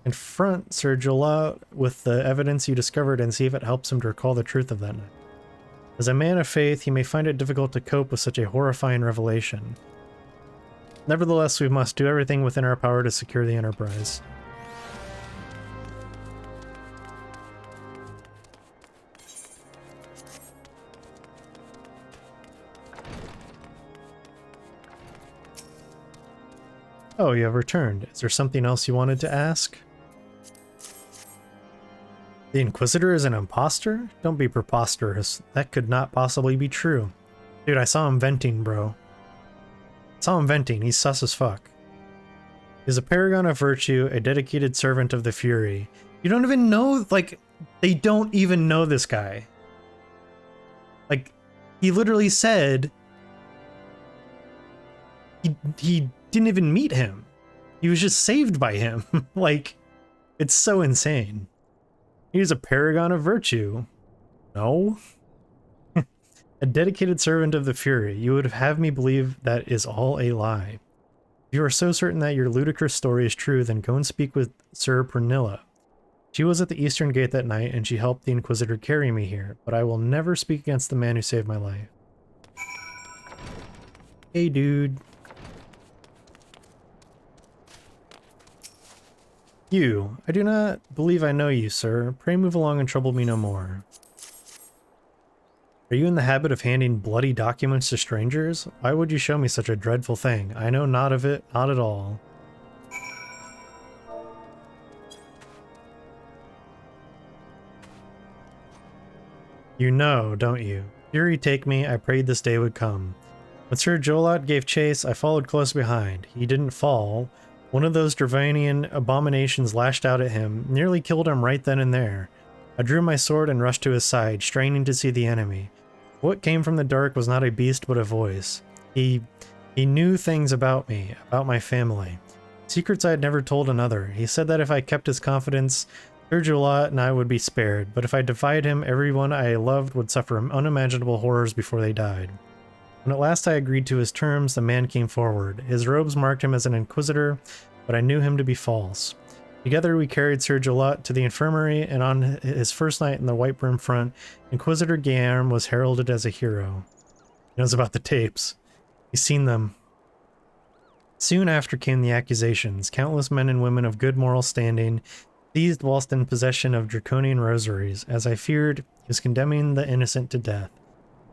Confront Sir Jolat with the evidence you discovered and see if it helps him to recall the truth of that night. As a man of faith, he may find it difficult to cope with such a horrifying revelation. Nevertheless, we must do everything within our power to secure the Enterprise. Oh, you have returned. Is there something else you wanted to ask? The Inquisitor is an imposter? Don't be preposterous. That could not possibly be true. Dude, I saw him venting, bro. I saw him venting. He's sus as fuck. He's a paragon of virtue, a dedicated servant of the Fury. You don't even know, like, they don't even know this guy. Like, he literally said he didn't even meet him. He was just saved by him. Like, it's so insane. He's a paragon of virtue. No? A dedicated servant of the Fury. You would have me believe that is all a lie. If you are so certain that your ludicrous story is true, then go and speak with Sir Pernilla. She was at the Eastern Gate that night, and she helped the Inquisitor carry me here, but I will never speak against the man who saved my life. Hey, dude. You. I do not believe I know you, sir. Pray move along and trouble me no more. Are you in the habit of handing bloody documents to strangers? Why would you show me such a dreadful thing? I know not of it, not at all. You know, don't you? Fury take me, I prayed this day would come. When Sir Jolat gave chase, I followed close behind. He didn't fall. One of those Dravanian abominations lashed out at him, nearly killed him right then and there. I drew my sword and rushed to his side, straining to see the enemy. What came from the dark was not a beast but a voice. He knew things about me, about my family. Secrets I had never told another. He said that if I kept his confidence, Sir Jolat and I would be spared, but if I defied him, everyone I loved would suffer unimaginable horrors before they died. When at last I agreed to his terms, the man came forward. His robes marked him as an Inquisitor, but I knew him to be false. Together we carried Sir Jolat to the infirmary, and on his first night in the White Brim front, Inquisitor Guillermo was heralded as a hero. He knows about the tapes. He's seen them. Soon after came the accusations. Countless men and women of good moral standing seized whilst in possession of draconian rosaries. As I feared, he was condemning the innocent to death.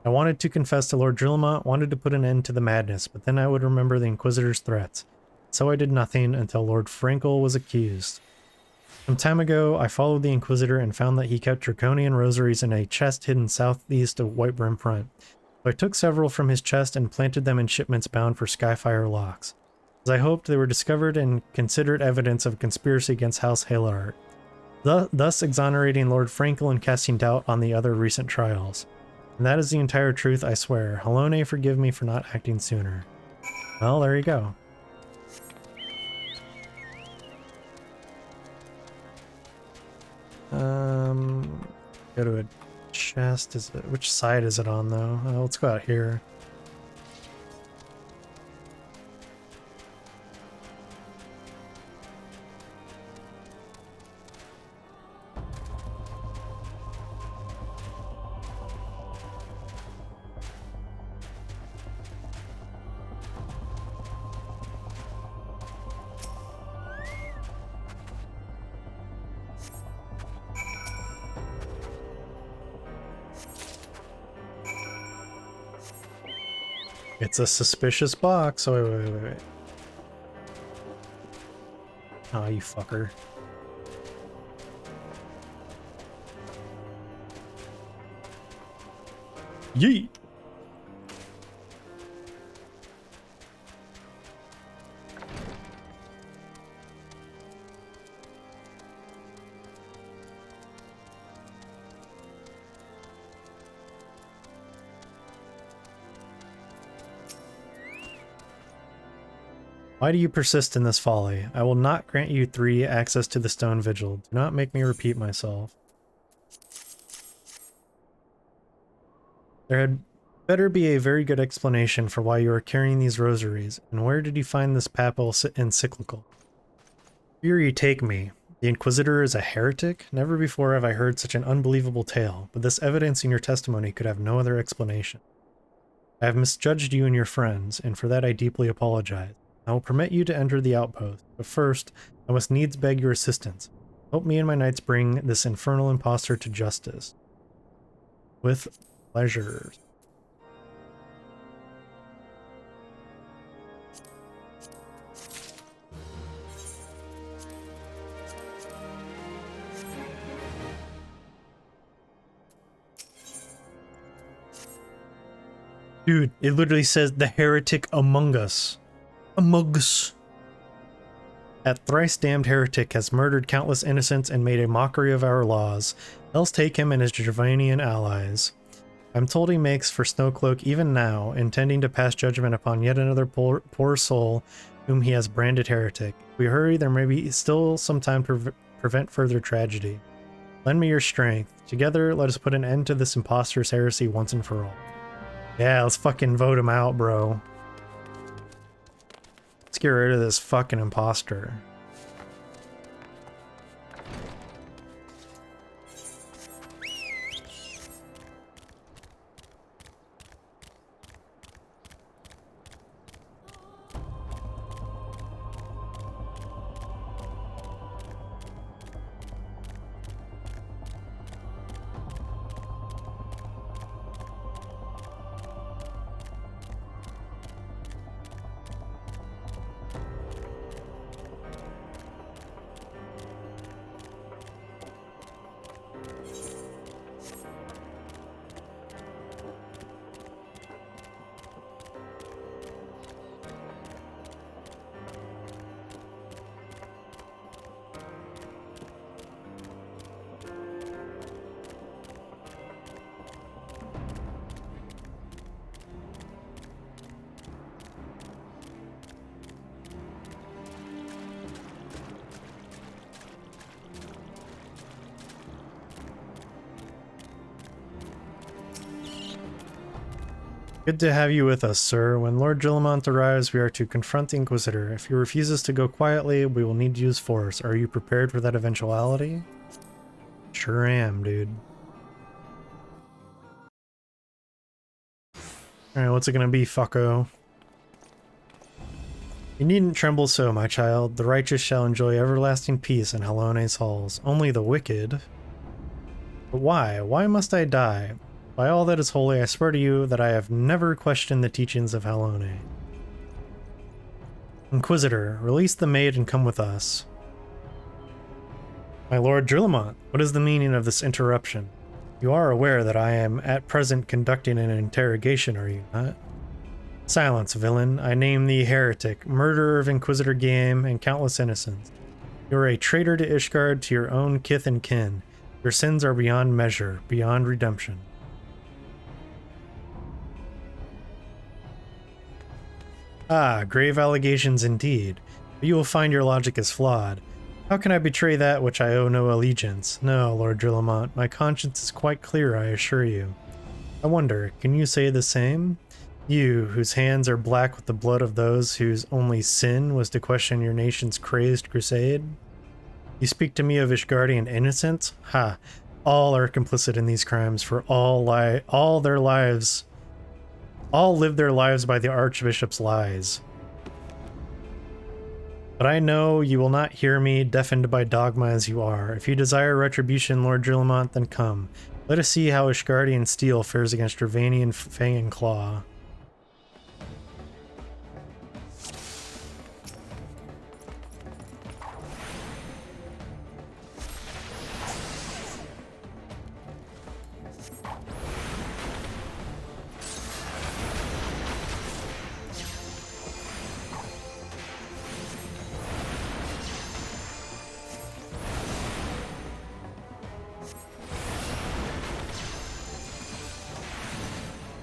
I wanted to confess to Lord Drillamont, wanted to put an end to the madness, but then I would remember the Inquisitor's threats. So I did nothing until Lord Frankel was accused. Some time ago, I followed the Inquisitor and found that he kept draconian rosaries in a chest hidden southeast of White Brim Front. So I took several from his chest and planted them in shipments bound for Skyfire locks. As I hoped, they were discovered and considered evidence of a conspiracy against House Halart, thus exonerating Lord Frankel and casting doubt on the other recent trials. And that is the entire truth, I swear. Halone, forgive me for not acting sooner. Well, there you go. Go to a chest. Which side is it on, though? Let's go out here. It's a suspicious box. Oh, wait. Oh, you fucker. Yeet! Why do you persist in this folly? I will not grant you 3 access to the Stone Vigil. Do not make me repeat myself. There had better be a very good explanation for why you are carrying these rosaries, and where did you find this papal encyclical? Fury take me. The Inquisitor is a heretic? Never before have I heard such an unbelievable tale, but this evidence in your testimony could have no other explanation. I have misjudged you and your friends, and for that I deeply apologize. I will permit you to enter the outpost, but first, I must needs beg your assistance. Help me and my knights bring this infernal impostor to justice. With pleasure. Dude, it literally says the heretic among us. Among us. That thrice-damned heretic has murdered countless innocents and made a mockery of our laws. Else take him and his Gervanian allies. I'm told he makes for Snowcloak even now, intending to pass judgment upon yet another poor soul whom he has branded heretic. If we hurry, there may be still some time to prevent further tragedy. Lend me your strength. Together, let us put an end to this impostor's heresy once and for all. Yeah, let's fucking vote him out, bro. Let's get rid of this fucking imposter. Good to have you with us, sir. When Lord Gillamont arrives, we are to confront the Inquisitor. If he refuses to go quietly, we will need to use force. Are you prepared for that eventuality? Sure am, dude. Alright, what's it gonna be, fucko? You needn't tremble so, my child. The righteous shall enjoy everlasting peace in Halone's halls. Only the wicked. But why? Why must I die? By all that is holy, I swear to you that I have never questioned the teachings of Halone. Inquisitor, release the maid and come with us. My lord Gillamont, what is the meaning of this interruption? You are aware that I am at present conducting an interrogation, are you not? Silence, villain. I name thee heretic, murderer of Inquisitor Game and countless innocents. You are a traitor to Ishgard, to your own kith and kin. Your sins are beyond measure, beyond redemption. Ah, grave allegations indeed, but you will find your logic is flawed. How can I betray that which I owe no allegiance? No, Lord Gillamont, my conscience is quite clear, I assure you. I wonder, can you say the same? You, whose hands are black with the blood of those whose only sin was to question your nation's crazed crusade? You speak to me of Ishgardian innocence? Ha! All are complicit in these crimes, for all live their lives by the Archbishop's lies. But I know you will not hear me, deafened by dogma as you are. If you desire retribution, Lord Gillamont, then come. Let us see how Ishgardian steel fares against Gervanian fang and claw.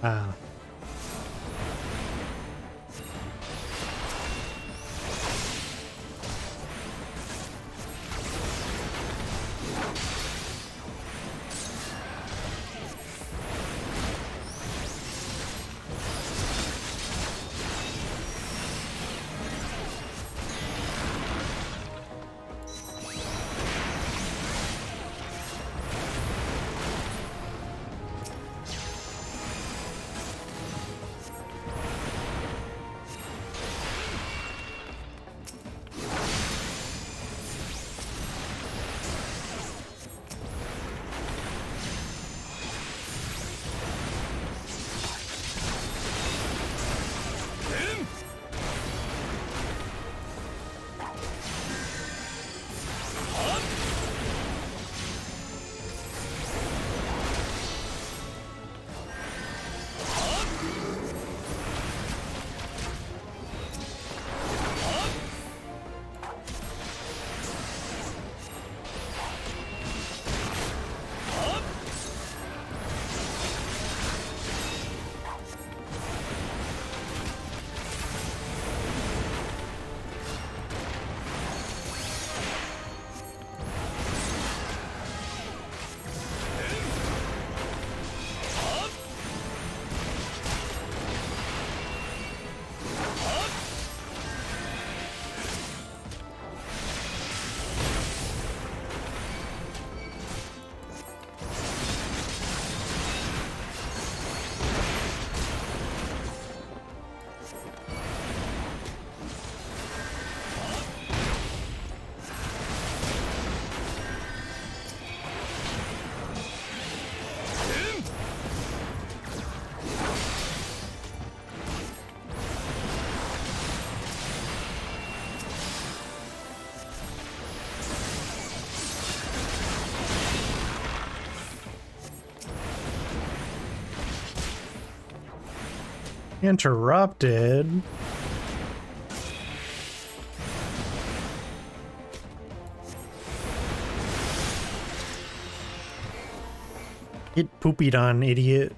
Ah. Interrupted. Get poopied on, idiot.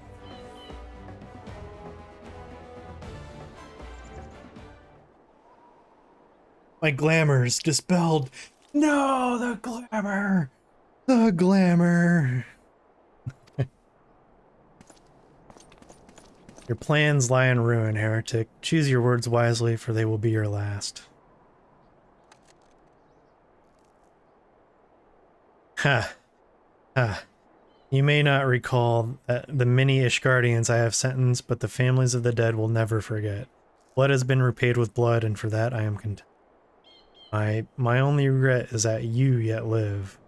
My glamour's dispelled. No, the glamour! The glamour! Your plans lie in ruin, heretic. Choose your words wisely, for they will be your last. Ha! Ha! You may not recall the many Ishgardians I have sentenced, but the families of the dead will never forget. Blood has been repaid with blood, and for that I am content. My only regret is that you yet live.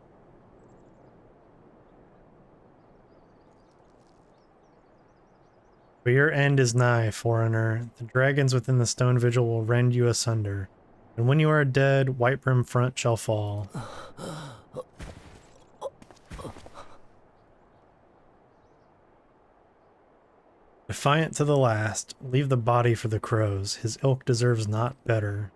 But your end is nigh, foreigner. The dragons within the Stone Vigil will rend you asunder, and when you are dead, Whitebrim Front shall fall. Defiant to the last, leave the body for the crows. His ilk deserves not better.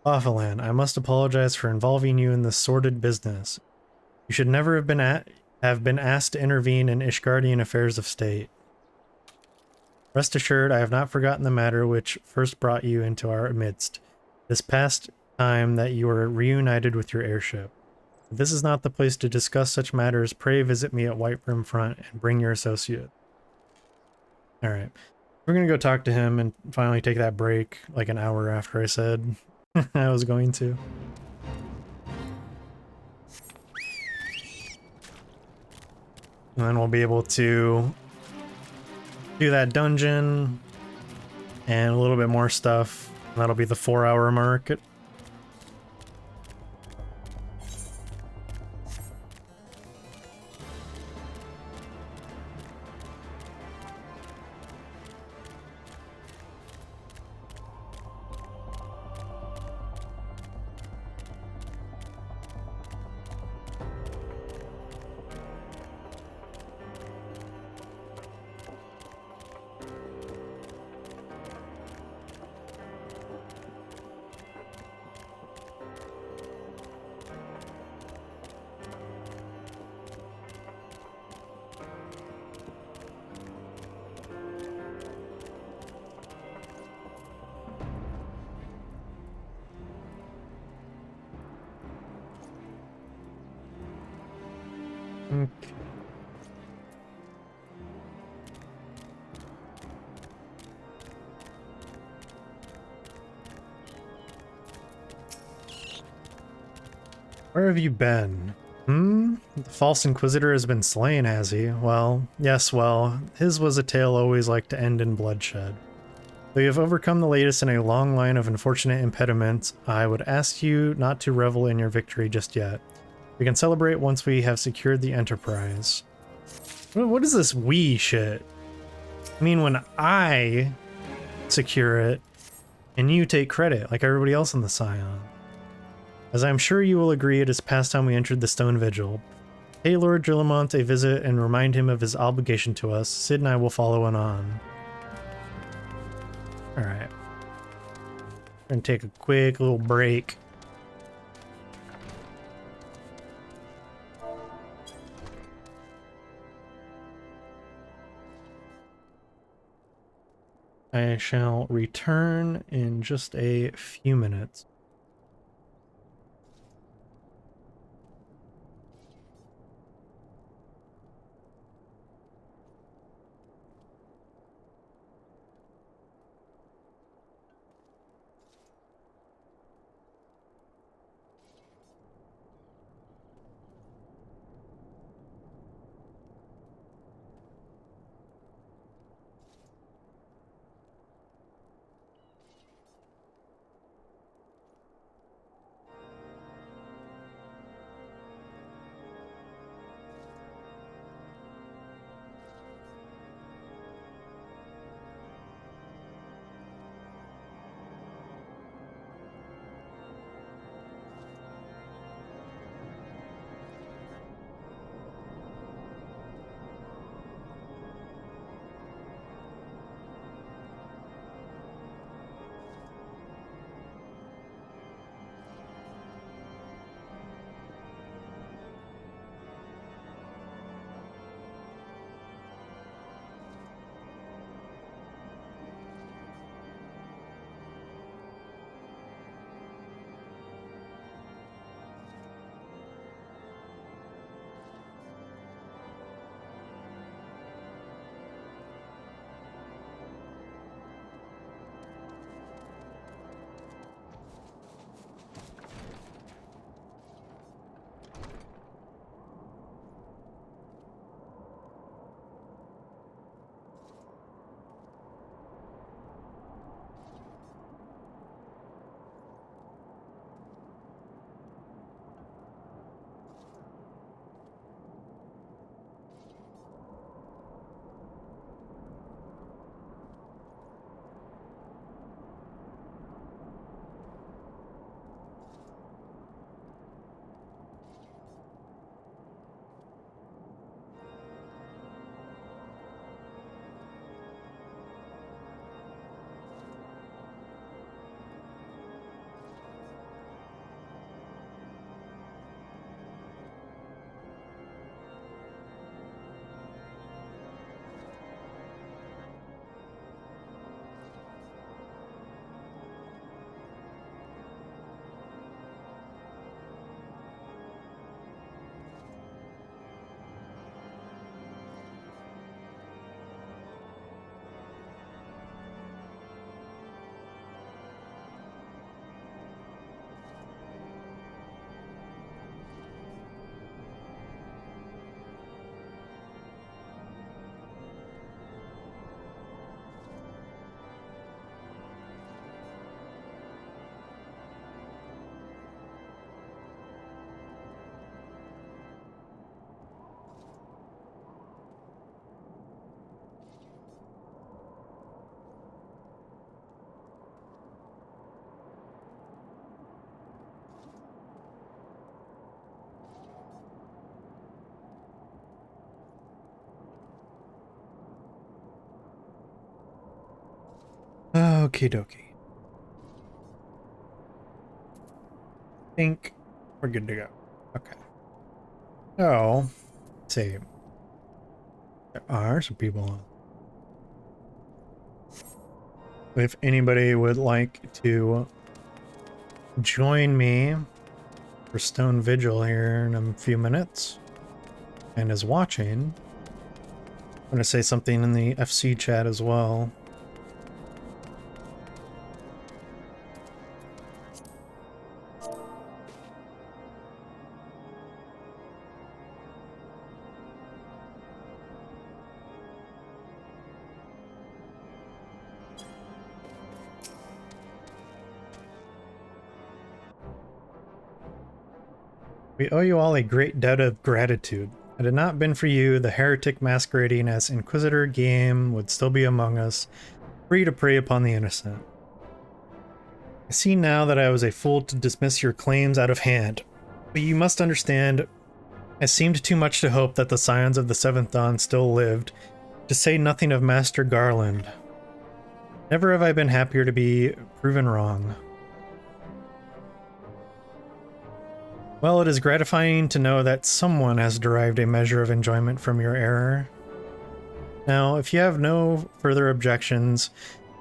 Laughalan, I must apologize for involving you in this sordid business. You should never have been asked to intervene in Ishgardian affairs of state. Rest assured, I have not forgotten the matter which first brought you into our midst, this past time that you were reunited with your airship. If this is not the place to discuss such matters, pray visit me at Whitebrim Front and bring your associate. Alright. We're gonna go talk to him and finally take that break, like an hour after I said I was going to. And then we'll be able to do that dungeon and a little bit more stuff. That'll be the 4-hour mark. Okay. Where have you been? The false Inquisitor has been slain, has he? Well, yes, well, his was a tale always like to end in bloodshed. Though you have overcome the latest in a long line of unfortunate impediments, I would ask you not to revel in your victory just yet. We can celebrate once we have secured the Enterprise. What is this we shit? I mean, when I secure it, and you take credit, like everybody else in the Scion. As I am sure you will agree, it is past time we entered the Stone Vigil. Pay Lord Gillamont a visit and remind him of his obligation to us. Sid and I will follow on. Alright. We're gonna take a quick little break. I shall return in just a few minutes. Okie dokie. Think we're good to go. Okay. So, let's see. There are some people on. If anybody would like to join me for Stone Vigil here in a few minutes and is watching, I'm going to say something in the FC chat as well. We owe you all a great debt of gratitude. Had it not been for you, the heretic masquerading as Inquisitor game would still be among us, free to prey upon the innocent. I see now that I was a fool to dismiss your claims out of hand, but you must understand, it seemed too much to hope that the scions of the Seventh Dawn still lived, to say nothing of Master Garland. Never have I been happier to be proven wrong. Well, it is gratifying to know that someone has derived a measure of enjoyment from your error. Now, if you have no further objections,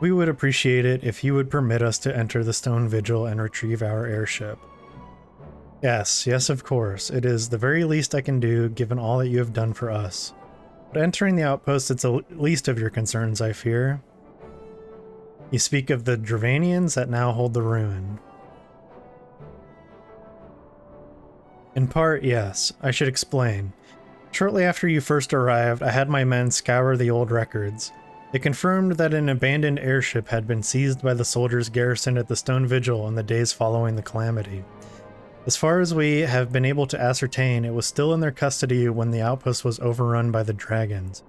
we would appreciate it if you would permit us to enter the Stone Vigil and retrieve our airship. Yes, of course. It is the very least I can do, given all that you have done for us. But entering the outpost is the least of your concerns, I fear. You speak of the Dravanians that now hold the ruin. In part, yes. I should explain. Shortly after you first arrived, I had my men scour the old records. They confirmed that an abandoned airship had been seized by the soldiers garrisoned at the Stone Vigil in the days following the calamity. As far as we have been able to ascertain, it was still in their custody when the outpost was overrun by the dragons.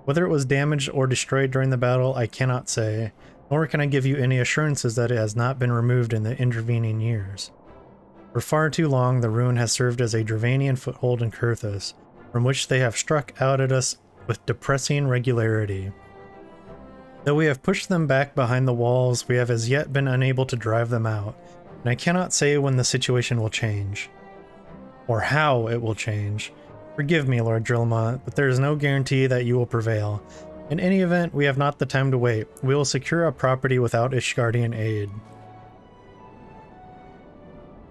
Whether it was damaged or destroyed during the battle, I cannot say, nor can I give you any assurances that it has not been removed in the intervening years. For far too long, the ruin has served as a Dravanian foothold in Coerthas, from which they have struck out at us with depressing regularity. Though we have pushed them back behind the walls, we have as yet been unable to drive them out, and I cannot say when the situation will change. Or how it will change. Forgive me, Lord Drillamont, but there is no guarantee that you will prevail. In any event, we have not the time to wait. We will secure our property without Ishgardian aid.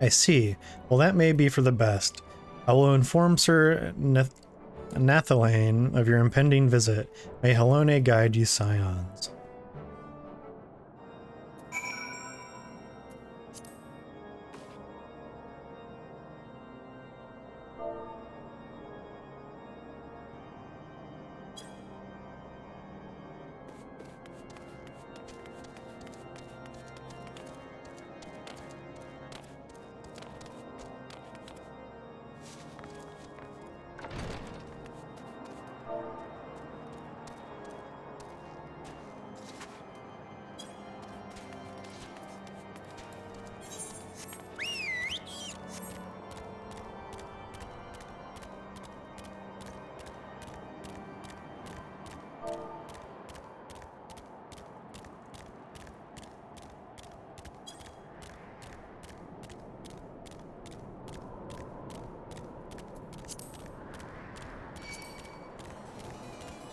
I see. Well, that may be for the best. I will inform Sir Nathalane of your impending visit. May Helone guide you, scions.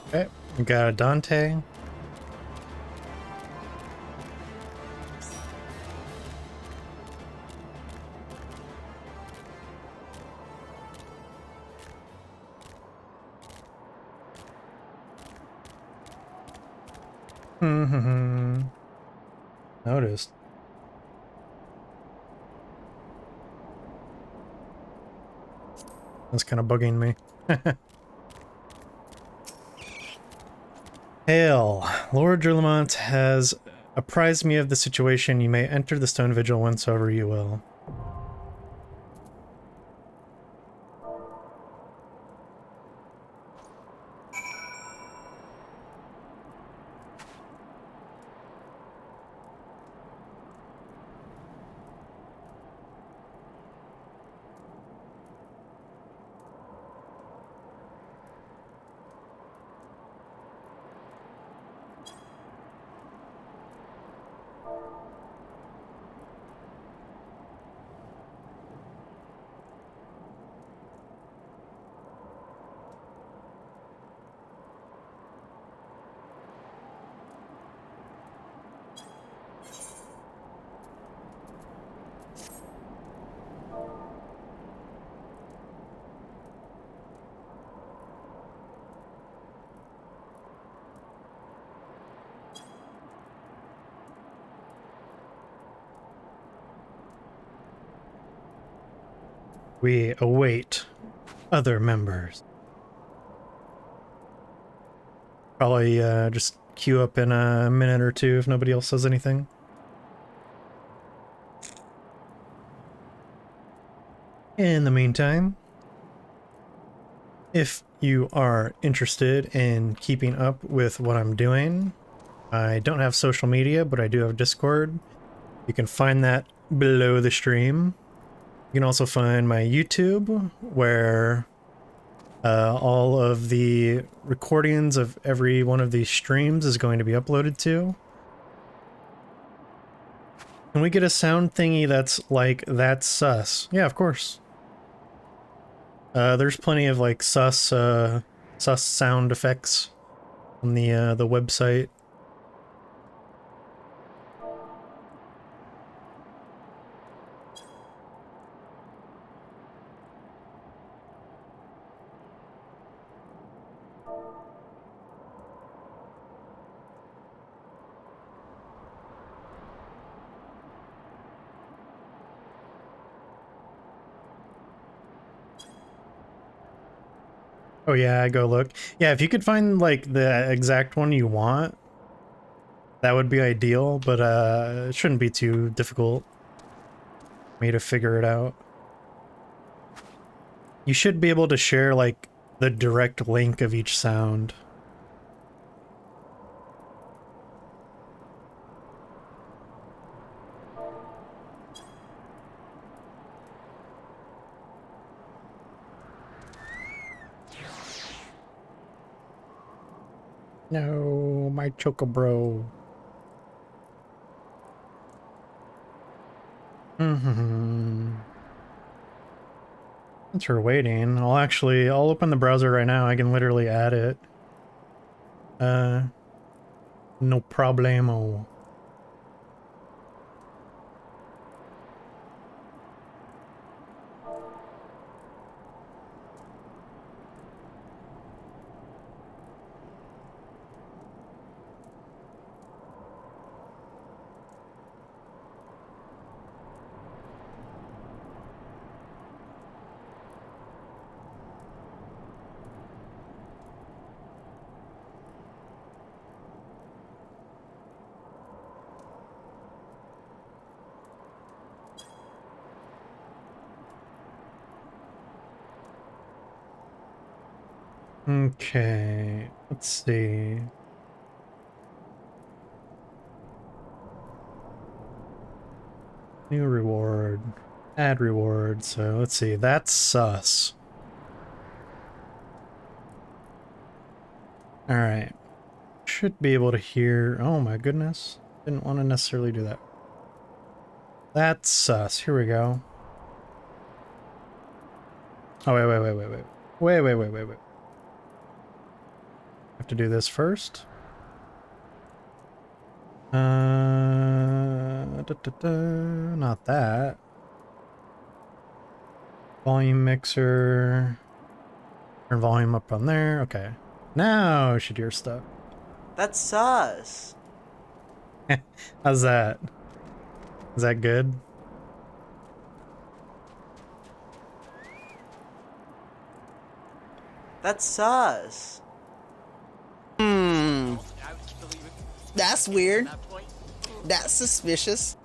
Okay, we got a Dante. Noticed. That's kind of bugging me. Hail! Lord Drillamont has apprised me of the situation. You may enter the Stone Vigil whensoever you will. We await other members. Probably just queue up in a minute or two if nobody else says anything. In the meantime, if you are interested in keeping up with what I'm doing, I don't have social media, but I do have Discord. You can find that below the stream. You can also find my YouTube, where all of the recordings of every one of these streams is going to be uploaded to. Can we get a sound thingy that's like, that's sus? Yeah, of course. There's plenty of like sus sound effects on the website. Oh yeah, go look. Yeah, if you could find like the exact one you want, that would be ideal, but it shouldn't be too difficult for me to figure it out. You should be able to share like the direct link of each sound. No, my Chocobro. Since we're waiting, I'll open the browser right now. I can literally add it. No problemo. Okay, let's see. New reward. Add reward. So let's see. That's sus. Alright. Should be able to hear. Oh my goodness. Didn't want to necessarily do that. That's sus. Here we go. Oh, wait. Have to do this first. Not that. Volume mixer. Turn volume up on there. Okay. Now I should hear stuff. That's sus. How's that? Is that good? That's sus. That's weird. That's suspicious.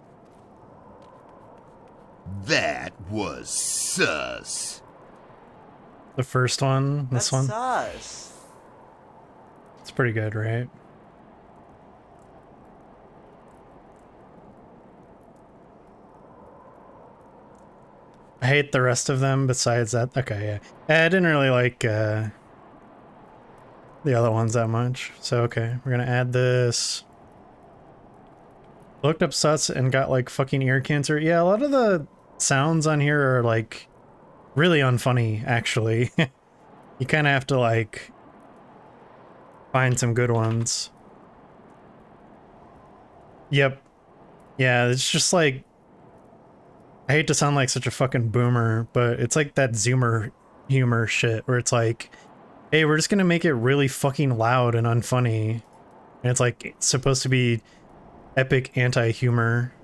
That was sus. The first one? This one? Sus. It's pretty good, right? I hate the rest of them besides that. Okay, yeah. I didn't really like the other ones that much. So, okay, we're gonna add this. Looked up sus and got like fucking ear cancer. Yeah, a lot of the sounds on here are like really unfunny, actually. You kind of have to like find some good ones. Yep. Yeah, it's just like, I hate to sound like such a fucking boomer, but it's like that Zoomer humor shit where it's like, hey, we're just gonna make it really fucking loud and unfunny. And it's like, it's supposed to be epic anti-humor.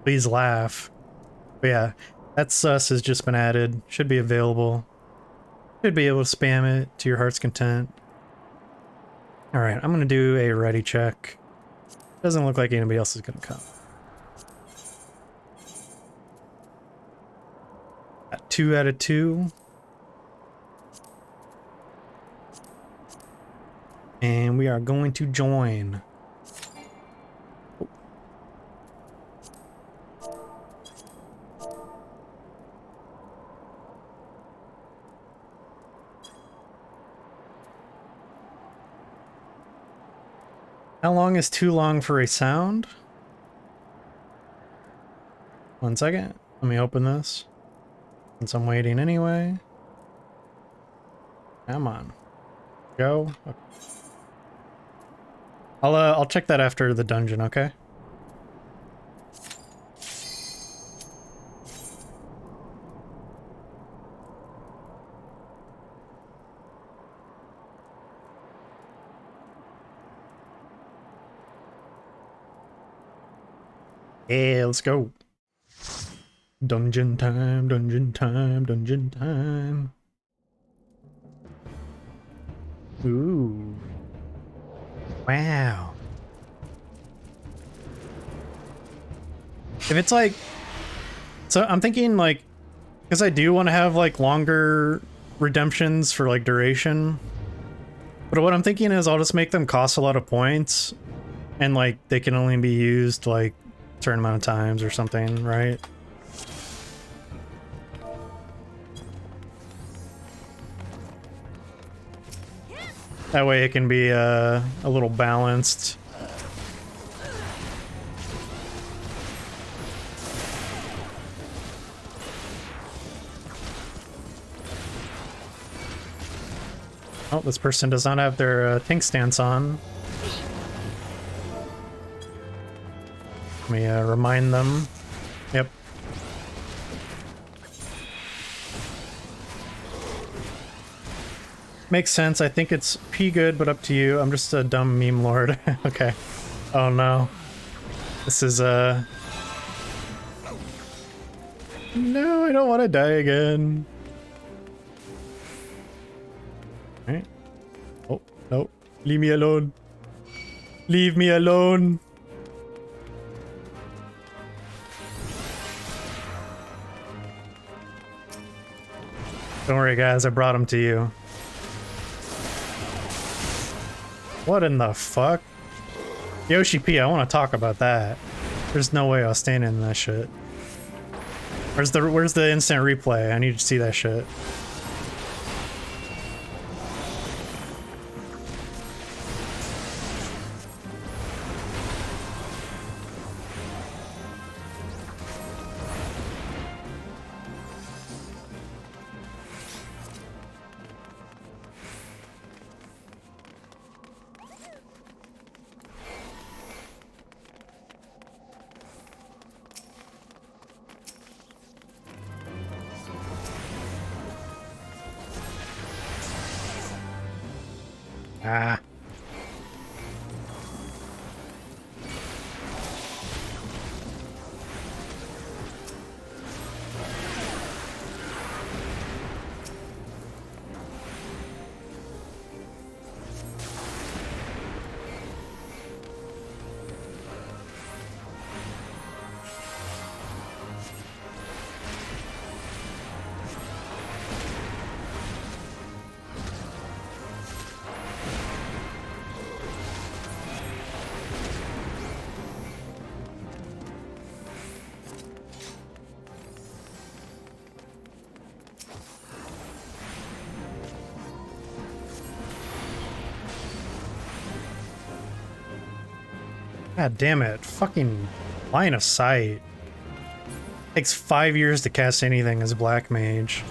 Please laugh. But yeah, That sus has just been added. Should be available. Should be able to spam it to your heart's content. Alright, I'm gonna do a ready check. Doesn't look like anybody else is gonna come. Got 2 out of 2. And we are going to join. How long is too long for a sound? 1 second. Let me open this. Since I'm waiting anyway. Come on. Go. Okay. I'll check that after the dungeon, okay? Yeah, let's go. Dungeon time, dungeon time, dungeon time. Ooh. Wow. If it's like... So I'm thinking like... Because I do want to have like longer redemptions for like duration. But what I'm thinking is I'll just make them cost a lot of points. And like they can only be used like a certain amount of times or something, right? That way it can be a little balanced. Oh, this person does not have their tank stance on. Let me remind them. Yep. Makes sense. I think it's P good, but up to you. I'm just a dumb meme lord. Okay. Oh no. This is No, I don't want to die again. Alright. Oh, no. Leave me alone. Leave me alone. Don't worry, guys. I brought him to you. What in the fuck? Yoshi P, I want to talk about that. There's no way I was standing in that shit. Where's the instant replay? I need to see that shit. Ah. God damn it. Fucking line of sight. Takes 5 years to cast anything as Black Mage.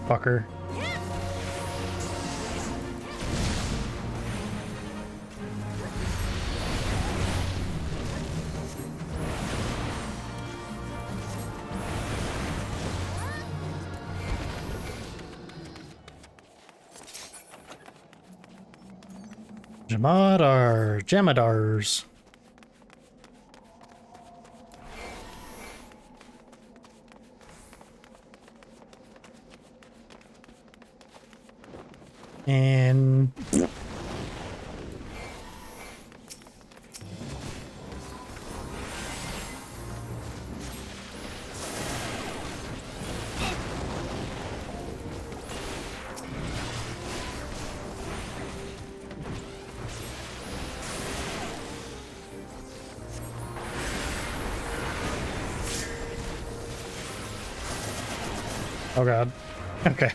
fucker. Jamadars. And oh god. Okay.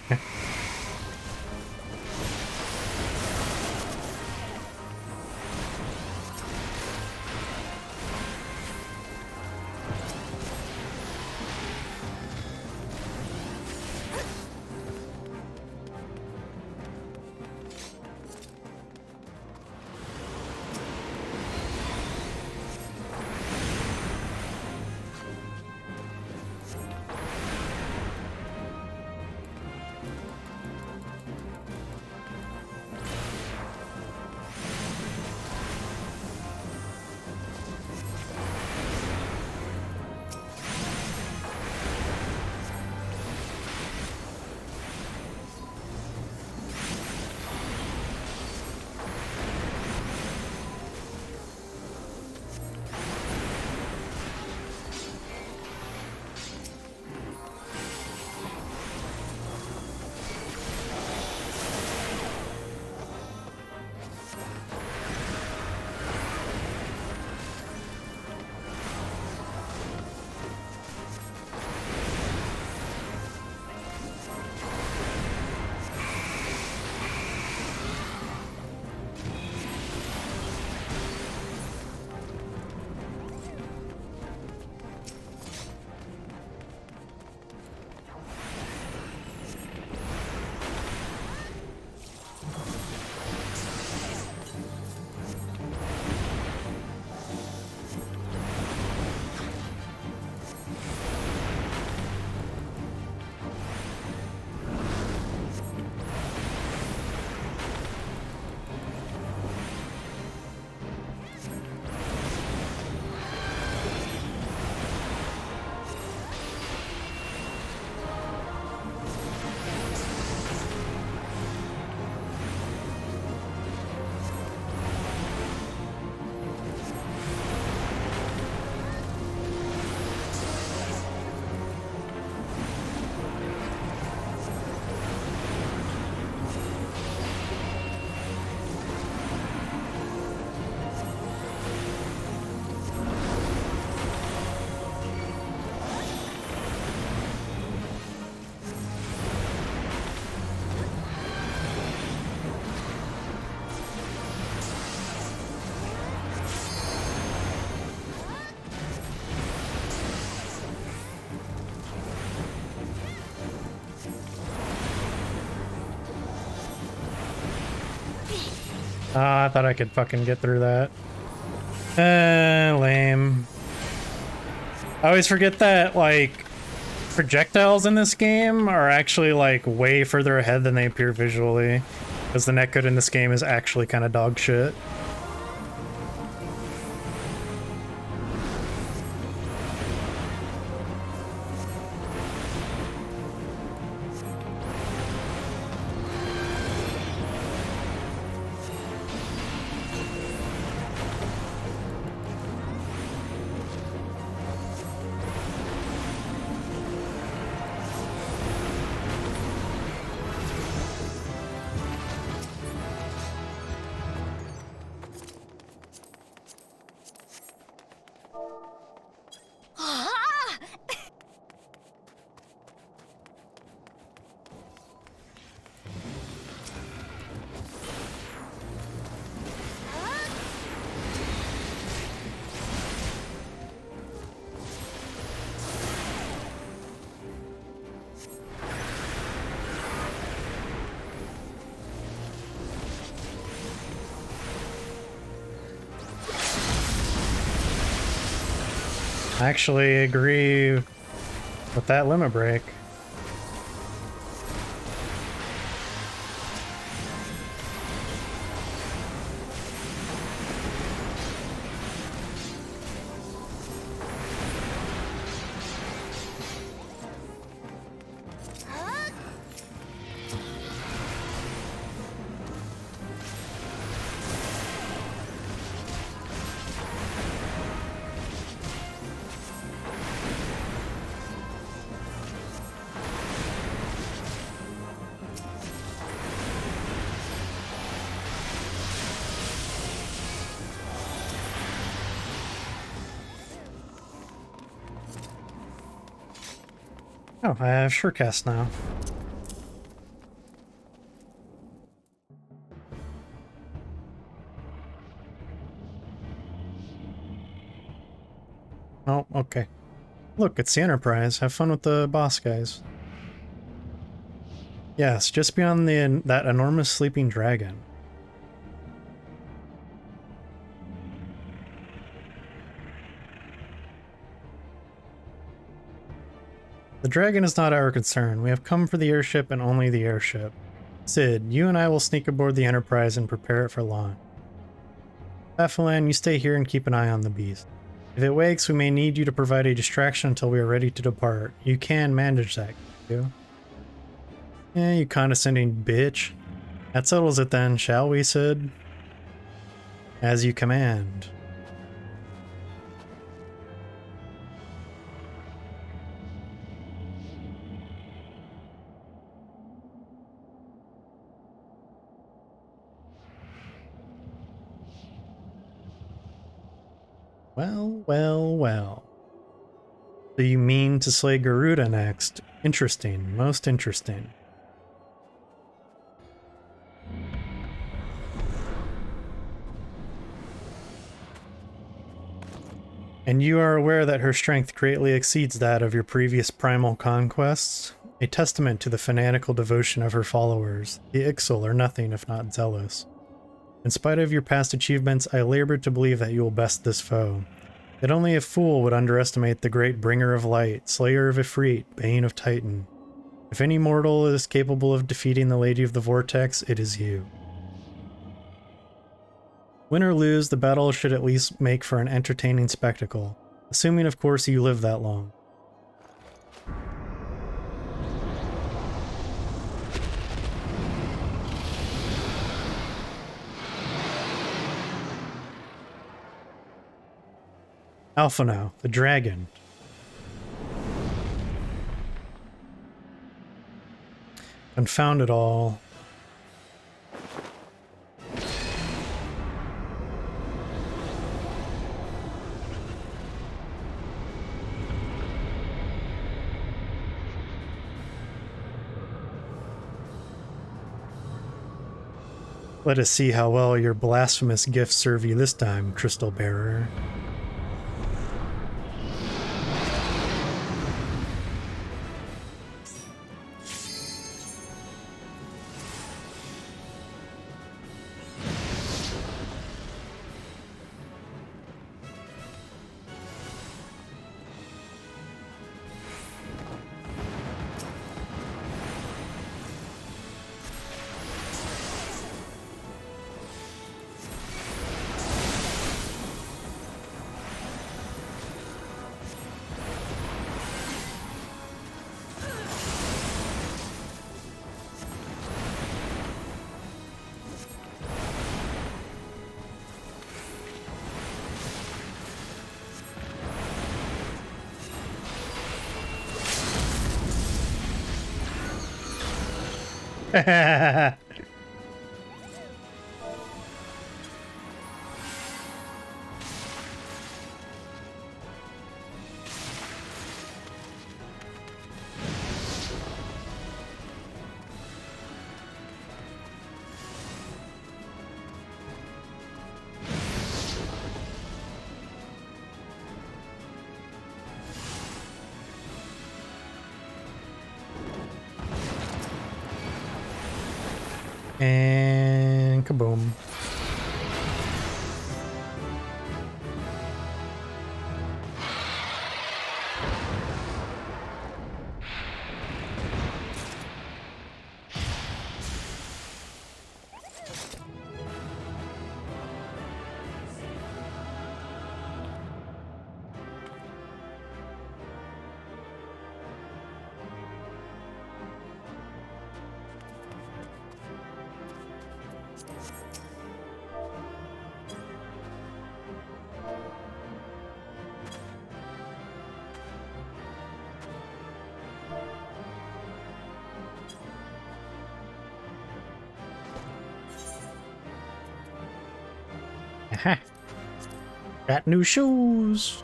I thought I could fucking get through that. Lame. I always forget that, like, projectiles in this game are actually, like, way further ahead than they appear visually. Because the netcode in this game is actually kind of dog shit. I actually agree with that limit break. Oh, I have Surecast now. Oh, okay. Look, it's the Enterprise. Have fun with the boss guys. Yes, just beyond that enormous sleeping dragon. The dragon is not our concern. We have come for the airship and only the airship. Sid, you and I will sneak aboard the Enterprise and prepare it for launch. Bephalan, you stay here and keep an eye on the beast. If it wakes, we may need you to provide a distraction until we are ready to depart. You can manage that, you? Eh, you condescending bitch. That settles it then, shall we, Sid? As you command. Well, well, well. So you mean to slay Garuda next? Interesting, most interesting. And you are aware that her strength greatly exceeds that of your previous primal conquests? A testament to the fanatical devotion of her followers. The Ixal are nothing if not zealous. In spite of your past achievements, I labor to believe that you will best this foe. That only a fool would underestimate the great bringer of light, slayer of Ifrit, bane of Titan. If any mortal is capable of defeating the Lady of the Vortex, it is you. Win or lose, the battle should at least make for an entertaining spectacle, assuming of course you live that long. Alpha now, the dragon. Confound it all. Let us see how well your blasphemous gifts serve you this time, Crystal Bearer. And kaboom. Got new shoes.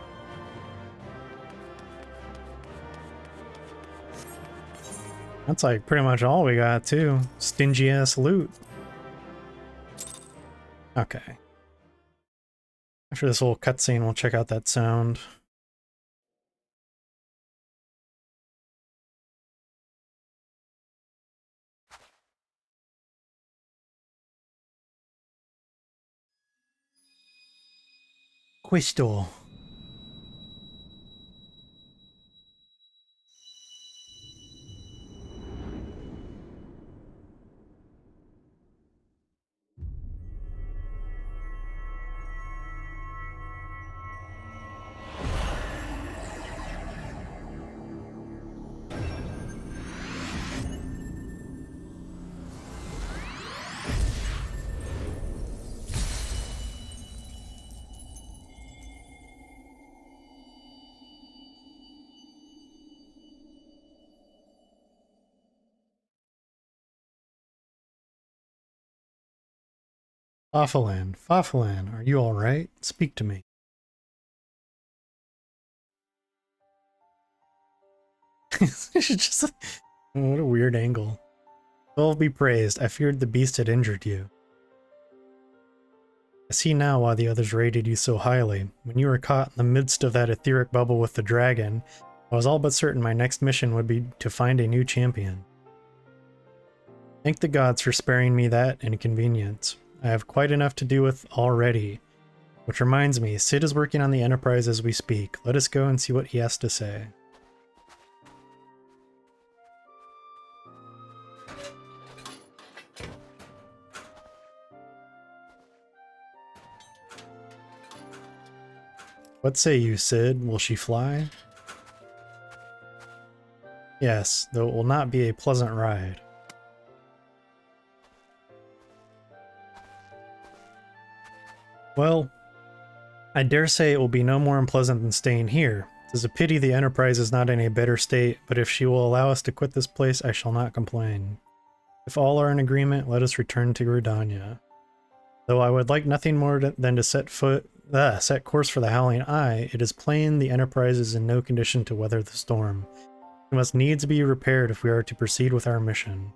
That's like pretty much all we got too. Stingy ass loot. Okay. After this little cutscene, we'll check out that sound. Questo. Faffalan, Faffalan, are you alright? Speak to me. It's just what a weird angle. Well be praised, I feared the beast had injured you. I see now why the others rated you so highly. When you were caught in the midst of that etheric bubble with the dragon, I was all but certain my next mission would be to find a new champion. Thank the gods for sparing me that inconvenience. I have quite enough to do with already. Which reminds me, Sid is working on the Enterprise as we speak. Let us go and see what he has to say. What say you, Sid? Will she fly? Yes, though it will not be a pleasant ride. Well, I dare say it will be no more unpleasant than staying here. It is a pity the Enterprise is not in a better state, but if she will allow us to quit this place, I shall not complain. If all are in agreement, let us return to Gridania. Though I would like nothing more than to set course for the Howling Eye, it is plain the Enterprise is in no condition to weather the storm. It must needs be repaired if we are to proceed with our mission.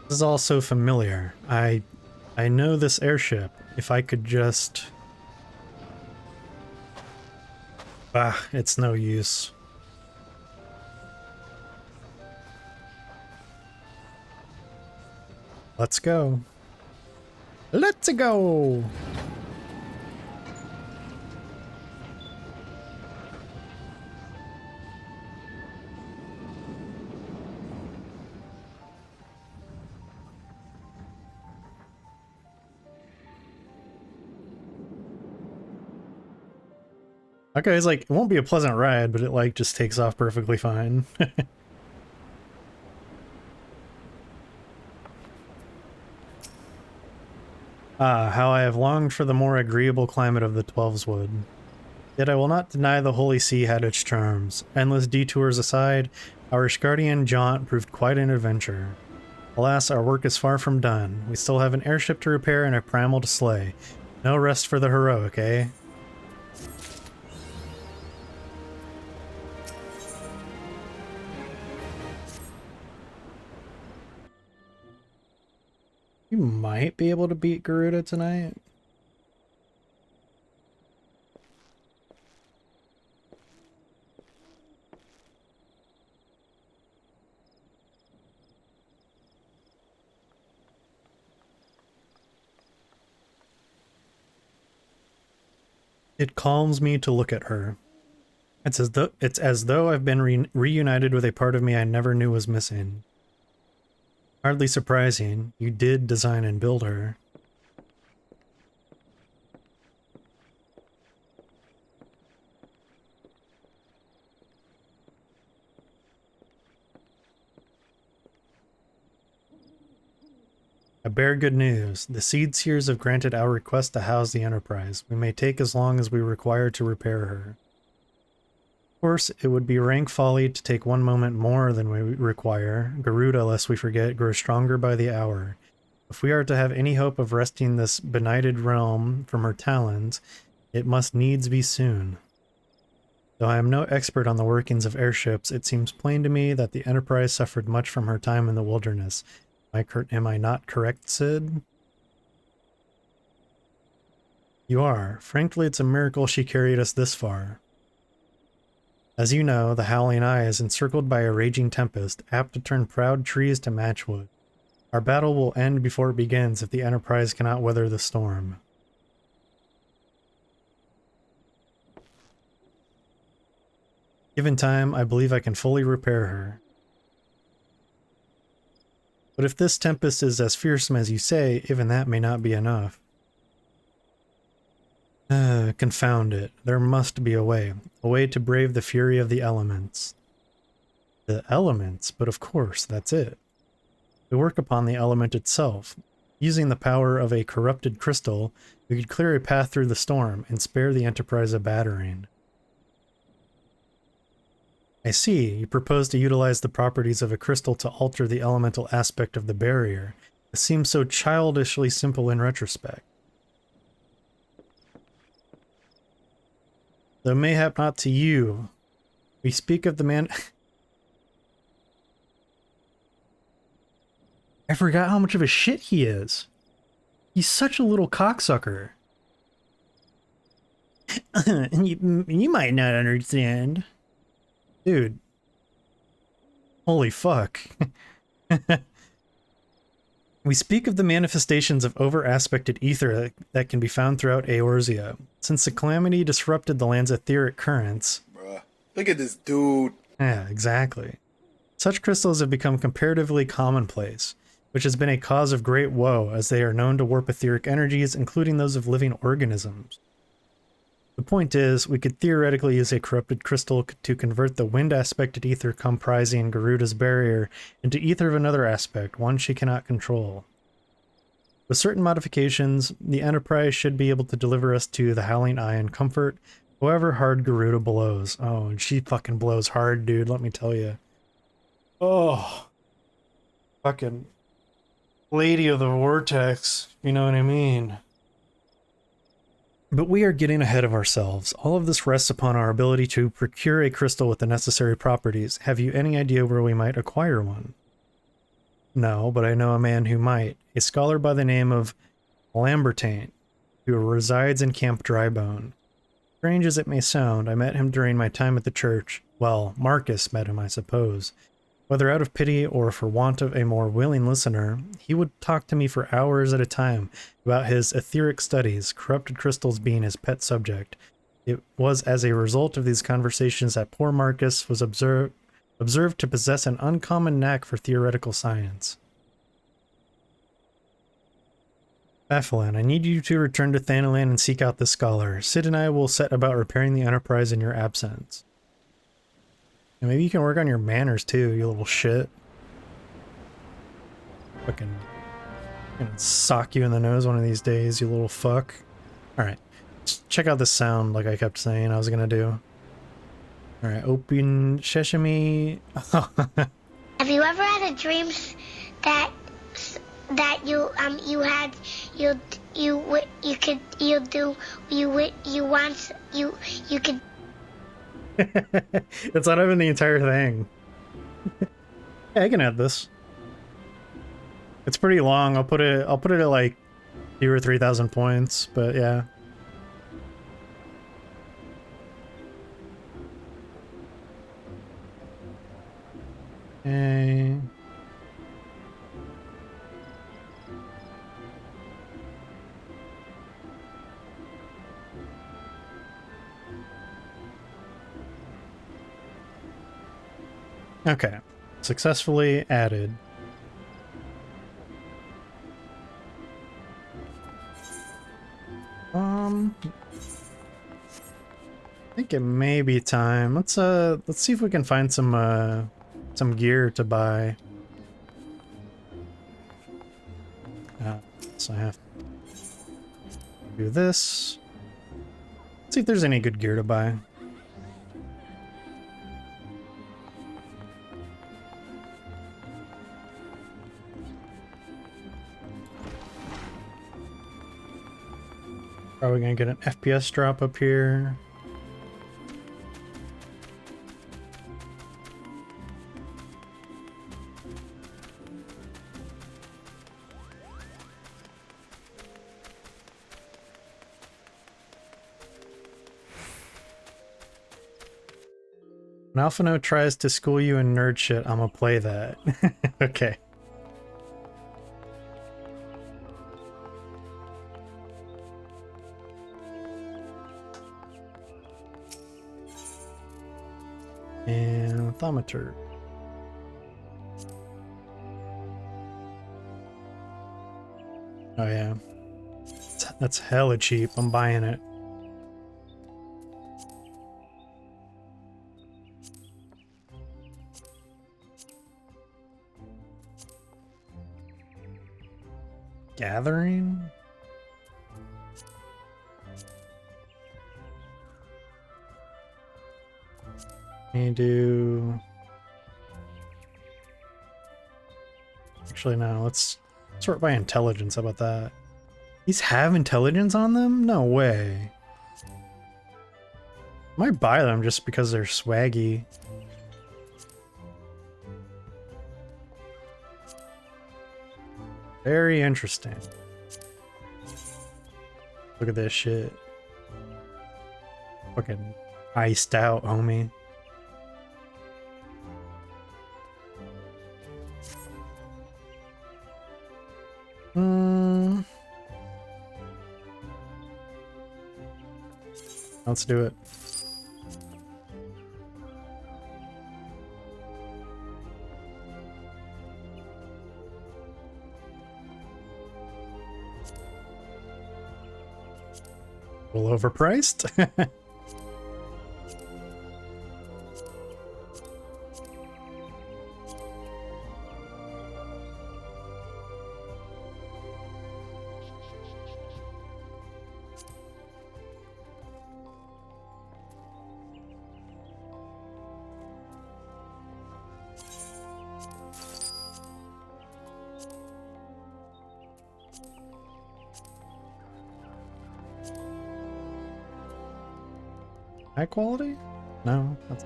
This is all so familiar. I know this airship. If I could just... it's no use. Let's go. Let's go! Okay, it's like, it won't be a pleasant ride, but it like just takes off perfectly fine. Ah, how I have longed for the more agreeable climate of the Twelveswood. Yet I will not deny the Holy See had its charms. Endless detours aside, our Ishgardian jaunt proved quite an adventure. Alas, our work is far from done. We still have an airship to repair and a primal to slay. No rest for the heroic, eh? You might be able to beat Garuda tonight. It calms me to look at her. It's as though I've been reunited with a part of me I never knew was missing. Hardly surprising, you did design and build her. I bear good news. The Seed Seers have granted our request to house the Enterprise. We may take as long as we require to repair her. Of course, it would be rank folly to take one moment more than we require. Garuda, lest we forget, grows stronger by the hour. If we are to have any hope of wresting this benighted realm from her talons, it must needs be soon. Though I am no expert on the workings of airships, it seems plain to me that the Enterprise suffered much from her time in the wilderness. Am I not correct, Sid? You are. Frankly, it's a miracle she carried us this far. As you know, the Howling Eye is encircled by a raging tempest, apt to turn proud trees to matchwood. Our battle will end before it begins if the Enterprise cannot weather the storm. Given time, I believe I can fully repair her. But if this tempest is as fearsome as you say, even that may not be enough. Confound it. There must be a way to brave the fury of the elements. The elements? But of course, that's it. We work upon the element itself. Using the power of a corrupted crystal, we could clear a path through the storm and spare the Enterprise a battering. I see. You propose to utilize the properties of a crystal to alter the elemental aspect of the barrier. It seems so childishly simple in retrospect. Though mayhap not to you. We speak of the man... I forgot how much of a shit he is. He's such a little cocksucker. you might not understand. Dude. Holy fuck. We speak of the manifestations of over-aspected ether that can be found throughout Eorzea. Since the calamity disrupted the land's etheric currents... Bruh, look at this dude. Yeah, exactly. Such crystals have become comparatively commonplace, which has been a cause of great woe, as they are known to warp etheric energies, including those of living organisms. The point is, we could theoretically use a corrupted crystal to convert the wind-aspected ether comprising Garuda's barrier into ether of another aspect, one she cannot control. With certain modifications, the Enterprise should be able to deliver us to the Howling Eye in comfort, however hard Garuda blows. Oh, and she fucking blows hard, dude, let me tell you. Oh. Fucking Lady of the Vortex, you know what I mean? But we are getting ahead of ourselves. All of this rests upon our ability to procure a crystal with the necessary properties. Have you any idea where we might acquire one? No, but I know a man who might. A scholar by the name of Lambertain, who resides in Camp Drybone. Strange as it may sound, I met him during my time at the church. Well, Marcus met him, I suppose. Whether out of pity or for want of a more willing listener, he would talk to me for hours at a time about his etheric studies, corrupted crystals being his pet subject. It was as a result of these conversations that poor Marcus was observed to possess an uncommon knack for theoretical science. Athalan, I need you to return to Thanalan and seek out the scholar. Sid and I will set about repairing the Enterprise in your absence. And maybe you can work on your manners too, you little shit. Fucking gonna sock you in the nose one of these days, you little fuck. Alright. Check out this sound like I kept saying I was gonna do. Alright, open sesame. Have you ever had a dream that you could It's not even the entire thing. Yeah, I can add this. It's pretty long. I'll put it at like 2,000 or 3,000 points, but yeah. Okay. Okay, successfully added. I think it may be time. Let's see if we can find some gear to buy. So I have to do this. Let's see if there's any good gear to buy. Probably gonna get an FPS drop up here. When Alphino tries to school you in nerd shit, I'ma play that. Okay. And thermometer. Oh yeah. That's hella cheap. I'm buying it. Gathering? Can you do... Actually, no, let's sort by intelligence. How about that? These have intelligence on them? No way. I might buy them just because they're swaggy. Very interesting. Look at this shit. Fucking iced out, homie. Let's do it. A little overpriced. High quality? No, that's...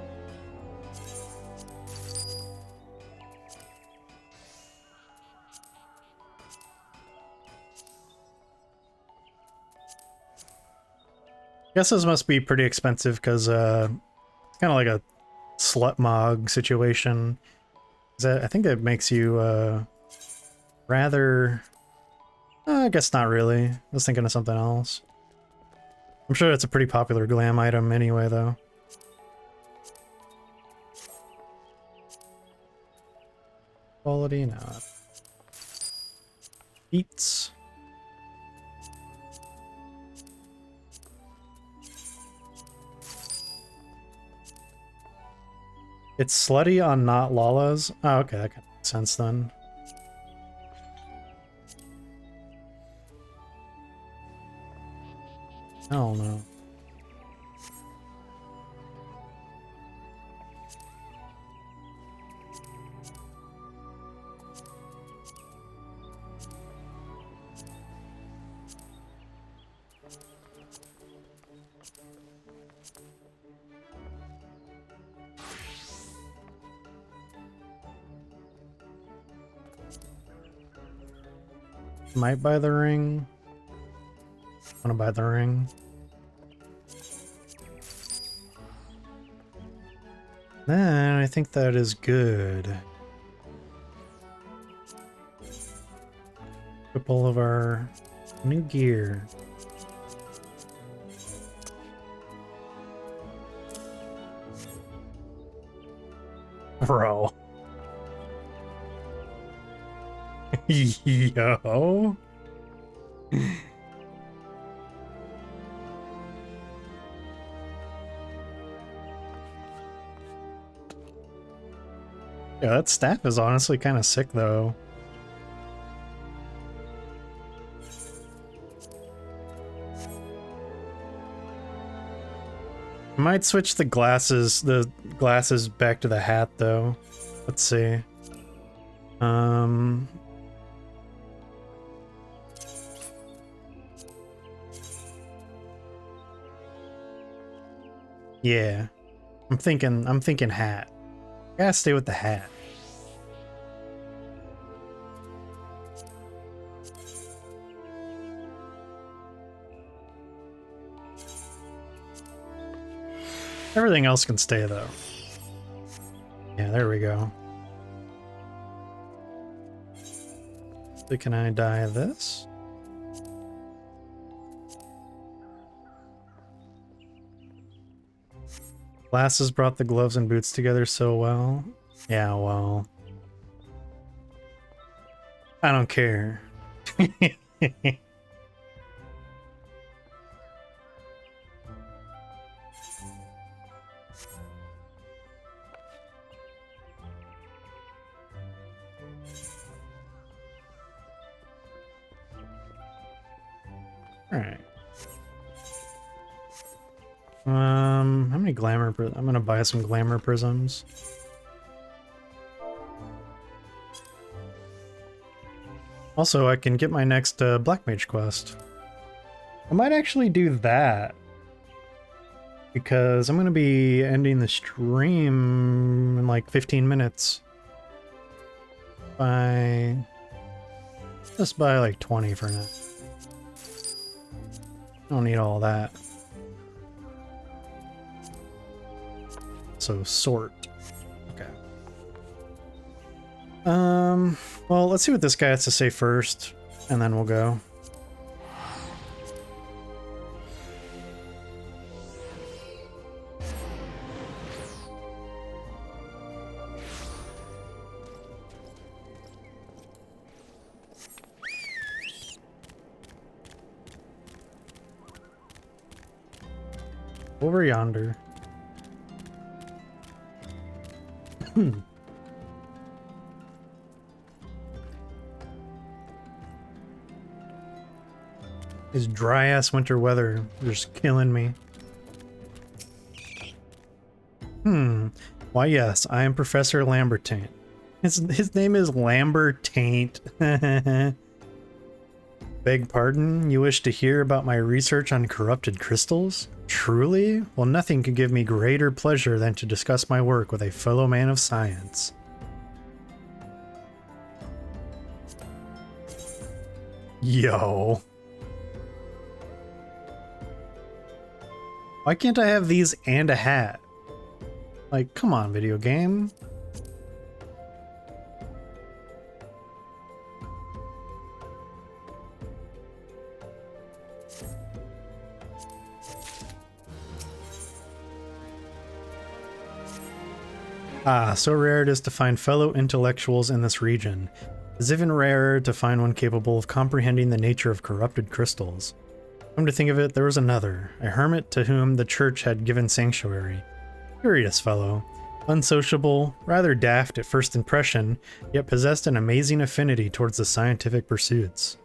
Guess this must be pretty expensive because it's kind of like a slut mog situation. I think it makes you rather... I guess not really. I was thinking of something else. I'm sure it's a pretty popular glam item anyway, though. Quality, not. Beats. It's slutty on not Lala's. Oh, okay, that kind of makes sense then. Hell no. Might buy the ring. Wanna buy the ring. Then I think that is good. Equip all of our new gear. Bro. Yo. Yeah, that staff is honestly kind of sick, though. I might switch the glasses back to the hat though. Let's see. Yeah. I'm thinking hat. I gotta stay with the hat. Everything else can stay though. Yeah, there we go. So can I dye this? Glasses brought the gloves and boots together so well. Yeah, well. I don't care. Alright. How many glamour I'm gonna buy some glamour prisms. Also, I can get my next Black Mage quest. I might actually do that. Because I'm gonna be ending the stream in like 15 minutes. Just buy like 20 for now. Don't need all that. So sort. Okay. Well, let's see what this guy has to say first, and then we'll go. Over yonder. This dry ass winter weather just killing me. Why yes, I am Professor Lambertaint. His name is Lambertaint. Beg pardon, you wish to hear about my research on corrupted crystals? Truly? Well, nothing could give me greater pleasure than to discuss my work with a fellow man of science. Yo. Why can't I have these and a hat? Like, come on, video game. Ah, so rare it is to find fellow intellectuals in this region. It's even rarer to find one capable of comprehending the nature of corrupted crystals. Come to think of it, there was another, a hermit to whom the church had given sanctuary. Curious fellow, unsociable, rather daft at first impression, yet possessed an amazing affinity towards the scientific pursuits.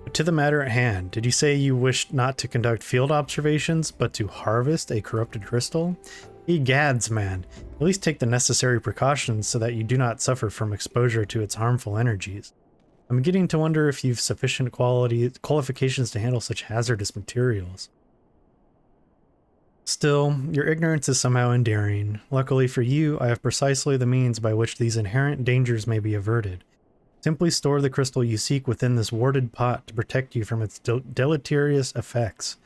But to the matter at hand, did you say you wished not to conduct field observations, but to harvest a corrupted crystal? Egads, man. At least take the necessary precautions so that you do not suffer from exposure to its harmful energies. I'm beginning to wonder if you've sufficient qualifications to handle such hazardous materials. Still, your ignorance is somehow endearing. Luckily for you, I have precisely the means by which these inherent dangers may be averted. Simply store the crystal you seek within this warded pot to protect you from its deleterious effects.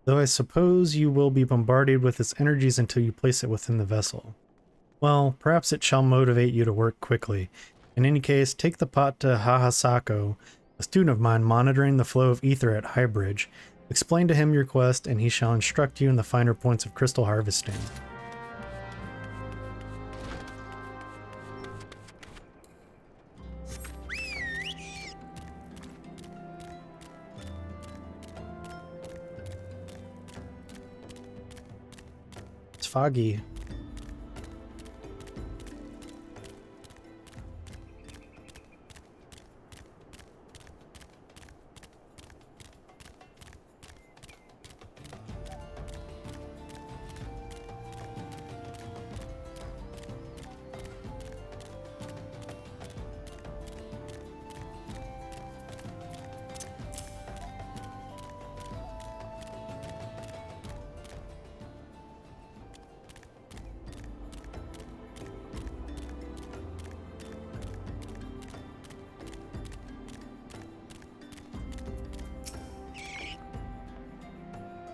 Though I suppose you will be bombarded with its energies until you place it within the vessel. Well, perhaps it shall motivate you to work quickly. In any case, take the pot to Hahasako, a student of mine monitoring the flow of ether at Highbridge. Explain to him your quest, and he shall instruct you in the finer points of crystal harvesting. It's foggy.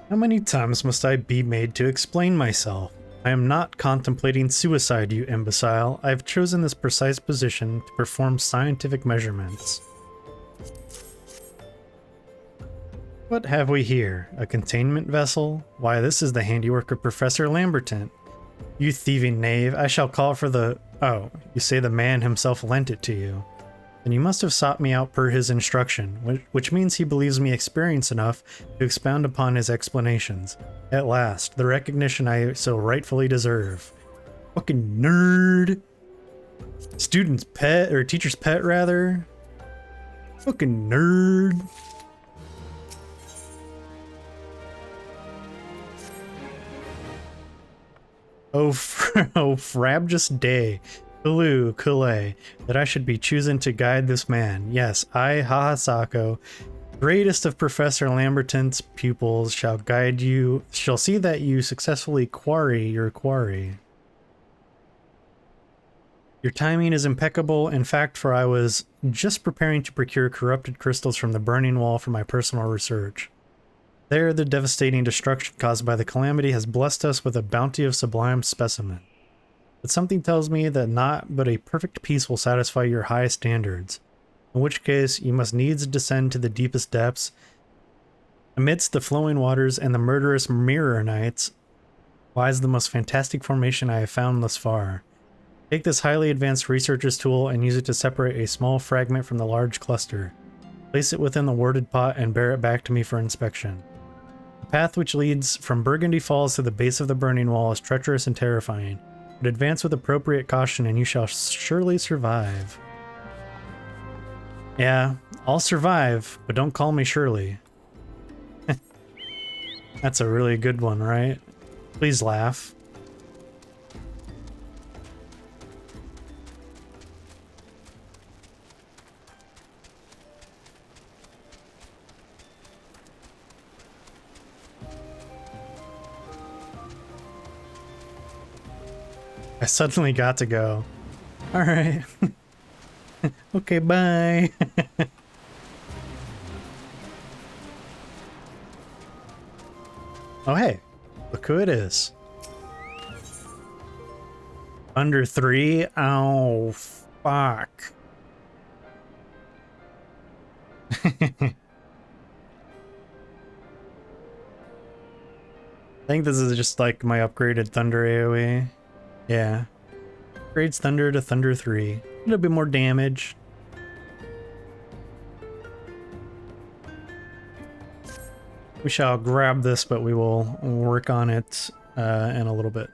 How many times must I be made to explain myself? I am not contemplating suicide, you imbecile. I have chosen this precise position to perform scientific measurements. What have we here? A containment vessel? Why, this is the handiwork of Professor Lamberton. You thieving knave, I shall call for the... Oh, you say the man himself lent it to you. Then you must have sought me out per his instruction, which means he believes me experienced enough to expound upon his explanations. At last, the recognition I so rightfully deserve. Fucking nerd! Student's pet, or teacher's pet, rather. Fucking nerd. Oh, frabjous day, Kulu, that I should be choosing to guide this man. Yes, I, Hahasako, greatest of Professor Lamberton's pupils, shall guide you, shall see that you successfully quarry your quarry. Your timing is impeccable, in fact, for I was just preparing to procure corrupted crystals from the burning wall for my personal research. There, the devastating destruction caused by the calamity has blessed us with a bounty of sublime specimen. But something tells me that not but a perfect peace will satisfy your high standards, in which case you must needs descend to the deepest depths. Amidst the flowing waters and the murderous mirror nights lies the most fantastic formation I have found thus far. Take this highly advanced researcher's tool and use it to separate a small fragment from the large cluster. Place it within the warded pot and bear it back to me for inspection. The path which leads from Burgundy Falls to the base of the burning wall is treacherous and terrifying, but advance with appropriate caution and you shall surely survive. Yeah, I'll survive, but don't call me Shirley. That's a really good one, right? Please laugh. I suddenly got to go. Alright. Okay, bye. Oh, hey. Look who it is. Under 3? Oh, fuck. I think this is just like my upgraded Thunder AoE. Yeah. Upgrades Thunder to Thunder 3. A little bit more damage. We shall grab this, but we will work on it in a little bit.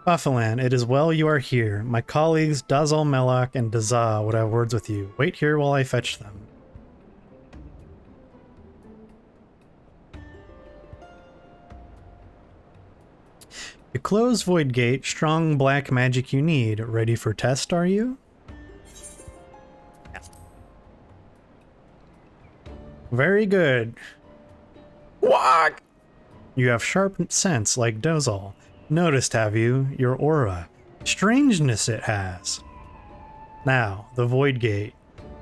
Bafalan, it is well you are here. My colleagues Dazal Melak and Dazah would have words with you. Wait here while I fetch them. To close Void Gate, strong black magic you need. Ready for test, are you? Very good. Walk! You have sharp sense like Dozal. Noticed, have you, your aura? Strangeness it has. Now, the Void Gate.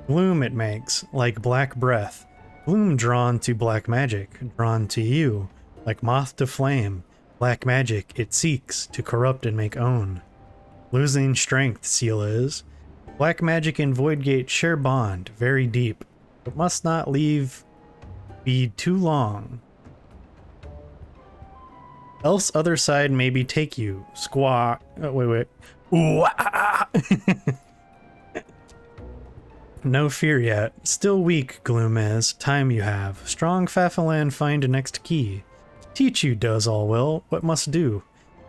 Gloom it makes, like black breath. Gloom drawn to black magic, drawn to you, like moth to flame. Black magic it seeks to corrupt and make own. Losing strength, Seal is. Black magic and Void Gate share bond, very deep, but must not leave be too long. Else other side maybe take you. Squawk. Oh, wait. Ooh, ah. No fear yet. Still weak, Gloom is. Time you have. Strong Fafalan find next key. Teach you, Dozal will, what must do.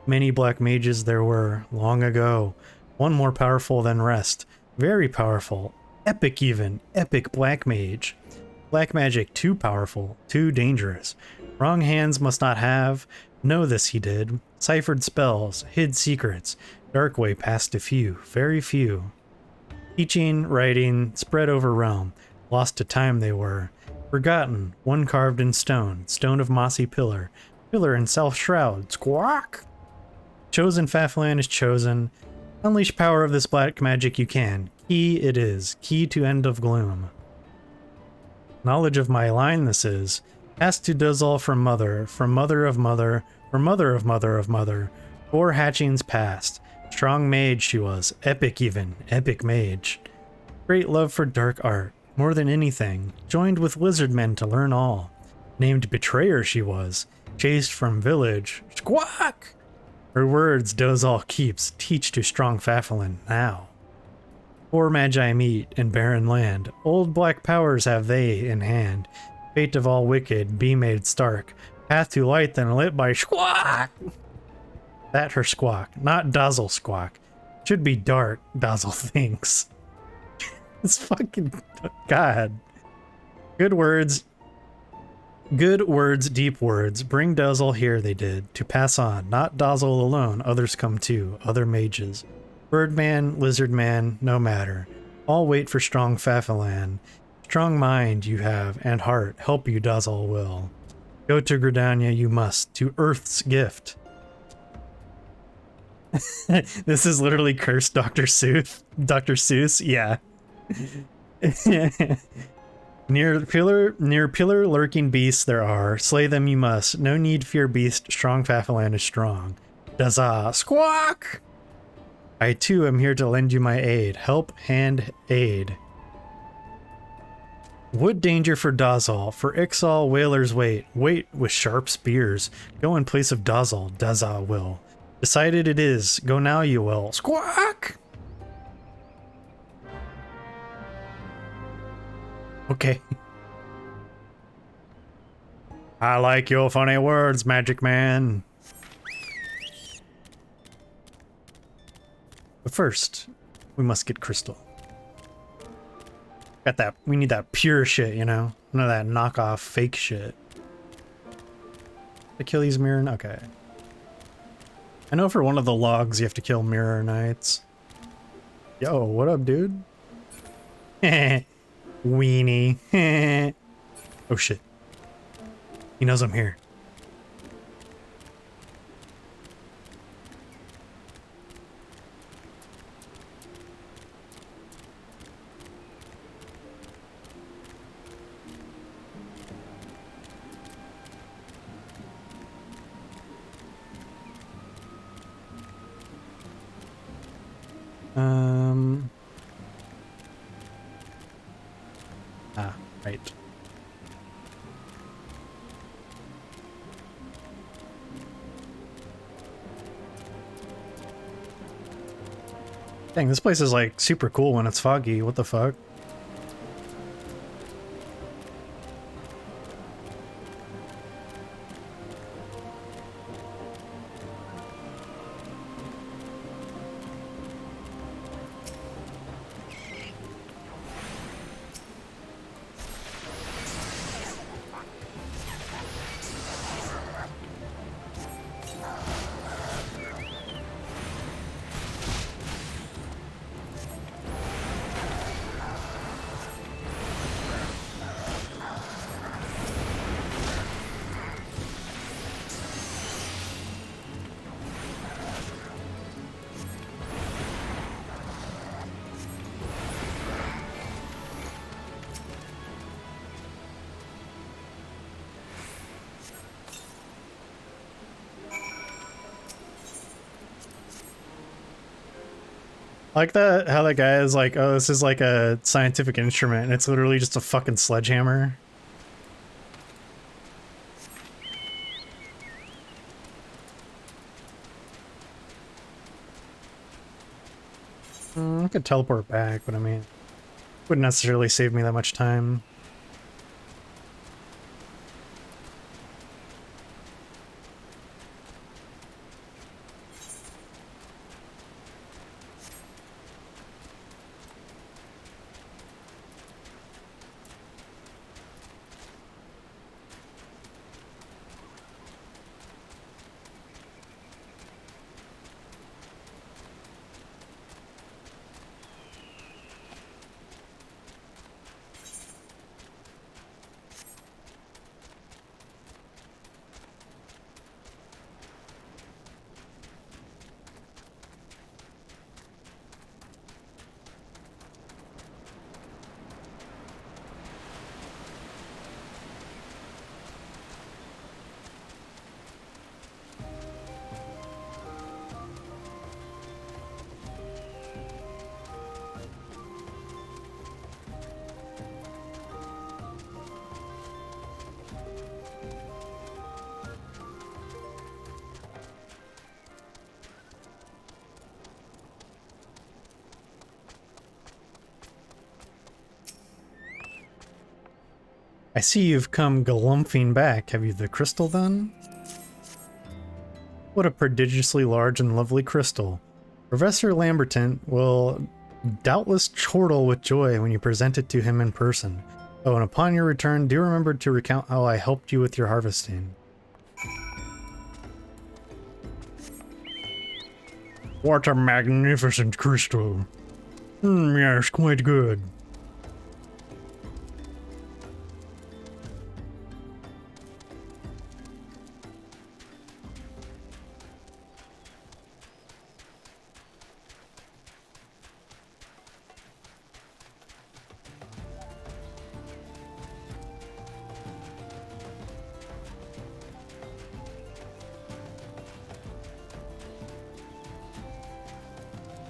Many black mages there were, long ago. One more powerful than rest. Very powerful. Epic even. Epic black mage. Black magic too powerful. Too dangerous. Wrong hands must not have. Know this he did. Ciphered spells. Hid secrets. Dark way past a few. Very few. Teaching, writing, spread over realm. Lost to time they were. Forgotten, one carved in stone, stone of mossy pillar, pillar in self-shroud, squawk! Chosen Fafalan is chosen. Unleash power of this black magic you can. Key it is, key to end of gloom. Knowledge of my line this is. Asked to Dozal from mother of mother, from mother of mother of mother. 4 hatchings past. Strong mage she was, epic even, epic mage. Great love for dark art, more than anything. Joined with lizard men to learn all. Named betrayer she was, chased from village. Squawk! Her words Dozal keeps, teach to strong Fafalin now. 4 magi meet in barren land. Old black powers have they in hand. Fate of all wicked, be made stark. Path to light then lit by squawk! That her squawk, not Dazzle squawk. Should be dark, Dazzle thinks. It's fucking... God. Good words, deep words. Bring Dazzle here, they did. To pass on, not Dazzle alone, others come too, other mages. Birdman, lizardman, no matter. All wait for strong Fafalan. Strong mind you have, and heart, help you Dazzle will. Go to Gridania you must, to Earth's gift. This is literally cursed Dr. Seuss. Dr. Seuss, yeah. Near pillar lurking beasts there are. Slay them you must. No need fear beast. Strong Fafalan is strong. Dazza squawk! I too am here to lend you my aid. Help hand aid. Wood danger for Dazzle. For Ixal whalers wait. Wait with sharp spears. Go in place of Dazzle. Dazza will. Decided it is. Go now you will. Squawk! Okay. I like your funny words, Magic Man. But first, we must get Crystal. Got that. We need that pure shit, you know? None of that knockoff fake shit. Achilles Mirror? Okay. I know for one of the logs you have to kill Mirror Knights. Yo, what up, dude? Weenie. Oh shit. He knows I'm here. Right. Dang, this place is like super cool when it's foggy. What the fuck? I like that, how that guy is like, oh, this is like a scientific instrument, and it's literally just a fucking sledgehammer. I could teleport back, but I mean, wouldn't necessarily save me that much time. I see you've come galumphing back. Have you the crystal then? What a prodigiously large and lovely crystal. Professor Lamberton will doubtless chortle with joy when you present it to him in person. Oh, and upon your return, do remember to recount how I helped you with your harvesting. What a magnificent crystal. Yes, quite good.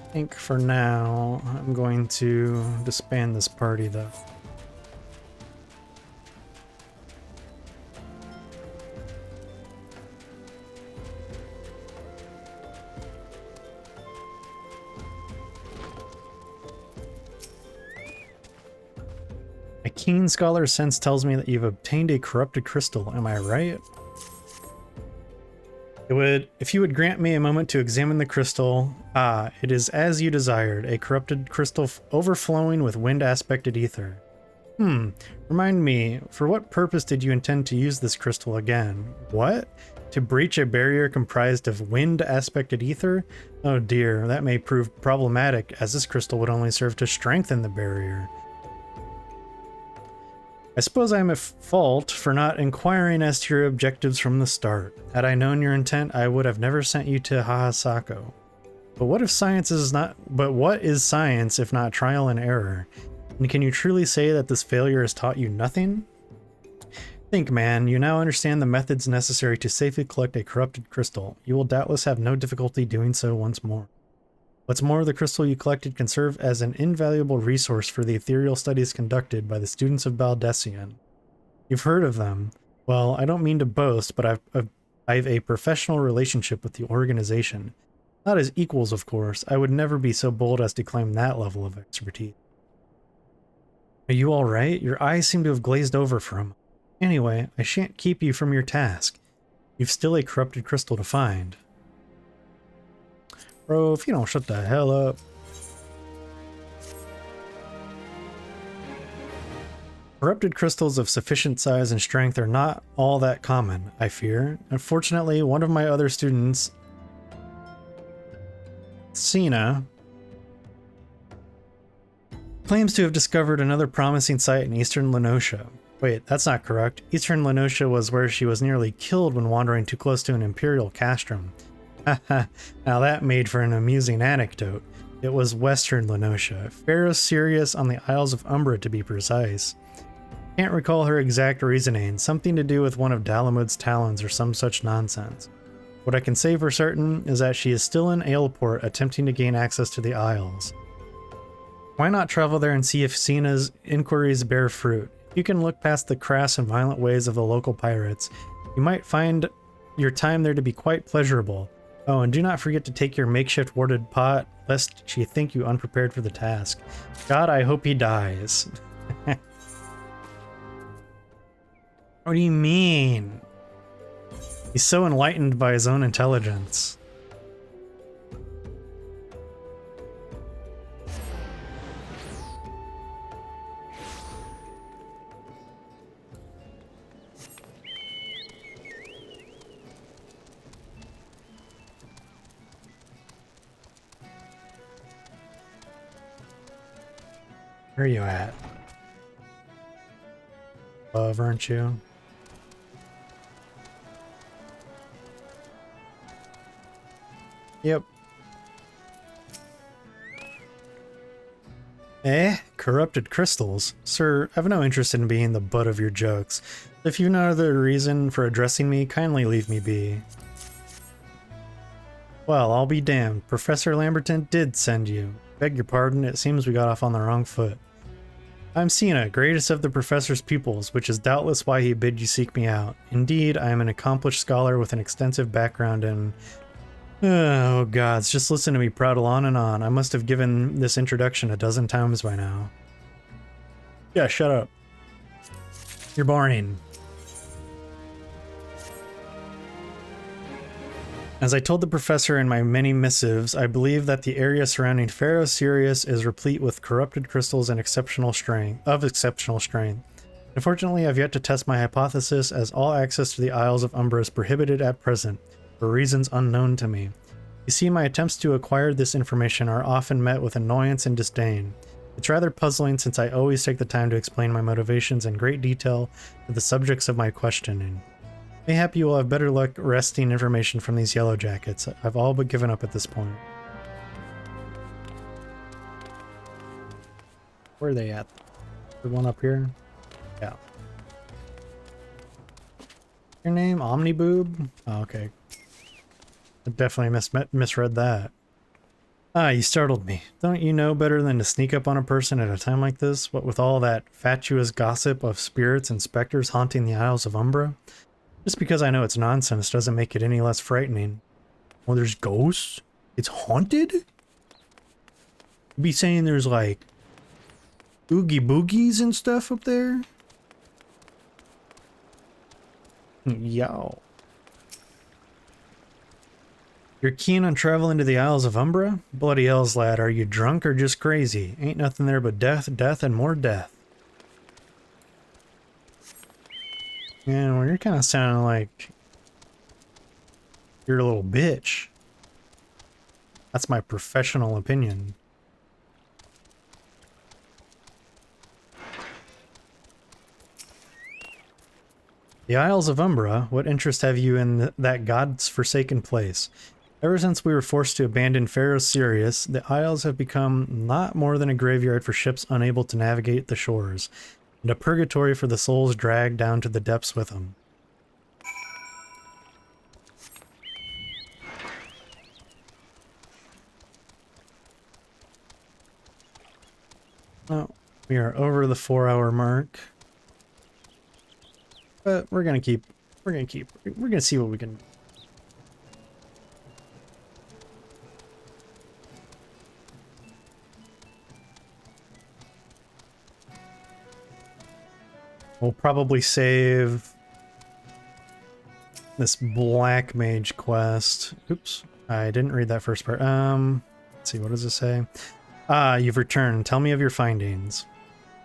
I think for now, I'm going to disband this party though. My keen scholar sense tells me that you've obtained a corrupted crystal, am I right? If you would grant me a moment to examine the crystal. Ah, it is as you desired, a corrupted crystal overflowing with wind-aspected ether. Remind me, for what purpose did you intend to use this crystal again? What? To breach a barrier comprised of wind-aspected ether? Oh dear, that may prove problematic, as this crystal would only serve to strengthen the barrier. I suppose I am at fault for not inquiring as to your objectives from the start. Had I known your intent, I would have never sent you to Hahasako. But what is science if not trial and error? And can you truly say that this failure has taught you nothing? Think, man, you now understand the methods necessary to safely collect a corrupted crystal. You will doubtless have no difficulty doing so once more. What's more, the crystal you collected can serve as an invaluable resource for the ethereal studies conducted by the students of Baldessian. You've heard of them. Well, I don't mean to boast, but I've a professional relationship with the organization. Not as equals, of course. I would never be so bold as to claim that level of expertise. Are you all right? Your eyes seem to have glazed over for a moment. Anyway, I shan't keep you from your task. You've still a corrupted crystal to find. Bro, if you don't shut the hell up. Corrupted crystals of sufficient size and strength are not all that common, I fear. Unfortunately, one of my other students, Sina, claims to have discovered another promising site in eastern Lenosha. Wait, that's not correct. Eastern Lenosha was where she was nearly killed when wandering too close to an Imperial castrum. Haha, now that made for an amusing anecdote. It was western Lenosha, Pharaoh Sirius on the Isles of Umbra to be precise. Can't recall her exact reasoning, something to do with one of Dalamud's talons or some such nonsense. What I can say for certain is that she is still in Aleport attempting to gain access to the Isles. Why not travel there and see if Sina's inquiries bear fruit? If you can look past the crass and violent ways of the local pirates, you might find your time there to be quite pleasurable. Oh, and do not forget to take your makeshift warded pot, lest she think you unprepared for the task. God, I hope he dies. What do you mean? He's so enlightened by his own intelligence. Where are you at? Above, aren't you? Yep. Eh? Corrupted crystals? Sir, I've no interest in being the butt of your jokes. If you've no other reason for addressing me, kindly leave me be. Well, I'll be damned. Professor Lamberton did send you. Beg your pardon, it seems we got off on the wrong foot. I'm Sina, greatest of the professor's pupils, which is doubtless why he bid you seek me out. Indeed, I am an accomplished scholar with an extensive background in... Oh gods, just listen to me prattle on and on. I must have given this introduction a dozen times by now. Yeah, shut up. You're boring. As I told the professor in my many missives, I believe that the area surrounding Pharaoh Sirius is replete with corrupted crystals and exceptional strength. Unfortunately, I've yet to test my hypothesis, as all access to the Isles of Umbra is prohibited at present, for reasons unknown to me. You see, my attempts to acquire this information are often met with annoyance and disdain. It's rather puzzling, since I always take the time to explain my motivations in great detail to the subjects of my questioning. Mayhap you will have better luck wresting information from these yellow jackets. I've all but given up at this point. Where are they at? The one up here? Yeah. Your name? Omniboob? Oh, okay. I definitely misread that. Ah, you startled me. Don't you know better than to sneak up on a person at a time like this? What with all that fatuous gossip of spirits and specters haunting the Isles of Umbra? Just because I know it's nonsense doesn't make it any less frightening. Well, there's ghosts? It's haunted? You'd be saying there's like oogie boogies and stuff up there? Yo. You're keen on traveling to the Isles of Umbra? Bloody hells, lad, are you drunk or just crazy? Ain't nothing there but death, death, and more death. Yeah, well, you're kind of sounding like you're a little bitch. That's my professional opinion. The Isles of Umbra, what interest have you in that god's forsaken place? Ever since we were forced to abandon Pharaoh Sirius, the Isles have become not more than a graveyard for ships unable to navigate the shores, and a purgatory for the souls dragged down to the depths with them. Oh, we are over the 4-hour mark. But we're gonna see what we can. We'll probably save this Black Mage quest. Oops, I didn't read that first part. Let's see, what does it say? Ah, you've returned. Tell me of your findings.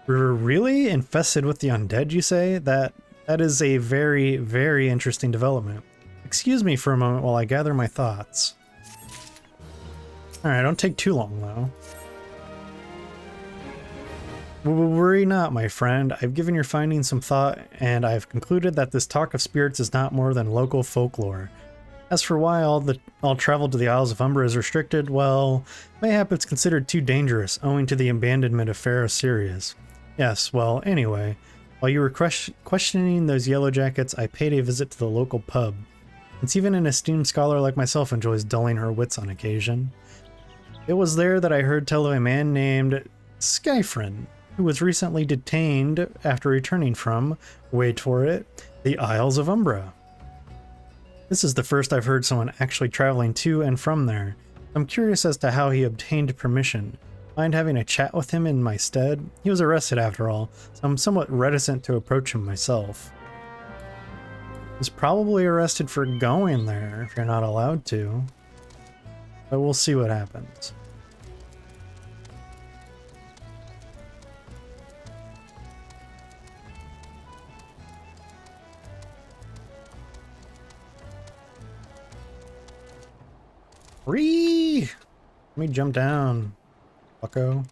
We're really infested with the undead, you say? That is a very, very interesting development. Excuse me for a moment while I gather my thoughts. Alright, don't take too long, though. Worry not, my friend. I've given your findings some thought, and I've concluded that this talk of spirits is not more than local folklore. As for why all travel to the Isles of Umbra is restricted, well, mayhap it's considered too dangerous, owing to the abandonment of Pharaoh Sirius. Yes, well, anyway, while you were questioning those yellow jackets, I paid a visit to the local pub. Since even an esteemed scholar like myself enjoys dulling her wits on occasion. It was there that I heard tell of a man named Skyfrin, who was recently detained after returning from, wait for it, the Isles of Umbra. This is the first I've heard someone actually traveling to and from there. I'm curious as to how he obtained permission. Mind having a chat with him in my stead? He was arrested after all, so I'm somewhat reticent to approach him myself. He's probably arrested for going there, if you're not allowed to. But we'll see what happens. Free! Let me jump down, bucko.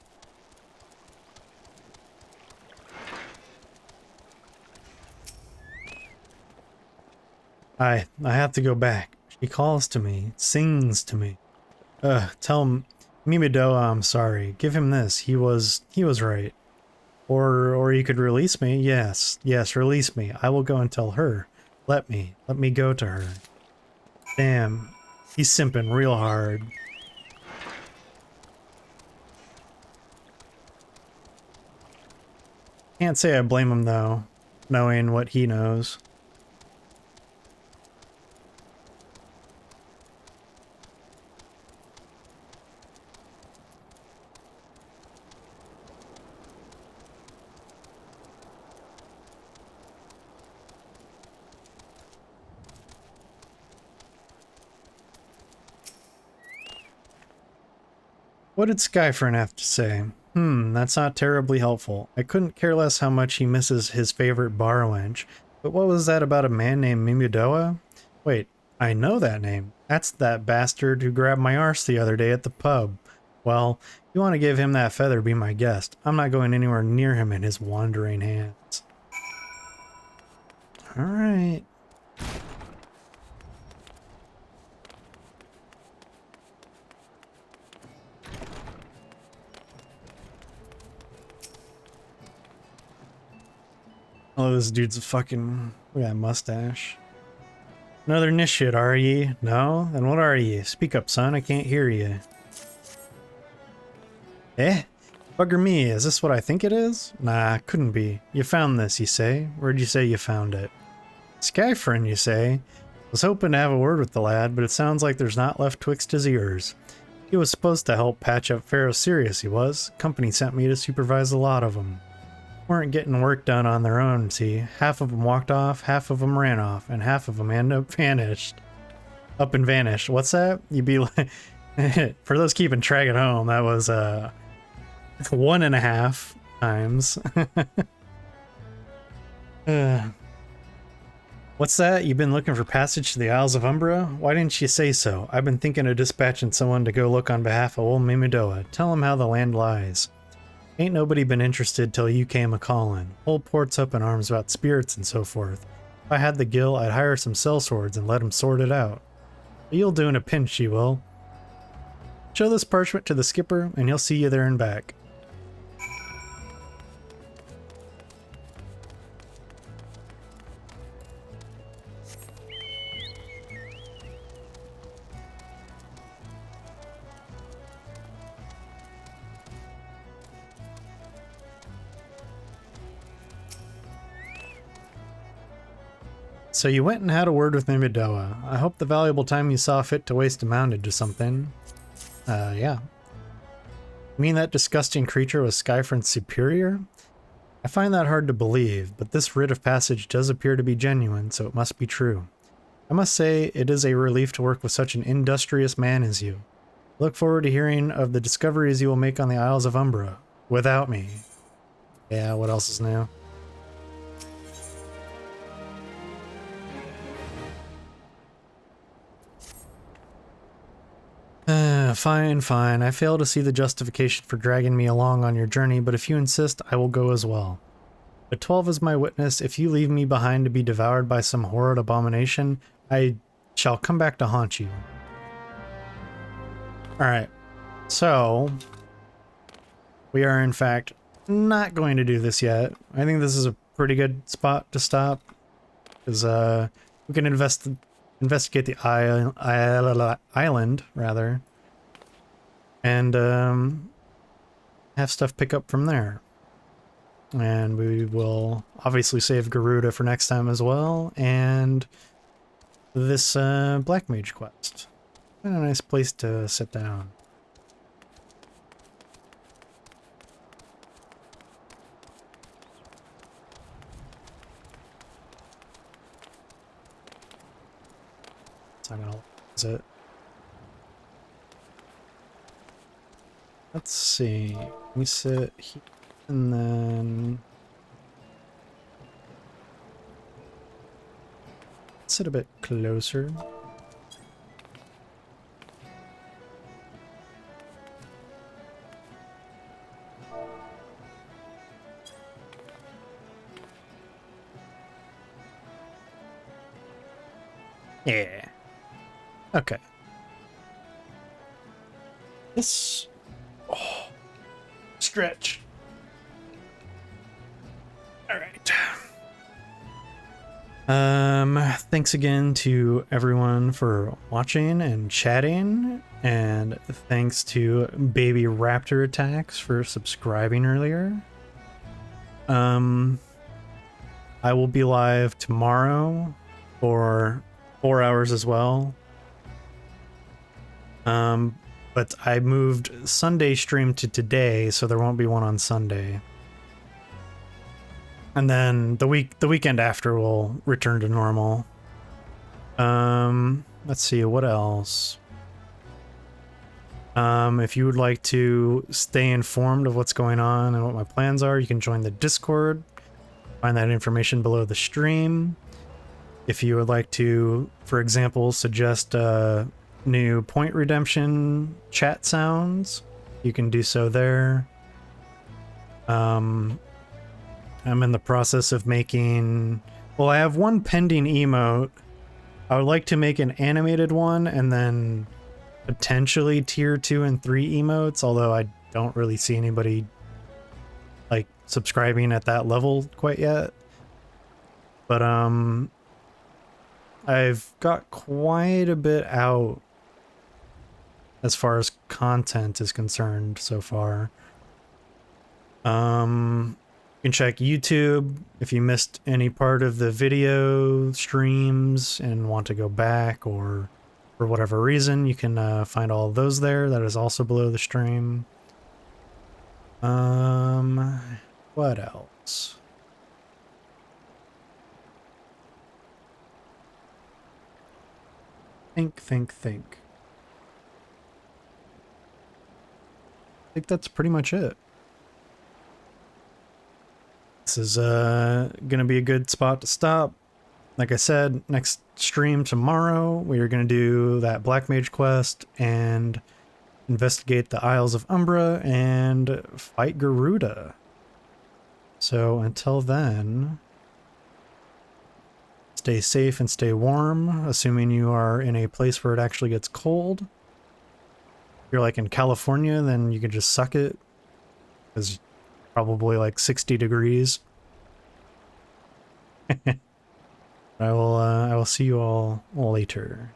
I have to go back. She calls to me, sings to me. Tell Mimido I'm sorry. Give him this. He was right. Or you could release me. Yes, release me. I will go and tell her. Let me go to her. Damn. He's simping real hard. Can't say I blame him though, knowing what he knows. What did Skyfriend have to say? That's not terribly helpful. I couldn't care less how much he misses his favorite bar wench, but what was that about a man named Mimidoa? Wait, I know that name. That's that bastard who grabbed my arse the other day at the pub. Well, if you want to give him that feather, be my guest. I'm not going anywhere near him in his wandering hands. Alright. Oh, this dude's a fucking... Look at that mustache. Another nishit, are ye? No? Then what are ye? Speak up, son. I can't hear you. Eh? Bugger me, is this what I think it is? Nah, couldn't be. You found this, you say? Where'd you say you found it? Skyfriend, you say? Was hoping to have a word with the lad, but it sounds like there's not left twixt his ears. He was supposed to help patch up Pharaoh Sirius, he was. Company sent me to supervise a lot of them. Weren't getting work done on their own, see? Half of them walked off, half of them ran off, and half of them vanished. Up and vanished. What's that? You'd be like... For those keeping track at home, that was 1.5 times. What's that? You've been looking for passage to the Isles of Umbra? Why didn't you say so? I've been thinking of dispatching someone to go look on behalf of old Mimidoa. Tell him how the land lies. Ain't nobody been interested till you came a-callin'. Whole port's up in arms about spirits and so forth. If I had the gil, I'd hire some sellswords and let 'em sort it out. But you'll do in a pinch, you will. Show this parchment to the skipper, and he'll see you there and back. So you went and had a word with Mimidoa. I hope the valuable time you saw fit to waste amounted to something. Yeah. You mean that disgusting creature was Skyfriend's superior? I find that hard to believe, but this writ of passage does appear to be genuine, so it must be true. I must say, it is a relief to work with such an industrious man as you. I look forward to hearing of the discoveries you will make on the Isles of Umbra. Without me. Yeah, what else is new? Fine. I fail to see the justification for dragging me along on your journey, but if you insist, I will go as well. But 12 is my witness. If you leave me behind to be devoured by some horrid abomination, I shall come back to haunt you. Alright, so we are in fact not going to do this yet. I think this is a pretty good spot to stop, because we can investigate the island, rather, and have stuff pick up from there. And we will obviously save Garuda for next time as well, and this Black Mage quest. A nice place to sit down. So I'm gonna use it. Let's see. We sit here and then sit a bit closer. Yeah. Okay. This... Oh. Stretch. Alright. Thanks again to everyone for watching and chatting, and thanks to Baby Raptor Attacks for subscribing earlier. I will be live tomorrow for 4 hours as well. But I moved Sunday stream to today, so there won't be one on Sunday. And then the weekend after will return to normal. Let's see, what else? If you would like to stay informed of what's going on and what my plans are, you can join the Discord. Find that information below the stream. If you would like to, for example, suggest new point redemption chat sounds, you can do so there. I'm in the process of making... Well, I have one pending emote. I would like to make an animated one and then potentially tier 2 and 3 emotes, although I don't really see anybody like subscribing at that level quite yet. But I've got quite a bit out as far as content is concerned so far. You can check YouTube if you missed any part of the video streams and want to go back, or for whatever reason, you can find all of those there. That is also below the stream. What else? Think. I think that's pretty much it. This is gonna be a good spot to stop. Like I said, next stream tomorrow, we are gonna do that Black Mage quest and investigate the Isles of Umbra and fight Garuda. So until then, stay safe and stay warm, assuming you are in a place where it actually gets cold. If you're like in California, then you can just suck it. It's probably like 60 degrees. I will see you all later.